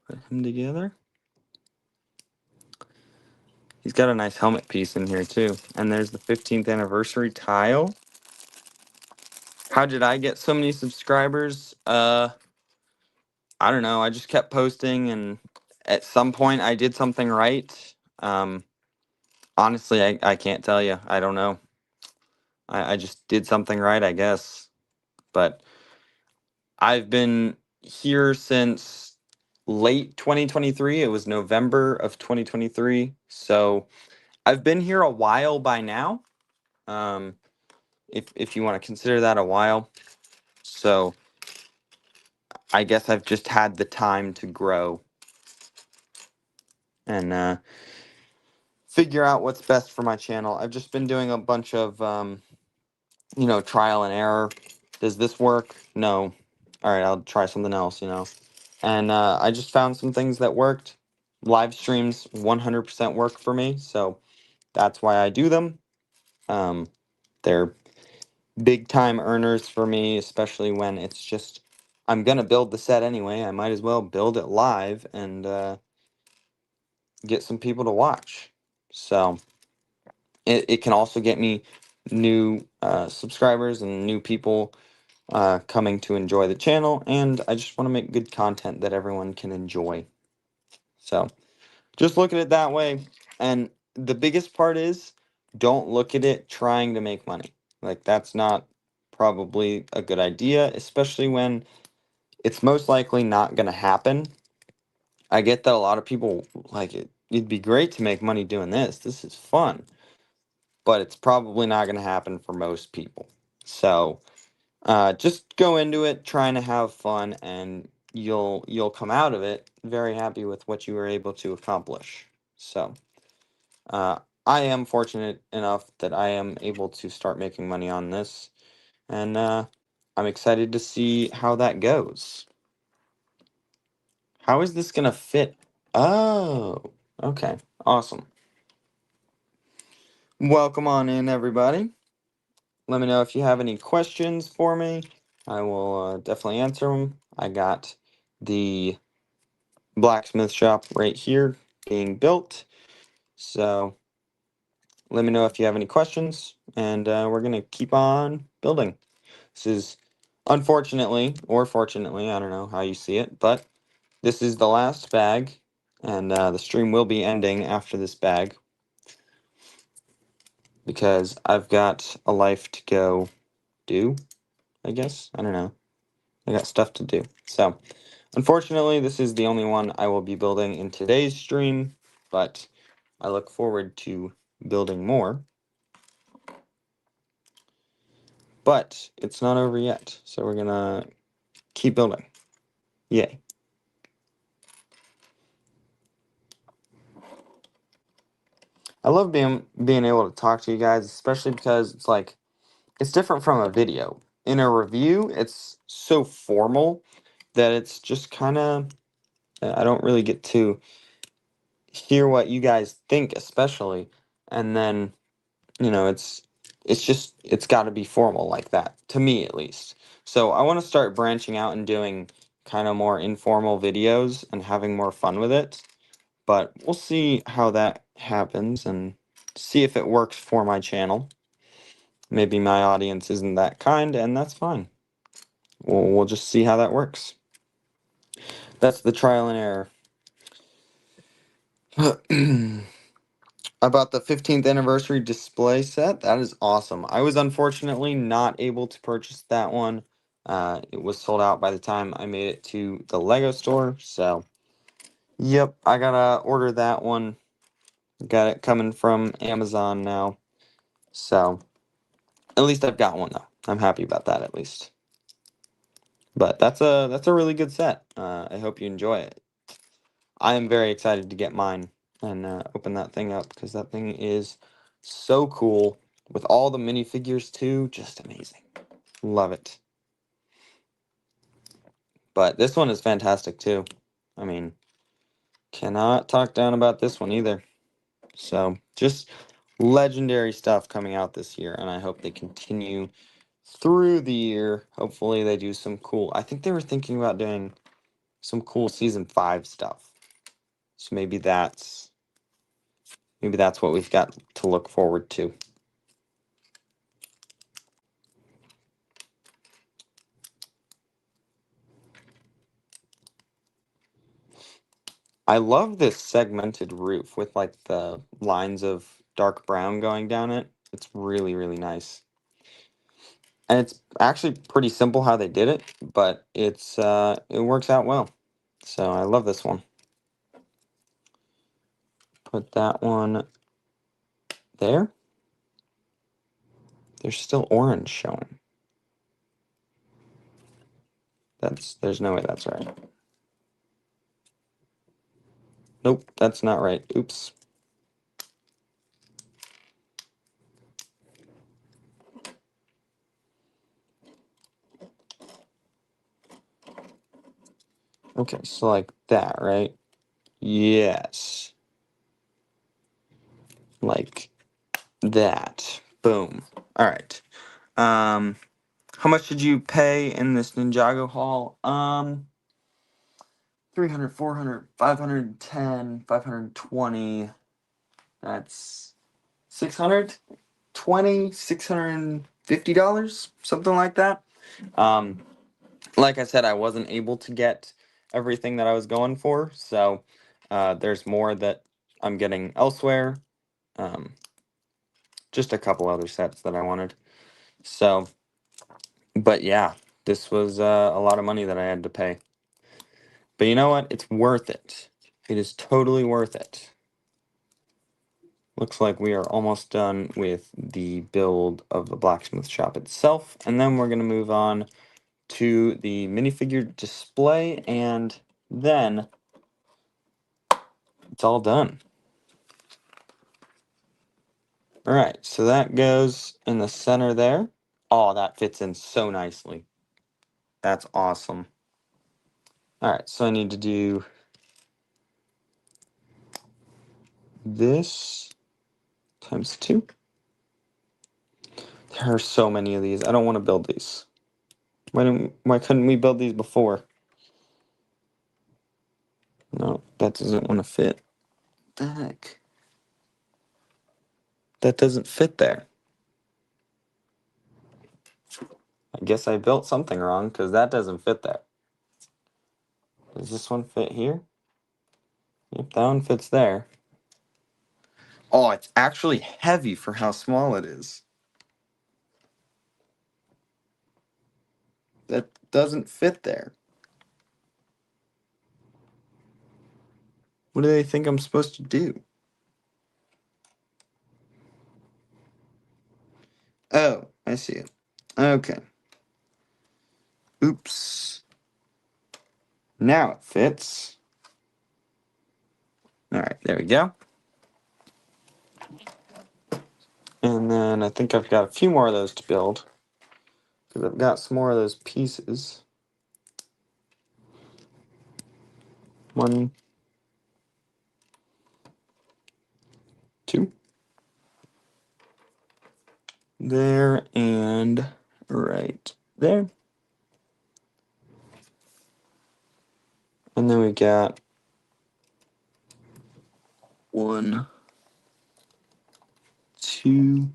Put him together. He's got a nice helmet piece in here too. And there's the 15th anniversary tile. How did I get so many subscribers? I don't know. I just kept posting, and at some point I did something right. Um, Honestly, I can't tell you. I don't know. I just did something right, I guess. But I've been here since late 2023. It was November of 2023. So I've been here a while by now. Um, if you want to consider that a while. So I guess I've just had the time to grow and figure out what's best for my channel. I've just been doing a bunch of trial and error. Does this work? No. All right, I'll try something else. And I just found some things that worked. Live streams 100% work for me, so that's why I do them. They're big time earners for me, especially when it's just I'm gonna build the set anyway. I might as well build it live and get some people to watch. So it can also get me new subscribers and new people coming to enjoy the channel, and I just want to make good content that everyone can enjoy. So just look at it that way. And the biggest part is don't look at it trying to make money. Like, that's not probably a good idea, especially when it's most likely not going to happen. I get that a lot of people like it. It'd be great to make money doing this. This is fun, but it's probably not going to happen for most people. So just go into it trying to have fun, and you'll come out of it very happy with what you were able to accomplish. So uh, I am fortunate enough that I am able to start making money on this, and I'm excited to see how that goes. How is this gonna fit? Oh, okay, awesome. Welcome on in, everybody. Let me know if you have any questions for me. I will definitely answer them. I got the blacksmith shop right here being built. So let me know if you have any questions, and we're going to keep on building. This is, unfortunately, or fortunately, I don't know how you see it, but this is the last bag, and the stream will be ending after this bag because I've got a life to go do, I guess. I don't know. I got stuff to do. So, unfortunately, this is the only one I will be building in today's stream, but I look forward to building more. But it's not over yet, so we're gonna keep building. Yay. I love being able to talk to you guys, especially because it's like it's different from a video. In a review, it's so formal that it's just kind of I don't really get to hear what you guys think, especially, and then it's got to be formal like that, to me at least. So I want to start branching out and doing kind of more informal videos and having more fun with it, but we'll see how that happens and see if it works for my channel. Maybe my audience isn't that kind, and that's fine. We'll just see how that works. That's the trial and error. About the 15th anniversary display set, that is awesome. I was unfortunately not able to purchase that one. It was sold out by the time I made it to the Lego store. So, yep, I gotta order that one. Got it coming from Amazon now. So, at least I've got one though. I'm happy about that at least. But that's a really good set. I hope you enjoy it. I am very excited to get mine and open that thing up because that thing is so cool with all the minifigures too. Just amazing. Love it. But this one is fantastic too. I mean, cannot talk down about this one either. So just legendary stuff coming out this year, and I hope they continue through the year. Hopefully they do some cool. I think they were thinking about doing some cool season 5 stuff. So maybe that's what we've got to look forward to. I love this segmented roof with like the lines of dark brown going down it. It's really, really nice. And it's actually pretty simple how they did it, but it works out well. So I love this one. Put that one there. There's still orange showing. There's no way that's right. Nope, that's not right. Oops. Okay, so like that, right? Yes. Like that. Boom. All right. Um, how much did you pay in this Ninjago haul? 300, 400, 510, 520. That's 620, $650, something like that. Um, like I said, I wasn't able to get everything that I was going for, so there's more that I'm getting elsewhere. Um, just a couple other sets that I wanted. So, but yeah, this was a lot of money that I had to pay. But you know what? It's worth it. It is totally worth it. Looks like we are almost done with the build of the blacksmith shop itself, and then we're going to move on to the minifigure display, and then it's all done. All right, so that goes in the center there. Oh, that fits in so nicely. That's awesome. All right, so I need to do this times 2. There are so many of these. I don't want to build these. Why couldn't we build these before? No, that doesn't want to fit. What the heck? That doesn't fit there. I guess I built something wrong because that doesn't fit there. Does this one fit here? Yep, that one fits there. Oh, it's actually heavy for how small it is. That doesn't fit there. What do they think I'm supposed to do? Oh, I see it. Okay. Oops. Now it fits. All right, there we go. And then I think I've got a few more of those to build, because I've got some more of those pieces. 1, 2. There and right there. And then we got 1, 2,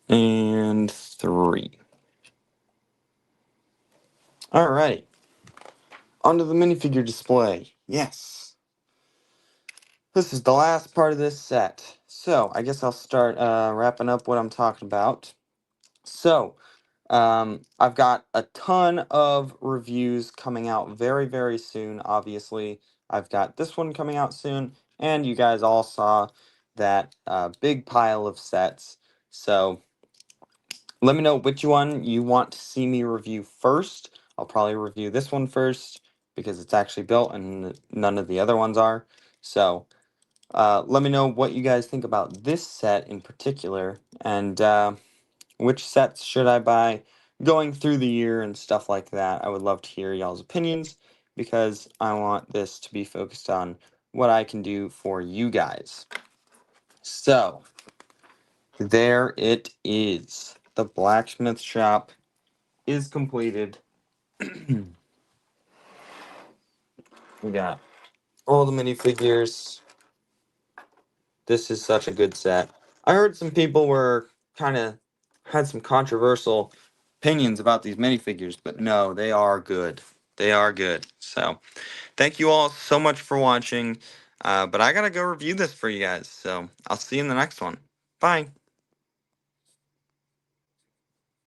and 3. Alrighty. Onto the minifigure display. Yes. This is the last part of this set. So, I guess I'll start wrapping up what I'm talking about. So, I've got a ton of reviews coming out very, very soon, obviously. I've got this one coming out soon, and you guys all saw that big pile of sets. So, let me know which one you want to see me review first. I'll probably review this one first because it's actually built and none of the other ones are. So, let me know what you guys think about this set in particular, and which sets should I buy going through the year and stuff like that. I would love to hear y'all's opinions because I want this to be focused on what I can do for you guys. So, there it is. The blacksmith shop is completed. We got all the minifigures. This is such a good set. I heard some people were kind of had some controversial opinions about these minifigures, but no, they are good. They are good. So thank you all so much for watching. But I gotta go review this for you guys. So I'll see you in the next one. Bye.